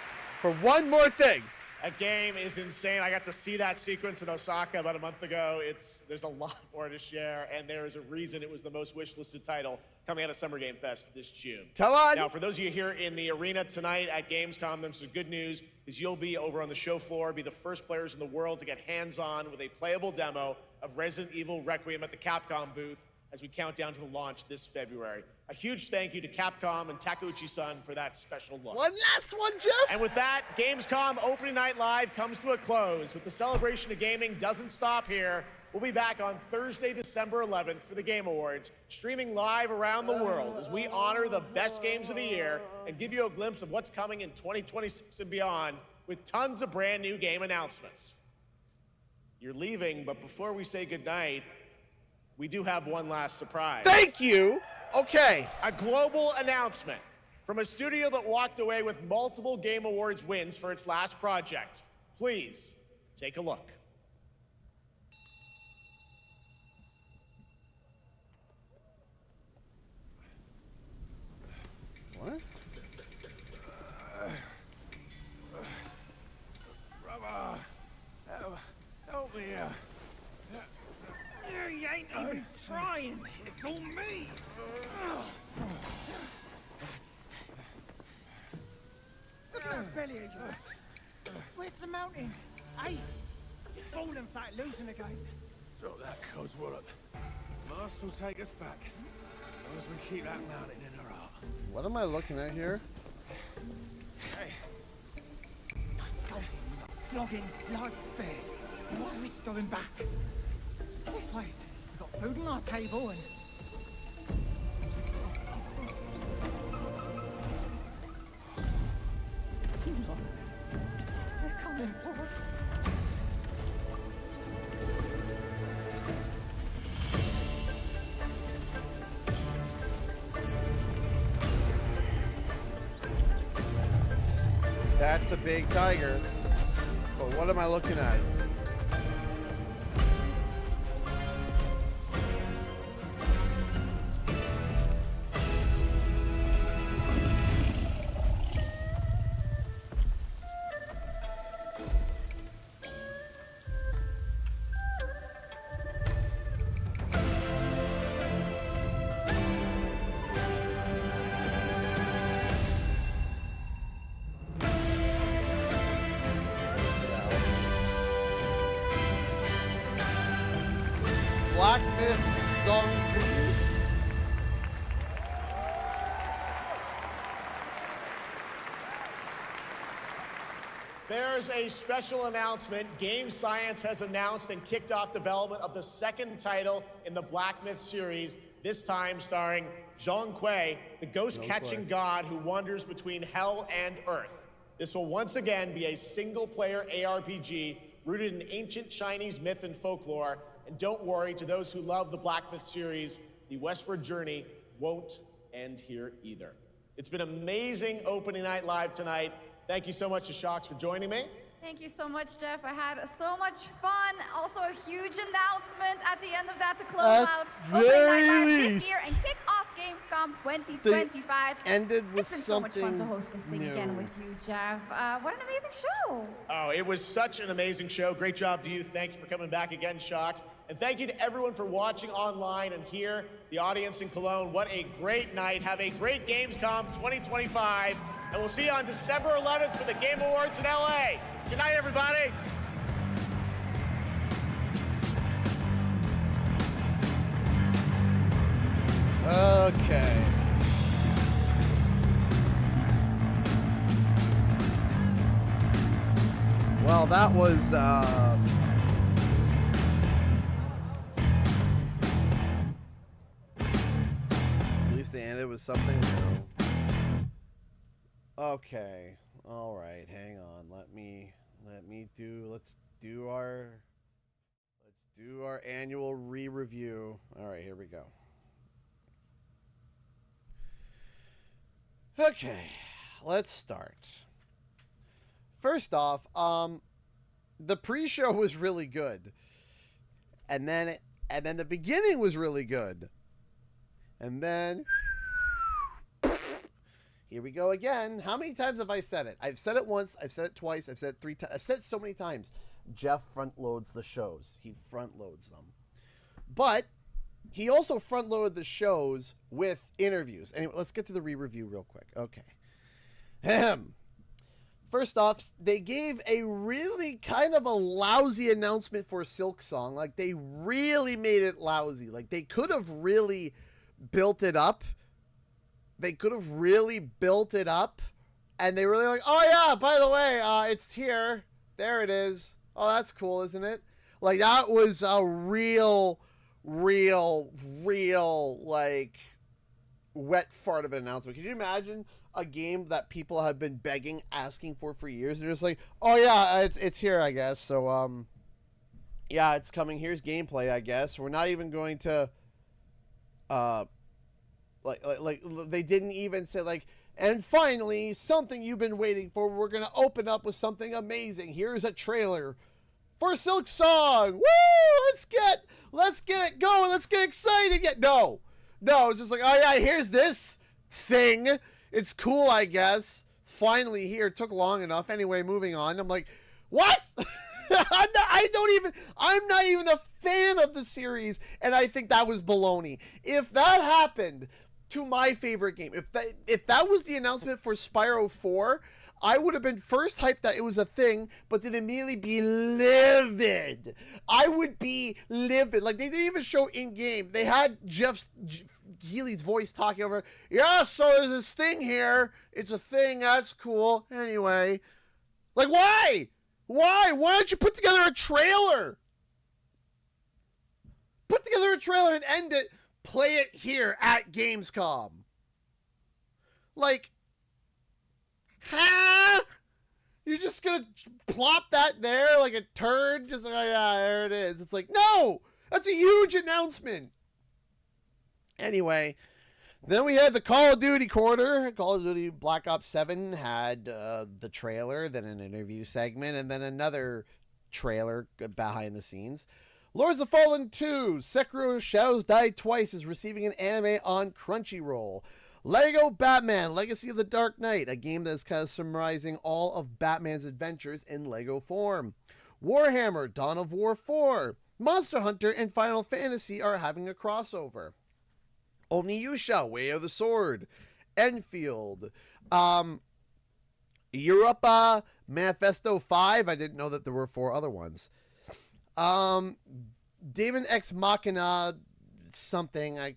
for one more thing. That game is insane. I got to see that sequence in Osaka about a month ago. There's a lot more to share, and there is a reason it was the most wishlisted title coming out of Summer Game Fest this June. Come on! Now, for those of you here in the arena tonight at Gamescom, there's some good news, is you'll be over on the show floor, be the first players in the world to get hands-on with a playable demo of Resident Evil Requiem at the Capcom booth as we count down to the launch this February. A huge thank you to Capcom and Takeuchi-san for that special look. One last one, Jeff! And with that, Gamescom Opening Night Live comes to a close. With the celebration of gaming doesn't stop here. We'll be back on Thursday, December 11th for the Game Awards, streaming live around the world as we honor the best games of the year and give you a glimpse of what's coming in 2026 and beyond with tons of brand new game announcements. You're leaving, but before we say goodnight, we do have one last surprise. Thank you! Okay. A global announcement from a studio that walked away with multiple Game Awards wins for its last project. Please, take a look. What? Brother, help me here. You ain't even trying. It's all me. Look at that belly of yours. Where's the mountain? Hey, you're falling fat, losing again. Drop that Codswallop. Master will take us back, as long as we keep that mountain in our heart. What am I looking at here? Hey. No scolding, no flogging, life spared. No risk going back. This place, we've got food on our table and... They're coming for us. That's a big tiger. But what am I looking at? Black Myth Song Preview. There's a special announcement. Game Science has announced and kicked off development of the second title in the Black Myth series, this time starring Zhong Kui, the ghost-catching god who wanders between hell and earth. This will once again be a single-player ARPG rooted in ancient Chinese myth and folklore. And don't worry, to those who love the Black Myth series, the westward journey won't end here either. It's been amazing opening night live tonight. Thank you so much to Shox for joining me. Thank you so much, Jeff. I had so much fun. Also, a huge announcement at the end of that to close out Opening Night Live this year and kick off Gamescom 2025. So ended with it's been so much fun to host this thing new. again with you, Jeff. What an amazing show. Oh, it was such an amazing show. Great job to you. Thanks for coming back again, Shox. And thank you to everyone for watching online and here, the audience in Cologne. What a great night. Have a great Gamescom 2025. And we'll see you on December 11th for the Game Awards in LA. Good night, everybody. Okay. Well, that was at least they ended with something new. Okay. All right. Hang on. Let's do our annual re-review. All right, here we go. Okay, let's start. First off, the pre-show was really good. And then the beginning was really good. And then here we go again. How many times have I said it? I've said it once, I've said it twice, I've said it 3 times. I've said it so many times. Jeff front loads the shows. He front loads them. But he also front loaded the shows with interviews. Anyway, let's get to the re-review real quick. Okay. First off, they gave a really kind of a lousy announcement for Silksong. Like, they really made it lousy. Like, they could have really built it up. They could have really built it up. And they were like, oh yeah, by the way, it's here. There it is. Oh, that's cool, isn't it? Like, that was a real, like, wet fart of an announcement. Could you imagine a game that people have been begging, asking for years? They're just like, oh yeah, it's here, I guess. So, yeah, it's coming. Here's gameplay, I guess. We're not even going to, like they didn't even say, like, and finally, something you've been waiting for. We're going to open up with something amazing. Here's a trailer for Silksong. Woo! Let's get it going. Let's get excited. Yeah, no, it's just like, oh yeah, here's this thing. It's cool, I guess. Finally here. It took long enough. Anyway, moving on. I'm like, what? I'm not even a fan of the series, and I think that was baloney. If that happened to my favorite game, if that was the announcement for Spyro 4, I would have been first hyped that it was a thing, but then immediately be livid. I would be livid. Like, they didn't even show in-game. They had Jeff Healy's voice talking over, yeah, so there's this thing here. It's a thing. That's cool. Anyway. Like, why? Why don't you put together a trailer? Put together a trailer and end it. Play it here at Gamescom. Like, you're just gonna plop that there like a turd? Just like, oh yeah, there it is. It's like, no! That's a huge announcement. Anyway, Then we had the Call of Duty quarter. Call of Duty Black Ops 7 had the trailer, then an interview segment, and then another trailer behind the scenes. Lords of Fallen 2, Sekiro Shadows Die Twice is receiving an anime on Crunchyroll. Lego Batman, Legacy of the Dark Knight, a game that is kind of summarizing all of Batman's adventures in Lego form. Warhammer, Dawn of War 4, Monster Hunter, and Final Fantasy are having a crossover. Onimusha, Way of the Sword, Enfield, Europa, Manifesto 5, I didn't know that there were 4 other ones. Demon Ex Machina, something, I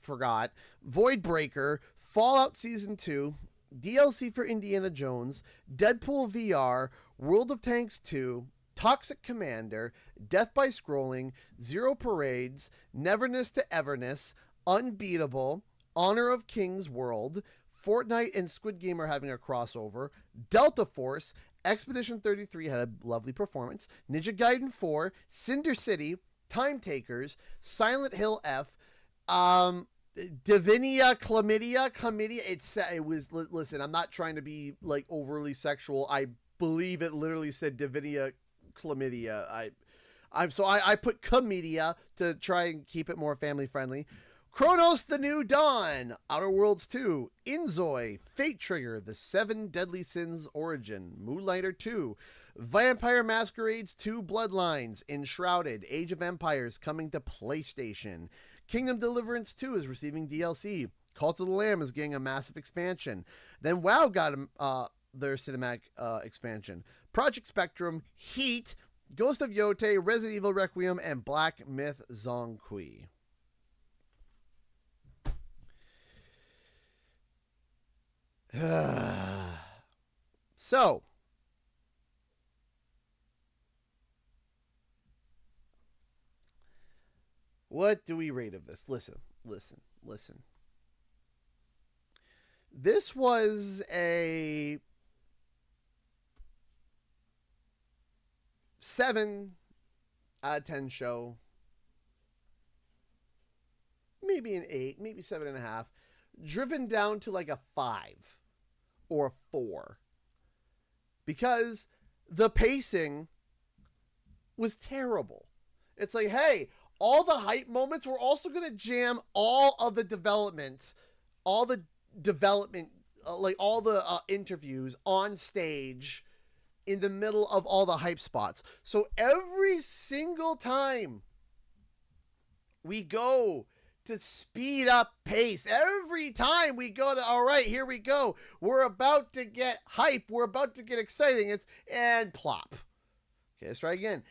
forgot. Voidbreaker, Fallout Season 2, DLC for Indiana Jones, Deadpool VR, World of Tanks 2, Toxic Commander, Death by Scrolling, Zero Parades, Neverness to Everness, Unbeatable, Honor of Kings World, Fortnite and Squid Game are having a crossover, Delta Force, Expedition 33 had a lovely performance, Ninja Gaiden 4, Cinder City, Time Takers, Silent Hill F, Divinia Chlamydia, it was, listen, I'm not trying to be like overly sexual. I believe it literally said Divinia Chlamydia. I put Chlamydia to try and keep it more family friendly. Chronos the New Dawn, Outer Worlds 2, Inzoi, Fate Trigger, The 7 Deadly Sins Origin, Moonlighter 2, Vampire Masquerades 2 Bloodlines, Enshrouded, Age of Empires coming to PlayStation, Kingdom Deliverance 2 is receiving DLC, Cult of the Lamb is getting a massive expansion, then WoW got their cinematic expansion, Project Spectrum, Heat, Ghost of Yote, Resident Evil Requiem, and Black Myth Zongqi. So, what do we rate of this? Listen. This was a 7 out of 10 show. Maybe an 8, maybe 7.5. Driven down to like a 5 or a 4. Because the pacing was terrible. It's like, hey, all the hype moments, we're also going to jam all of the development, like all the interviews on stage in the middle of all the hype spots. So every single time we go to speed up pace, every time we go to, all right, here we go, we're about to get hype, we're about to get exciting, and plop. Okay, let's try again.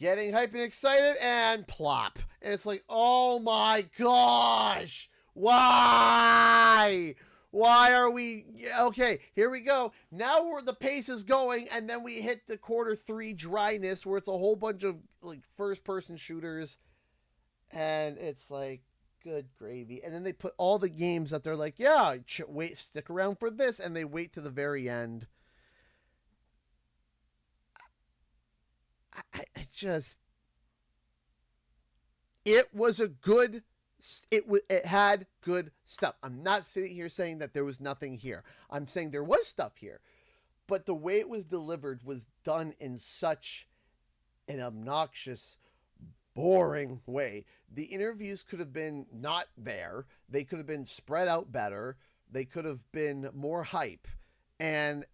Getting hype and excited, and plop. And it's like, oh my gosh, why are we, okay, here we go. Now the pace is going, and then we hit the quarter 3 dryness, where it's a whole bunch of like first-person shooters, and it's like, good gravy. And then they put all the games that they're like, yeah, wait, stick around for this, and they wait to the very end. I just, it was a good, it had good stuff. I'm not sitting here saying that there was nothing here. I'm saying there was stuff here, but the way it was delivered was done in such an obnoxious, boring way. The interviews could have been not there. They could have been spread out better. They could have been more hype. And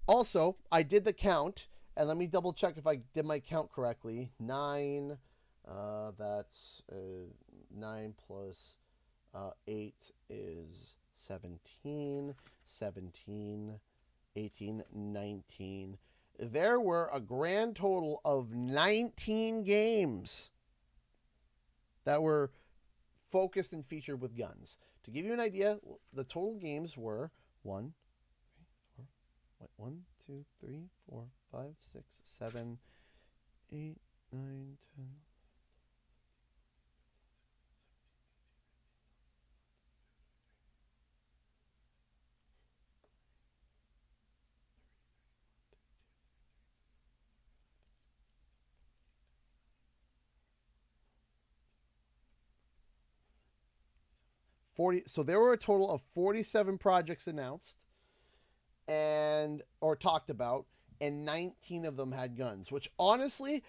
also, I did the count, and let me double check if I did my count correctly. 9, that's 9 plus 8 is 17, 18, 19. There were a grand total of 19 games that were focused and featured with guns. To give you an idea, the total games were 1, 2, 3, 4, 5, 6, 7, 8, 9, 10. 40. So there were a total of 47 projects announced or talked about, and 19 of them had guns, which honestly,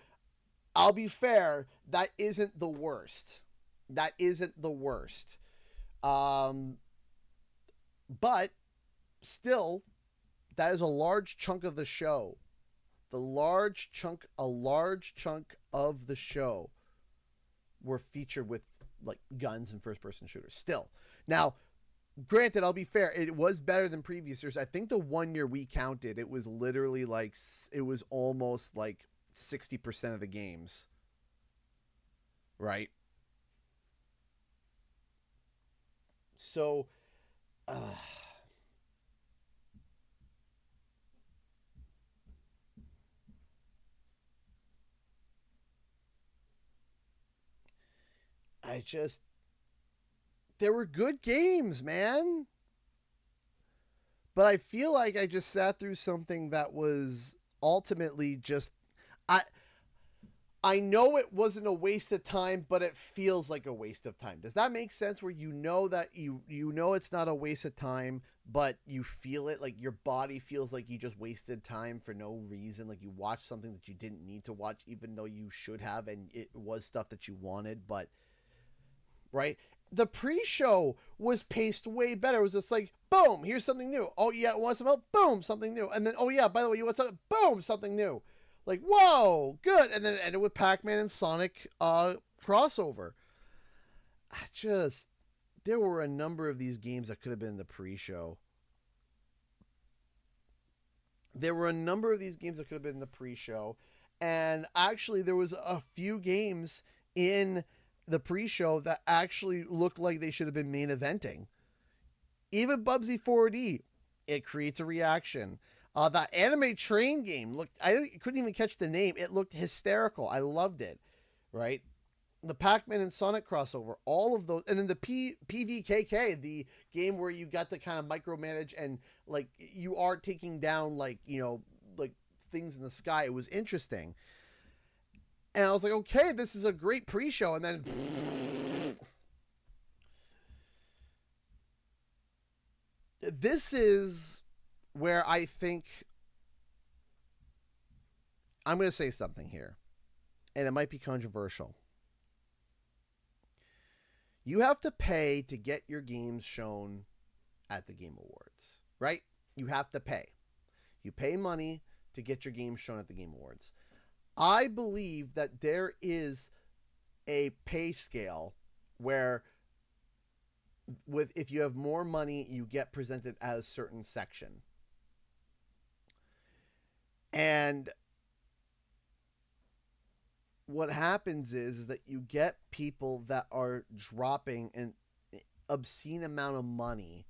I'll be fair, that isn't the worst. That isn't the worst. But still, that is a large chunk of the show. A large chunk of the show were featured with like guns and first-person shooters. Still, now, granted, I'll be fair, it was better than previous years. I think the 1 year we counted, it was literally like, it was almost like 60% of the games, right? So, there were good games, man. But I feel like I just sat through something that was ultimately just, I know it wasn't a waste of time, but it feels like a waste of time. Does that make sense? Where you know that you know it's not a waste of time, but you feel it, like your body feels like you just wasted time for no reason. Like you watched something that you didn't need to watch, even though you should have, and it was stuff that you wanted, but right? The pre-show was paced way better. It was just like, boom, here's something new. Oh yeah, want some help? Boom, something new. And then, oh yeah, by the way, you want something? Boom, something new. Like, whoa, good. And then it ended with Pac-Man and Sonic crossover. There were a number of these games that could have been in the pre-show. And actually, there was a few games in the pre-show that actually looked like they should have been main eventing. Even Bubsy 4D, it creates a reaction. That anime train game looked, I couldn't even catch the name. It looked hysterical. I loved it, right? The Pac-Man and Sonic crossover, all of those. And then the PVKK, the game where you got to kind of micromanage and like you are taking down like, you know, like things in the sky. It was interesting. And I was like, okay, this is a great pre-show. And then this is where I think I'm going to say something here, and it might be controversial. You have to pay to get your games shown at the Game Awards, right? You have to pay. You pay money to get your games shown at the Game Awards. I believe that there is a pay scale where if you have more money, you get presented as a certain section. And what happens is that you get people that are dropping an obscene amount of money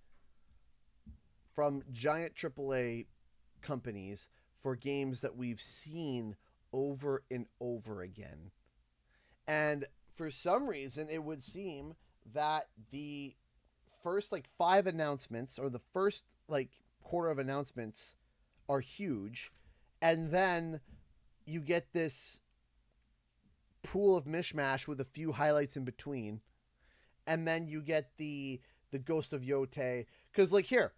from giant AAA companies for games that we've seen over and over again. And for some reason, it would seem that the first 5 announcements, or the first quarter of announcements, are huge. And then you get this pool of mishmash with a few highlights in between. And then you get the Ghost of Yote. Because here,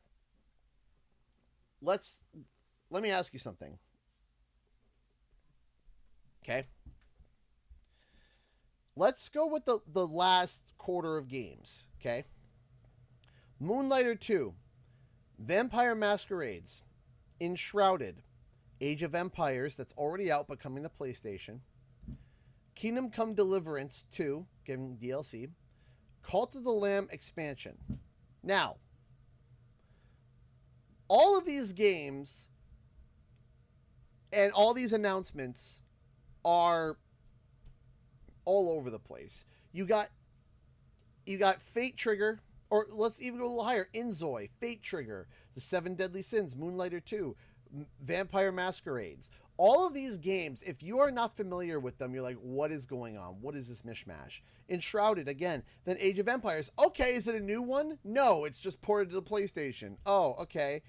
let me ask you something. Okay? Let's go with the last quarter of games. Okay? Moonlighter 2, Vampire Masquerades, Enshrouded, Age of Empires, that's already out but coming to PlayStation, Kingdom Come Deliverance 2, getting DLC, Cult of the Lamb expansion. Now, all of these games and all these announcements are all over the place. You got Fate Trigger, or let's even go a little higher, Inzoi, Fate Trigger, The 7 Deadly Sins, Moonlighter 2, Vampire Masquerades. All of these games, if you are not familiar with them, you're like, what is going on? What is this mishmash? Enshrouded, again. Then Age of Empires. Okay, is it a new one? No, it's just ported to the PlayStation. Oh, okay.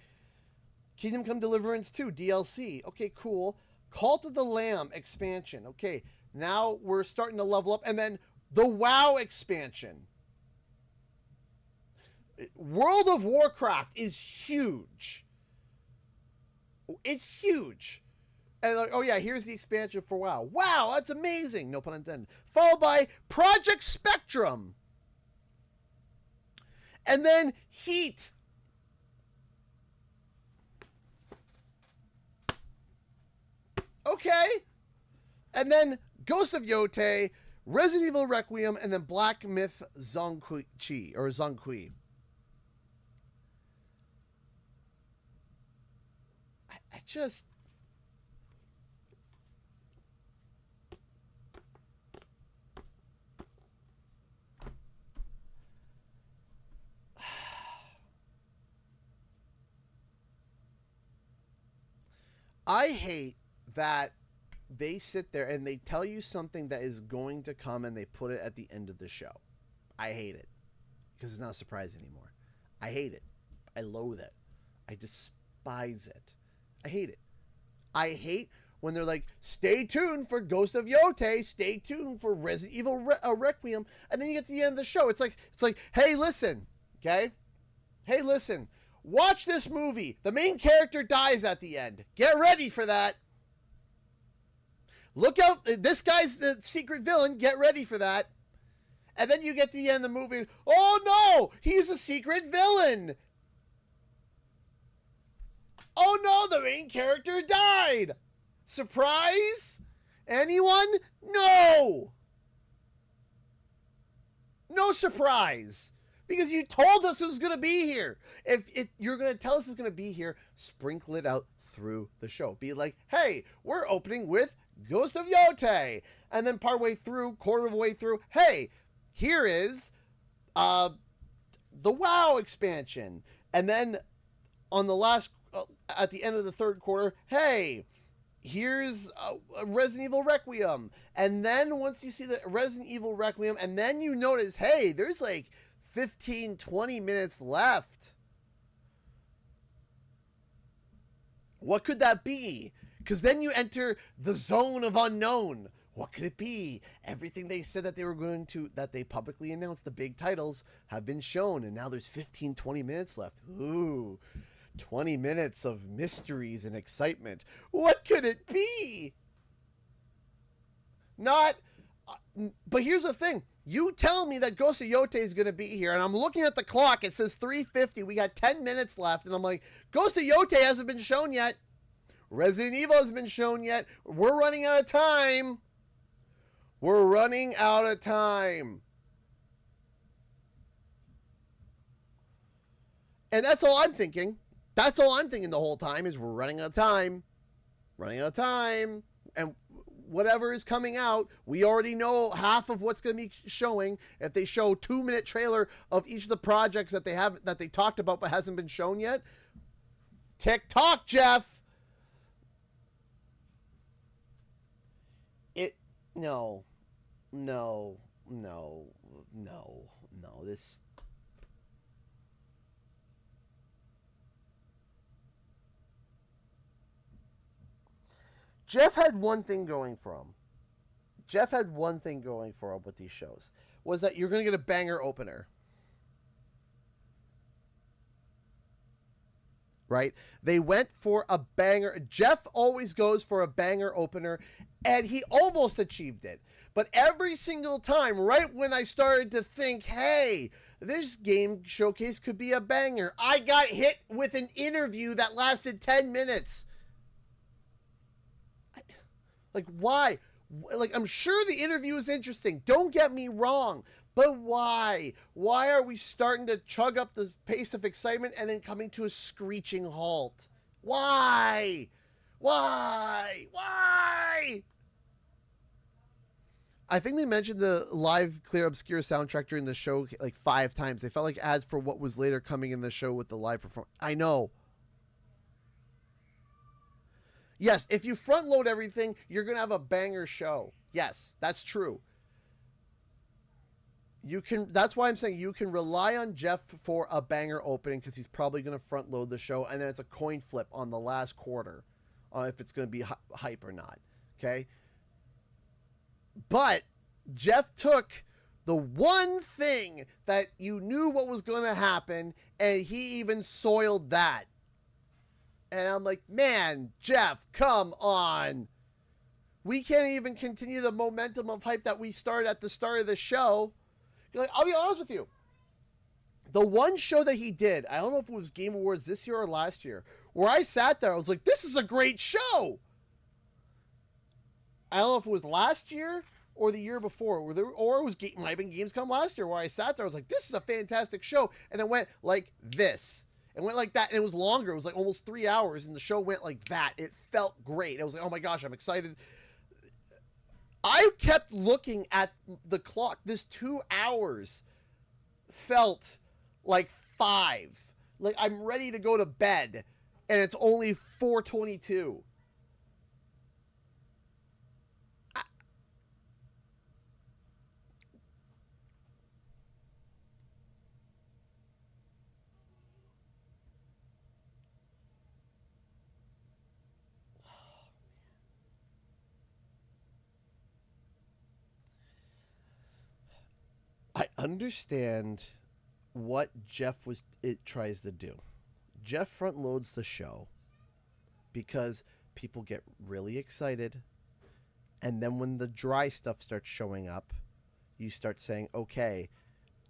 Kingdom Come Deliverance 2, DLC. Okay, cool. Cult of the Lamb expansion. Okay, now we're starting to level up. And then the WoW expansion. World of Warcraft is huge. It's huge. And like, oh yeah, here's the expansion for WoW. Wow, that's amazing. No pun intended. Followed by Project Spectrum. And then Heat. Okay. And then Ghost of Yote, Resident Evil Requiem, and then Black Myth Zongqi, or Zongqi. I just... I hate that they sit there and they tell you something that is going to come and they put it at the end of the show. I hate it because it's not a surprise anymore. I hate it. I loathe it. I despise it. I hate it. I hate when they're like, stay tuned for Ghost of Yote, stay tuned for Resident Evil Requiem, and then you get to the end of the show. It's like, hey, listen, okay? Hey, listen. Watch this movie. The main character dies at the end. Get ready for that. Look out. This guy's the secret villain. Get ready for that. And then you get to the end of the movie. Oh, no. He's a secret villain. Oh, no. The main character died. Surprise? Anyone? No. No surprise. Because you told us it was going to be here. If you're going to tell us it's going to be here, sprinkle it out through the show. Be like, hey, we're opening with Ghost of Yote. And then partway through, quarter of the way through, hey, here is the WoW expansion. And then on the last, at the end of the third quarter, hey, here's Resident Evil Requiem. And then once you see the Resident Evil Requiem, and then you notice, hey, there's like 15, 20 minutes left. What could that be? Because then you enter the zone of unknown. What could it be? Everything they said that they were going to, that they publicly announced, the big titles, have been shown. And now there's 15, 20 minutes left. Ooh, 20 minutes of mysteries and excitement. What could it be? Not, but here's the thing. You tell me that Ghost of Yote is going to be here, and I'm looking at the clock. It says 3:50. We got 10 minutes left, and I'm like, Ghost of Yote hasn't been shown yet. Resident Evil hasn't been shown yet. We're running out of time. We're running out of time. And that's all I'm thinking. That's all I'm thinking the whole time is we're running out of time. Running out of time. And whatever is coming out, we already know half of what's going to be showing. If they show 2-minute trailer of each of the projects that they have, that they talked about but hasn't been shown yet. TikTok, Jeff. No. This. Jeff had one thing going for him. With these shows. Was that you're going to get a banger opener. Right? They went for a banger. Jeff always goes for a banger opener, and he almost achieved it. But every single time, right when I started to think, hey, this game showcase could be a banger, I got hit with an interview that lasted 10 minutes. Like, why? Like, I'm sure the interview is interesting. Don't get me wrong. But why? Why are we starting to chug up the pace of excitement and then coming to a screeching halt? Why? Why? I think they mentioned the live Clear Obscure soundtrack during the show like 5 times. They felt like ads for what was later coming in the show with the live performance. I know. Yes, if you front load everything, you're going to have a banger show. Yes, that's true. That's why I'm saying you can rely on Jeff for a banger opening because he's probably going to front load the show, and then it's a coin flip on the last quarter if it's going to be hype or not. Okay? But Jeff took The one thing that you knew what was going to happen, and he even soiled that. And I'm like, man, Jeff, come on. We can't even continue the momentum of hype that we started at the start of the show. Like, I'll be honest with you. The one show that he did, I don't know if it was Game Awards this year or last year, where I sat there, I was like, this is a great show. I don't know if it was last year or the year before, or it was might have been Gamescom last year, where I sat there, I was like, this is a fantastic show. And it went like this. It went like that, and it was longer. It was like almost 3 hours, and the show went like that. It felt great. I was like, oh my gosh, I'm excited. I kept looking at the clock. This 2 hours felt like 5. Like I'm ready to go to bed, and it's only 4:22. I understand what Jeff tries to do. Jeff front loads the show because people get really excited, and then when the dry stuff starts showing up, you start saying, okay,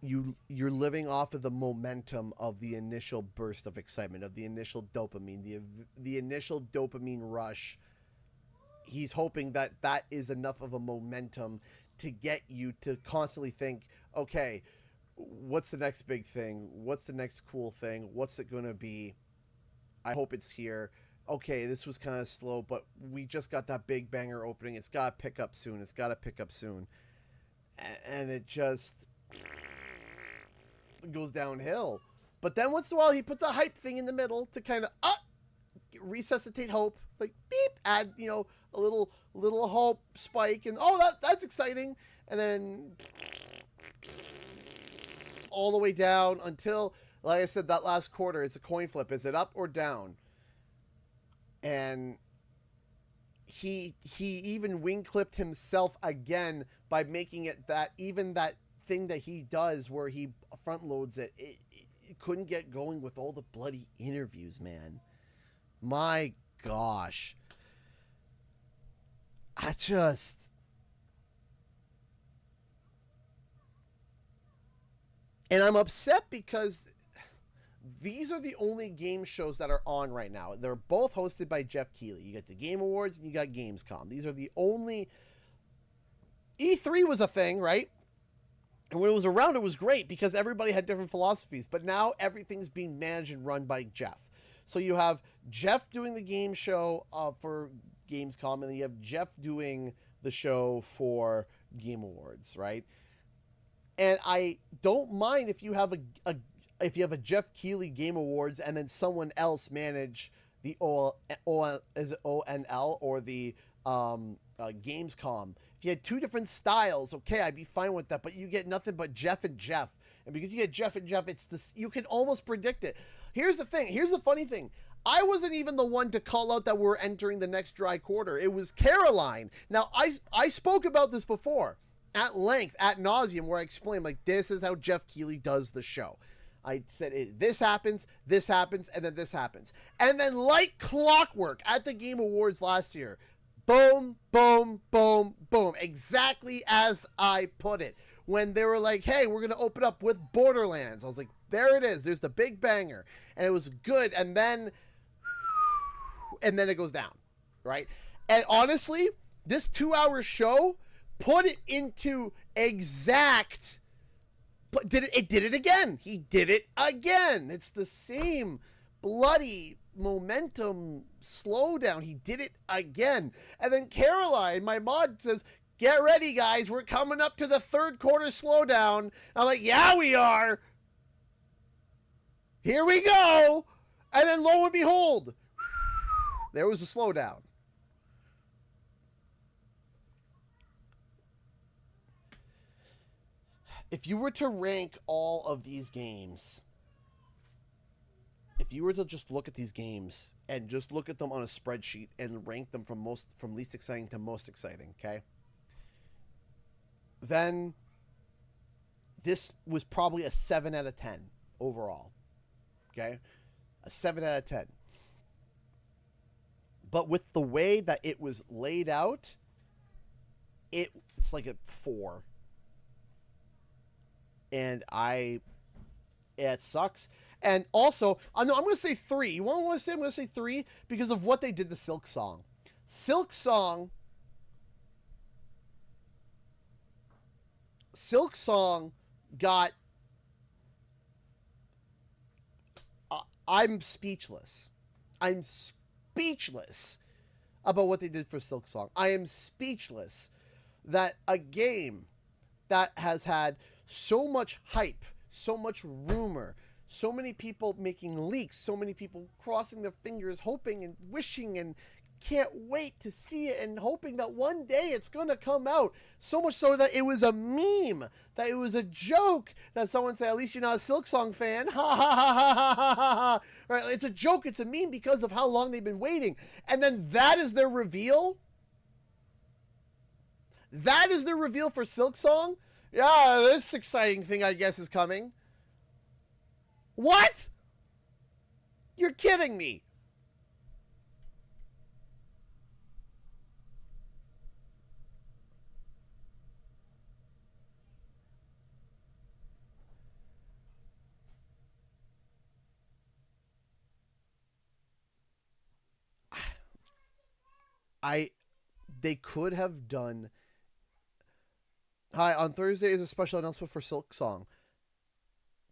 you're living off of the momentum of the initial burst of excitement, of the initial dopamine, the initial dopamine rush. He's hoping that that is enough of a momentum to get you to constantly think, okay, what's the next big thing? What's the next cool thing? What's it going to be? I hope it's here. Okay, this was kind of slow, but we just got that big banger opening. It's got to pick up soon. It's got to pick up soon. And it just goes downhill. But then once in a while, he puts a hype thing in the middle to kind of resuscitate hope. Like, beep, add, a little hope spike. And, that's exciting. And then all the way down until, like I said, that last quarter, it's a coin flip. Is it up or down? And he even wing clipped himself again by making it that thing that he does where he front loads it couldn't get going with all the bloody interviews, man. My gosh. And I'm upset because these are the only game shows that are on right now. They're both hosted by Jeff Keighley. You got the Game Awards and you got Gamescom. These are the only... E3 was a thing, right? And when it was around, it was great because everybody had different philosophies. But now everything's being managed and run by Jeff. So you have Jeff doing the game show for Gamescom, and then you have Jeff doing the show for Game Awards, right? And I don't mind if you have a Jeff Keighley Game Awards and then someone else manage the is it ONL or the Gamescom. If you had two different styles, okay, I'd be fine with that. But you get nothing but Jeff and Jeff, and because you get Jeff and Jeff, it's this. You can almost predict it. Here's the thing. Here's the funny thing. I wasn't even the one to call out that we're entering the next dry quarter. It was Caroline. Now I spoke about this before at length, ad nauseum, where I explained, like, this is how Jeff Keighley does the show. I said, this happens, and then this happens. And then like clockwork at the Game Awards last year, boom, boom, boom, boom, exactly as I put it. When they were like, hey, we're going to open up with Borderlands. I was like, there it is. There's the big banger. And it was good. And then it goes down, right? And honestly, this 2-hour show put it into exact... But it did it again. He did it again. It's the same bloody momentum slowdown. He did it again. And then Caroline, my mod, says, get ready, guys. We're coming up to the third quarter slowdown. I'm like, yeah, we are. Here we go. And then lo and behold, there was a slowdown. If you were to rank all of these games, if you were to just look at these games and just look at them on a spreadsheet and rank them from least exciting to most exciting, okay? Then this was probably a 7 out of 10 overall. Okay? A 7 out of 10. But with the way that it was laid out, it's like a 4. And it sucks. And also, I'm going to say 3. You want to say I'm going to say 3 because of what they did to Silk Song. Silk Song got... I'm speechless. I'm speechless about what they did for Silk Song. I am speechless that a game that has had so much hype, so much rumor, so many people making leaks, so many people crossing their fingers, hoping and wishing and can't wait to see it and hoping that one day it's going to come out. So much so that it was a meme, that it was a joke, that someone said, at least you're not a Silk Song fan. Ha ha ha ha ha ha ha. Right? It's a joke. It's a meme because of how long they've been waiting. And then that is their reveal. That is their reveal for Silk Song. Yeah, this exciting thing, I guess, is coming. What? You're kidding me. They could have done... Hi, on Thursday is a special announcement for Silk Song.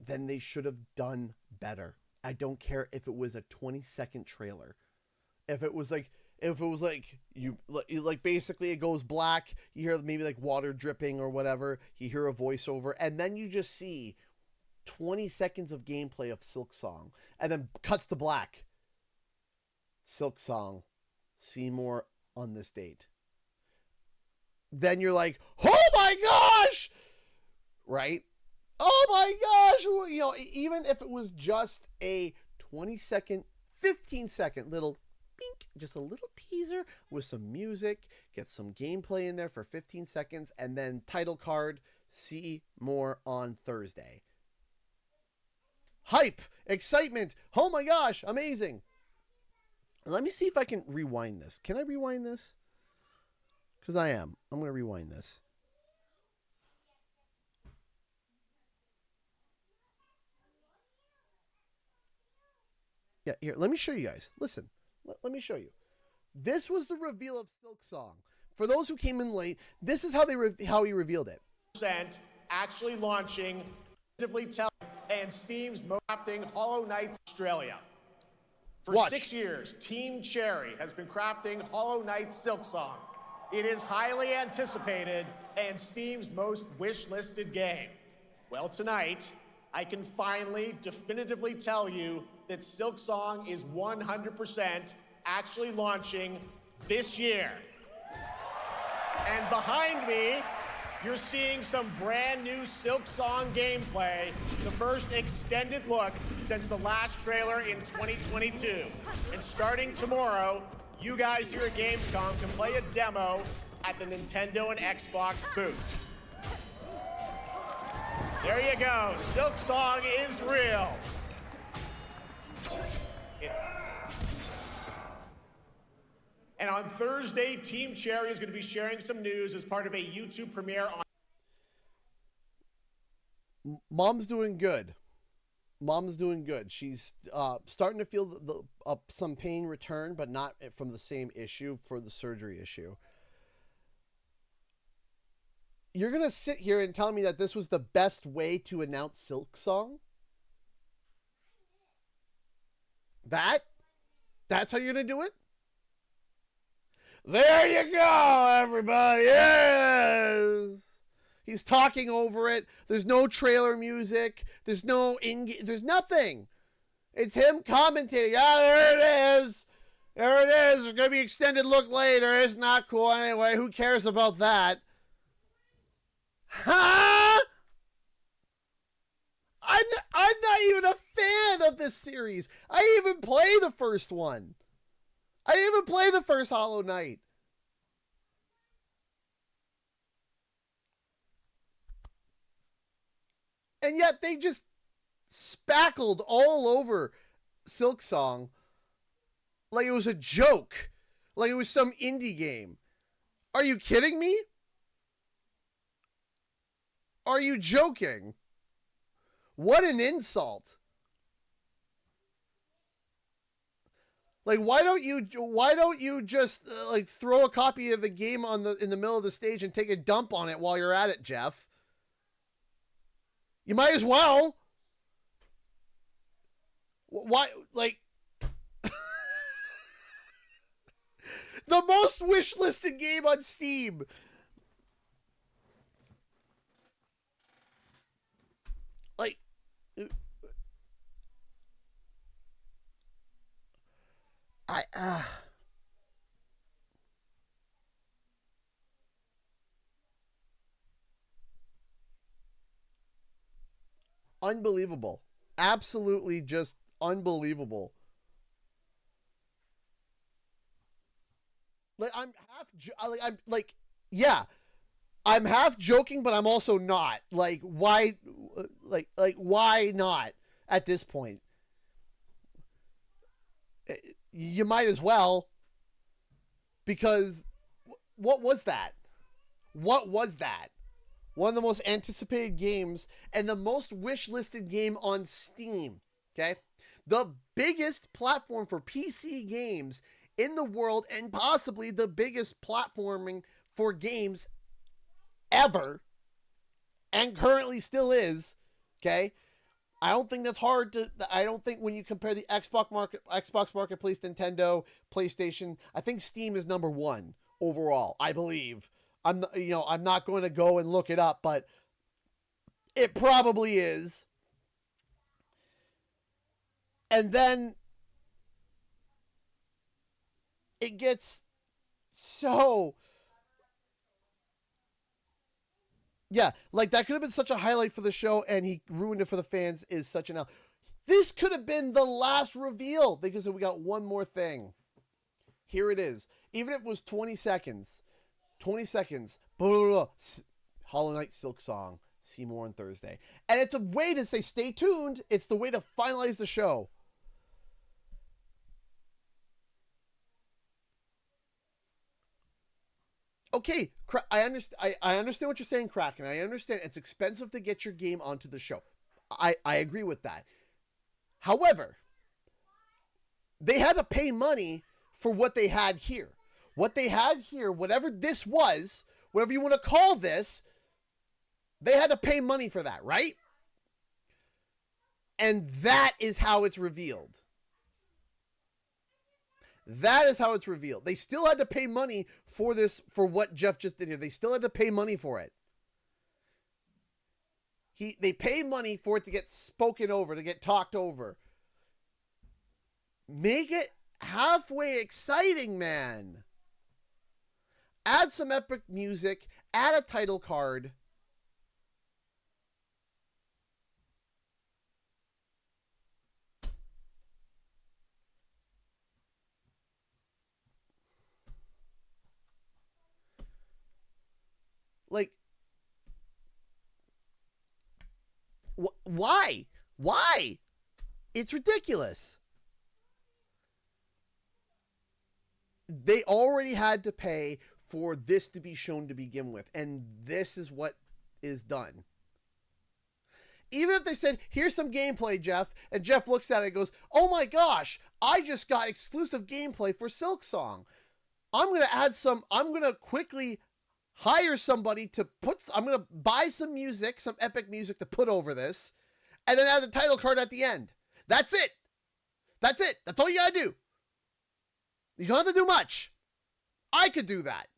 Then they should have done better. I don't care if it was a 20-second trailer. If it was like basically it goes black, you hear maybe like water dripping or whatever, you hear a voiceover, and then you just see 20 seconds of gameplay of Silk Song, and then cuts to black. Silk Song, see more on this date. Then you're like, oh my gosh! Right? Oh my gosh! You know, even if it was just a 20-second, 15-second little bink, just a little teaser with some music, get some gameplay in there for 15 seconds, and then title card, see more on Thursday. Hype! Excitement! Oh my gosh! Amazing! Let me see if I can rewind this. Can I rewind this? Because I'm going to rewind this. Yeah, here, let me show you guys. Listen, let me show you. This was the reveal of Silk Song. For those who came in late, this is how he revealed it. Actually launching and Steam's crafting Hollow Knight Australia. For 6 years, Team Cherry has been crafting Hollow Knight Silk Song. It is highly anticipated and Steam's most wish-listed game. Well, tonight, I can finally definitively tell you that Silk Song is 100% actually launching this year. And behind me, you're seeing some brand new Silk Song gameplay, the first extended look since the last trailer in 2022. And starting tomorrow, you guys here at Gamescom can play a demo at the Nintendo and Xbox booths. There you go, Silk Song is real. And on Thursday, Team Cherry is going to be sharing some news as part of a YouTube premiere on... Mom's doing good. Mom's doing good. She's starting to feel some pain return, but not from the same issue, for the surgery issue. You're going to sit here and tell me that this was the best way to announce Silk Song? That's how you're going to do it? There you go, everybody. Yes. He's talking over it. There's no trailer music. There's there's nothing. It's him commentating. Ah, there it is. There it is. There's going to be extended look later. It's not cool anyway. Who cares about that? Huh? I'm not even a fan of this series. I didn't even play the first one. I didn't even play the first Hollow Knight. And yet they just spackled all over Silksong like it was a joke, like it was some indie game. Are you kidding me? Are you joking? What an insult. Like, why don't you just like throw a copy of the game in the middle of the stage and take a dump on it while you're at it, Jeff? You might as well. Why, like, the most wish-listed game on Steam. Like, unbelievable. Absolutely just unbelievable. Like, I'm half joking, but I'm also not. Like, why, like why not at this point? You might as well, because what was that? What was that? One of the most anticipated games and the most wish-listed game on Steam, okay? The biggest platform for PC games in the world, and possibly the biggest platforming for games ever, and currently still is, okay? I don't think that's hard to, I don't think when you compare the Xbox Marketplace, Nintendo, PlayStation, I think Steam is number one overall, I believe. I'm not going to go and look it up, but it probably is. And then it gets so, yeah, like that could have been such a highlight for the show, and he ruined it for the fans. Is such an This could have been the last reveal, because we got one more thing. Here it is. Even if it was 20 seconds. 20 seconds. Blah, blah, blah. Hollow Knight Silksong. See more on Thursday. And it's a way to say stay tuned. It's the way to finalize the show. Okay, I understand what you're saying, Kraken. I understand it's expensive to get your game onto the show. I agree with that. However, they had to pay money for what they had here. What they had here, whatever this was, whatever you want to call this, they had to pay money for that, right? And that is how it's revealed. That is how it's revealed. They still had to pay money for this, for what Jeff just did here. They still had to pay money for it. They paid money for it to get spoken over, to get talked over. Make it halfway exciting, man. Add some epic music. Add a title card. Like, why? Why? It's ridiculous. They already had to pay for this to be shown to begin with, and this is what is done. Even if they said, here's some gameplay, Jeff, and Jeff looks at it and goes, oh my gosh, I just got exclusive gameplay for Silksong. I'm going to quickly hire somebody to I'm going to buy some music, some epic music to put over this, and then add a title card at the end. That's it. That's it. That's all you got to do. You don't have to do much. I could do that.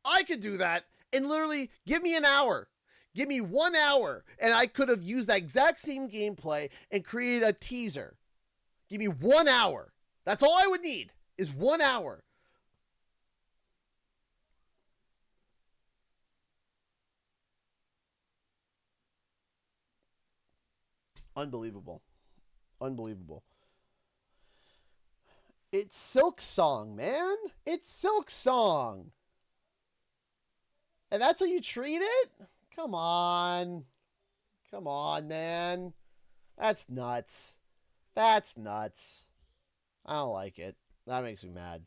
I could do that and literally give me an hour. Give me 1 hour, and I could have used that exact same gameplay and created a teaser. Give me 1 hour. That's all I would need, is 1 hour. Unbelievable. Unbelievable. It's Silksong, man. It's Silksong. And that's how you treat it? Come on. Come on, man. That's nuts. That's nuts. I don't like it. That makes me mad.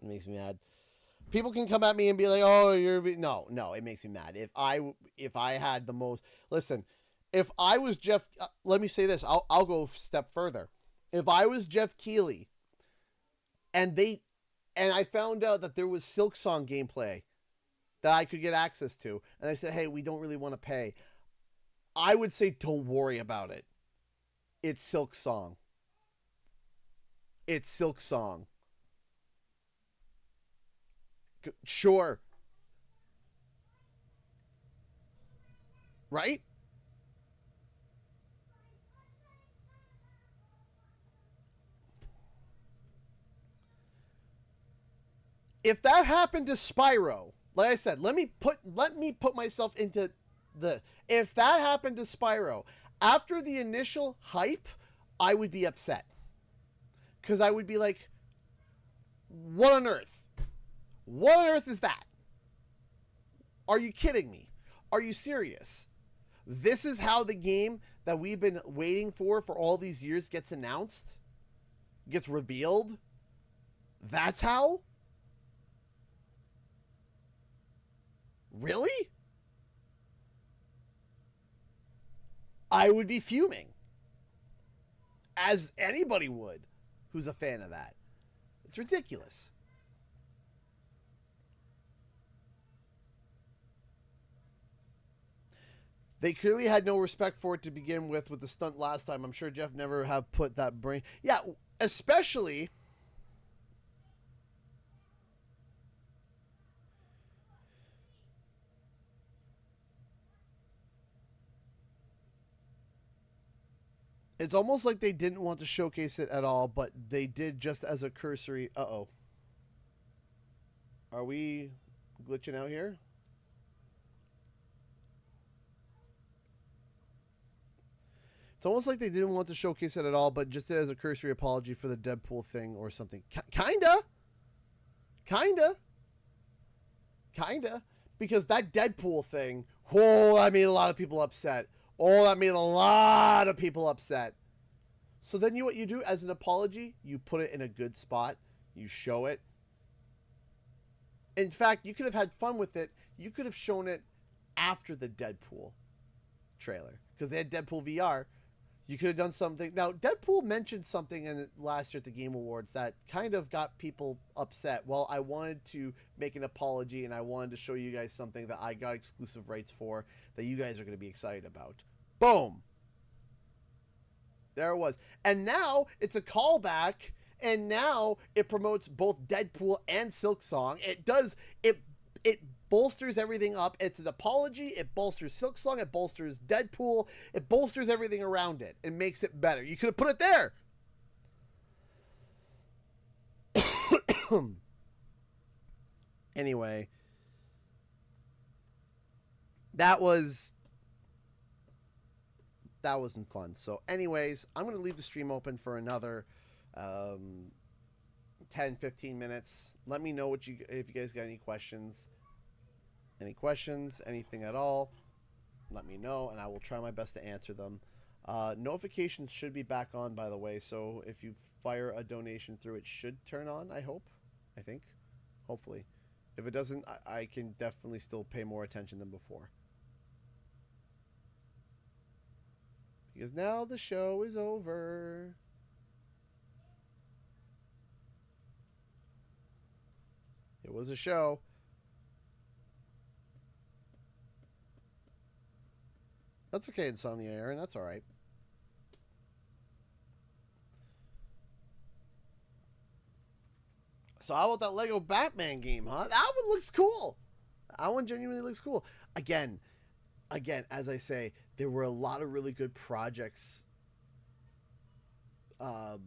It makes me mad. People can come at me and be like, "Oh, no." It makes me mad. If I had the most, listen. If I was Jeff, let me say this. I'll go a step further. If I was Jeff Keighley, and I found out that there was Silksong gameplay that I could get access to, and I said, "Hey, we don't really want to pay," I would say, "Don't worry about it. It's Silksong. It's Silksong. Sure. Right? If that happened to Spyro, like I said, let me put myself into if that happened to Spyro, after the initial hype, I would be upset. Because I would be like, what on earth? What on earth is that? Are you kidding me? Are you serious? This is how the game that we've been waiting for all these years gets announced? Gets revealed? That's how? Really? I would be fuming. As anybody would who's a fan of that. It's ridiculous. They clearly had no respect for it to begin with the stunt last time. I'm sure Jeff never have put that brain. Yeah, especially. It's almost like they didn't want to showcase it at all, but they did just as a cursory. Uh-oh. Are we glitching out here? It's almost like they didn't want to showcase it at all, but just did as a cursory apology for the Deadpool thing or something. Kinda. Because that Deadpool thing, oh, that made a lot of people upset. Oh, that made a lot of people upset. So then what you do as an apology, you put it in a good spot. You show it. In fact, you could have had fun with it. You could have shown it after the Deadpool trailer. Because they had Deadpool VR. You could have done something. Now, Deadpool mentioned something in last year at the Game Awards that kind of got people upset. Well, I wanted to make an apology, and I wanted to show you guys something that I got exclusive rights for that you guys are going to be excited about. Boom. There it was. And now it's a callback, and now it promotes both Deadpool and Silksong. It bolsters everything up. It's an apology. It bolsters Silksong. It bolsters Deadpool. It bolsters everything around it and makes it better. You could have put it there. Anyway, that wasn't fun. So anyways, I'm going to leave the stream open for another 10-15 minutes. Let me know if you guys got any questions. Any questions, anything at all, let me know, and I will try my best to answer them. Notifications should be back on, by the way, so if you fire a donation through, it should turn on, I think. Hopefully. If it doesn't, I can definitely still pay more attention than before. Because now the show is over. It was a show. That's okay, Insomnia Aaron. That's all right. So how about that Lego Batman game, huh? That one looks cool. That one genuinely looks cool. Again, as I say, there were a lot of really good projects that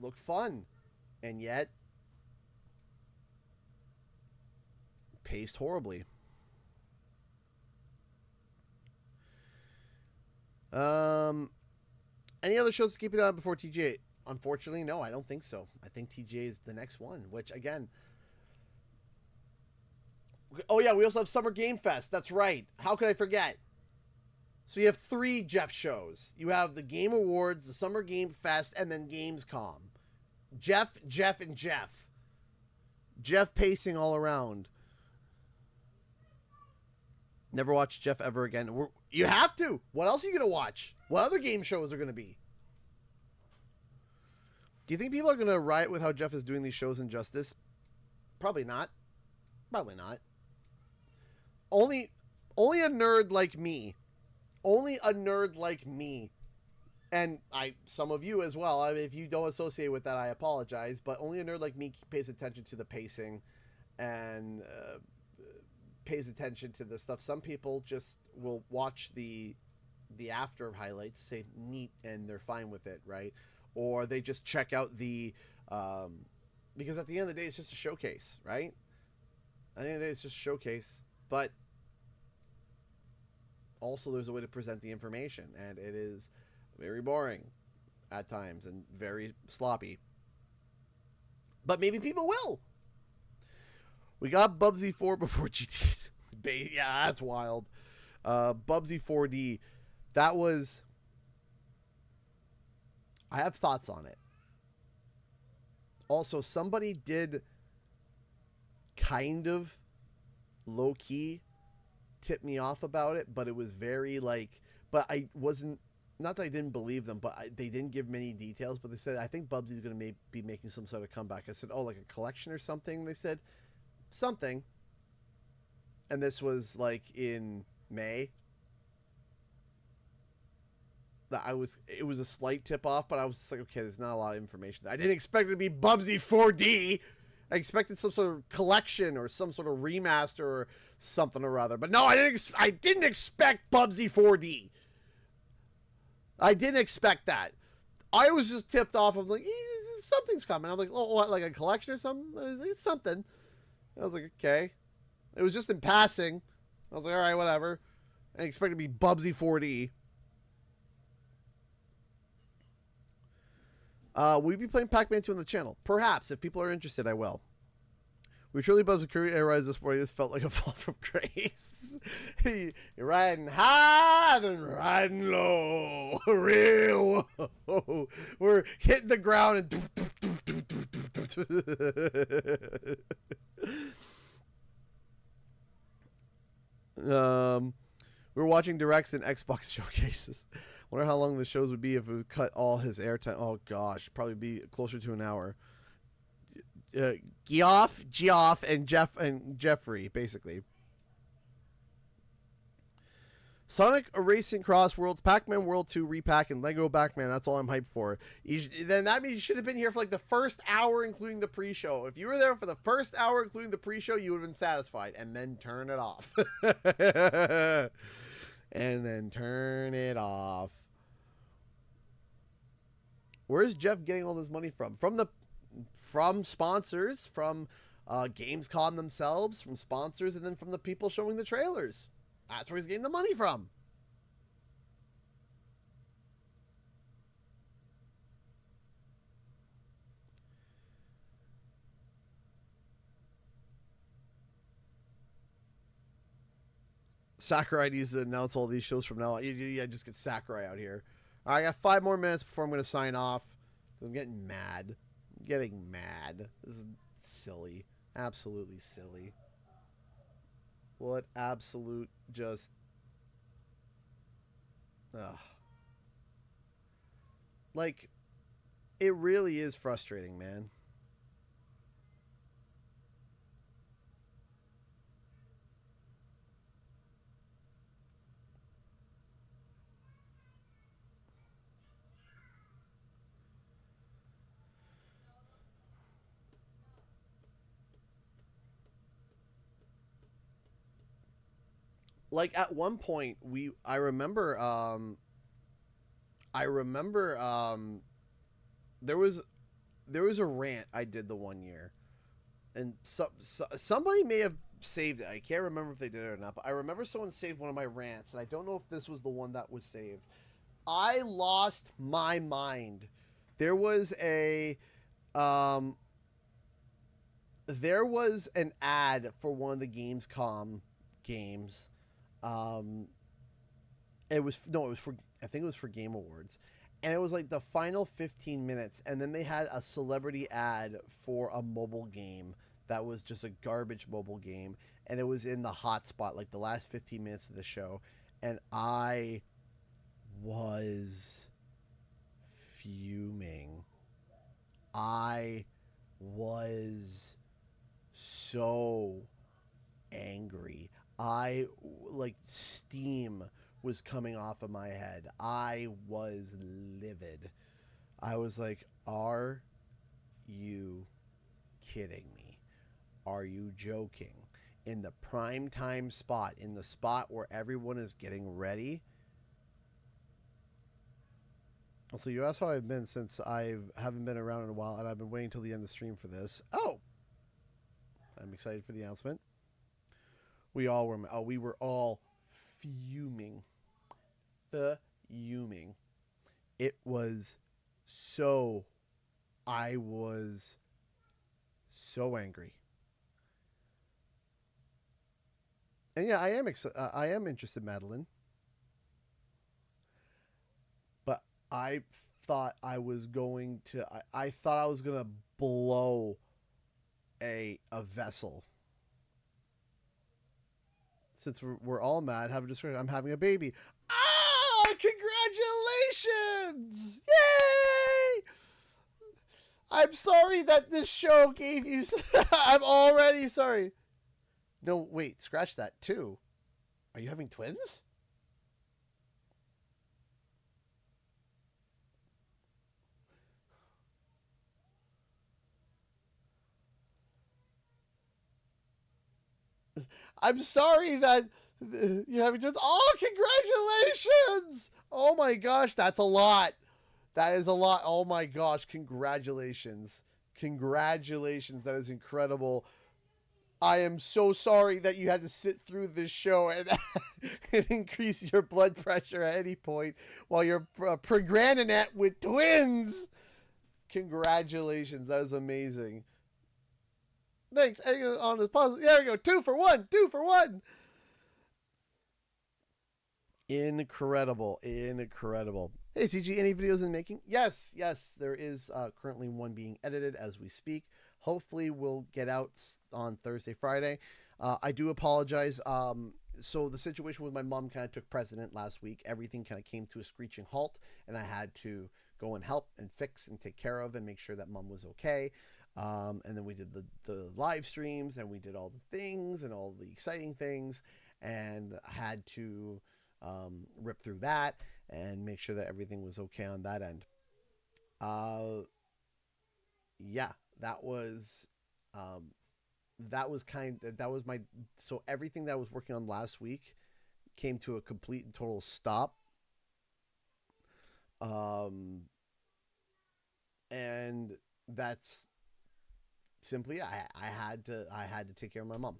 looked fun, and yet paced horribly. Any other shows to keep it on before TGA? Unfortunately, no, I don't think so. I think TGA is the next one, which again. Oh yeah, we also have Summer Game Fest. That's right. How could I forget? So you have 3 Jeff shows. You have the Game Awards, the Summer Game Fest, and then Gamescom. Jeff, and Jeff. Jeff pacing all around. Never watch Jeff ever again. You have to. What else are you going to watch? What other game shows are going to be? Do you think people are going to riot with how Jeff is doing these shows injustice? Probably not. Probably not. Only a nerd like me. Only a nerd like me. And some of you as well. I mean, if you don't associate with that, I apologize. But only a nerd like me pays attention to the pacing and pays attention to the stuff. Some people just will watch the after highlights, say neat, and they're fine with it, right? Or they just check out the because at the end of the day, it's just a showcase, right? At the end of the day, it's just a showcase. But also, there's a way to present the information, and it is very boring at times and very sloppy. But maybe people will. We got Bubsy 4 before GT. Yeah, that's wild. Bubsy 4D. That was... I have thoughts on it. Also, somebody did kind low-key tip me off about it, but it was very but I wasn't, not that I didn't believe them, but they didn't give many details, but they said, I think Bubsy's going to be making some sort of comeback. I said, oh, like a collection or something? They said, something. And this was in May. It was a slight tip off, but I was just like, okay, there's not a lot of information. I didn't expect it to be Bubsy 4D. I expected some sort of collection or some sort of remaster or something or other. But no, I didn't expect Bubsy 4D. I didn't expect that. I was just tipped off of something's coming. I'm like, oh, what, like a collection or something? It's something. I was like, okay. It was just in passing. I was like, all right, whatever. I expected it to be Bubsy 4D. Will you be playing Pac-Man 2 on the channel? Perhaps. If people are interested, I will. We truly buzzed with career rise this morning. This felt like a fall from grace. You're riding high, then riding low. Real low. We're hitting the ground and... We're watching directs and Xbox showcases. Wonder how long the shows would be if it would cut all his airtime. Oh gosh, probably be closer to an hour. Geoff, and Jeffrey, basically. Sonic Racing Cross Worlds, Pac-Man World 2 repack, and Lego Pac-Man. That's all I'm hyped for. Then that means you should have been here for the first hour, including the pre-show. If you were there for the first hour, including the pre-show, you would have been satisfied. And then turn it off. And then turn it off. Where's Jeff getting all this money from? From sponsors, from Gamescom themselves, from sponsors, and then from the people showing the trailers. That's where he's getting the money from. Sakurai needs to announce all these shows from now on. Yeah, just get Sakurai out here. All right, I got 5 more minutes before I'm going to sign off. I'm getting mad. I'm getting mad. This is silly. Absolutely silly. What absolute just... Ugh. It really is frustrating, man. At one point I remember there was a rant I did the one year, and somebody may have saved it. I can't remember if they did it or not, but I remember someone saved one of my rants, and I don't know if this was the one that was saved. I lost my mind. There was an ad for one of the Gamescom games. It was for I think it was for Game Awards, and it was like the final 15 minutes, and then they had a celebrity ad for a mobile game that was just a garbage mobile game, and it was in the hotspot, like the last 15 minutes of the show, and I was fuming. I was so angry. Like steam was coming off of my head. I was livid. I was like, are you kidding me? Are you joking? In the prime time spot, in the spot where everyone is getting ready. Also, you asked how I've been since I haven't been around in a while, and I've been waiting till the end of the stream for this. Oh! I'm excited for the announcement. We were all fuming. Fuming. It was so... I was so angry. And yeah, I am interested, Madeline. But I thought I was going to... I thought I was going to blow a vessel. Since we're all mad, have a discussion. I'm having a baby. Ah! Congratulations! Yay! I'm sorry that this show gave you... I'm already sorry. No, wait. Scratch that, too. Are you having twins? I'm sorry that you're having twins. Oh, congratulations! Oh my gosh, that's a lot. That is a lot. Oh my gosh, congratulations. Congratulations, that is incredible. I am so sorry that you had to sit through this show and, and increase your blood pressure at any point while you're pregnant with twins. Congratulations, that is amazing. Thanks. On this pause. There we go. 2 for 1. 2 for 1. Incredible. Incredible. Hey, CG, any videos in making? Yes. Yes. There is currently one being edited as we speak. Hopefully we'll get out on Thursday, Friday. I do apologize. So the situation with my mom kind of took precedent last week. Everything kind of came to a screeching halt, and I had to go and help and fix and take care of and make sure that mom was okay. And then we did the live streams, and we did all the things and all the exciting things, and had to rip through that and make sure that everything was okay on that end. Yeah, that was my, so everything that I was working on last week came to a complete and total stop. And that's simply, I had to take care of my mom,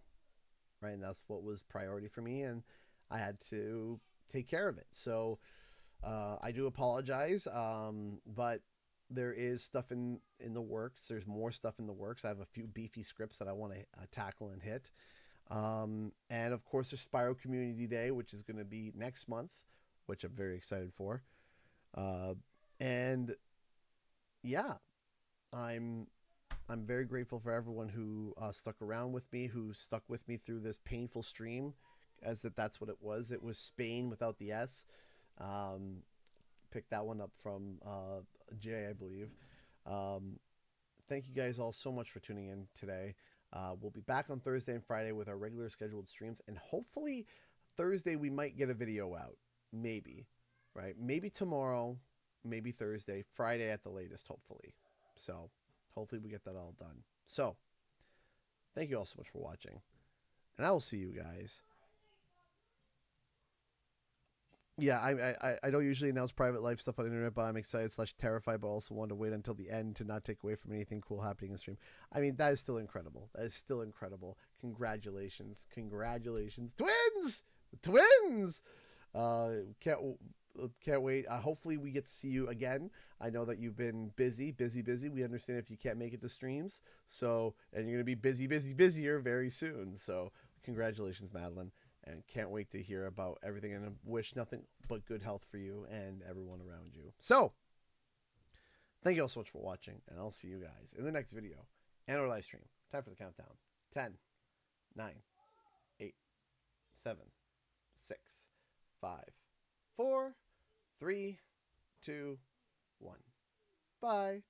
right? And that's what was priority for me, and I had to take care of it. So I do apologize, but there is stuff in the works. There's more stuff in the works. I have a few beefy scripts that I want to tackle and hit. And of course, there's Spyro Community Day, which is going to be next month, which I'm very excited for. And yeah, I'm very grateful for everyone who stuck around with me, who stuck with me through this painful stream, as that's what it was. It was Spain without the S. Picked that one up from Jay, I believe. Thank you guys all so much for tuning in today. We'll be back on Thursday and Friday with our regular scheduled streams, and hopefully Thursday we might get a video out. Maybe, right? Maybe tomorrow, maybe Thursday, Friday at the latest, hopefully. So hopefully we get that all done. So thank you all so much for watching, and I will see you guys. Yeah, I don't usually announce private life stuff on the internet, but I'm excited / terrified, but also want to wait until the end to not take away from anything cool happening in stream. I mean, that is still incredible. That is still incredible. Congratulations. Congratulations. Twins! Twins! Can't wait. Hopefully we get to see you again. I know that you've been busy. We understand if you can't make it to streams. So, and you're going to be busier very soon. So congratulations, Madeline. And can't wait to hear about everything, and wish nothing but good health for you and everyone around you. So, thank you all so much for watching, and I'll see you guys in the next video and our live stream. Time for the countdown. 10, 9, 8, 7, 6, 5, 4, 3, 2, 1. Bye.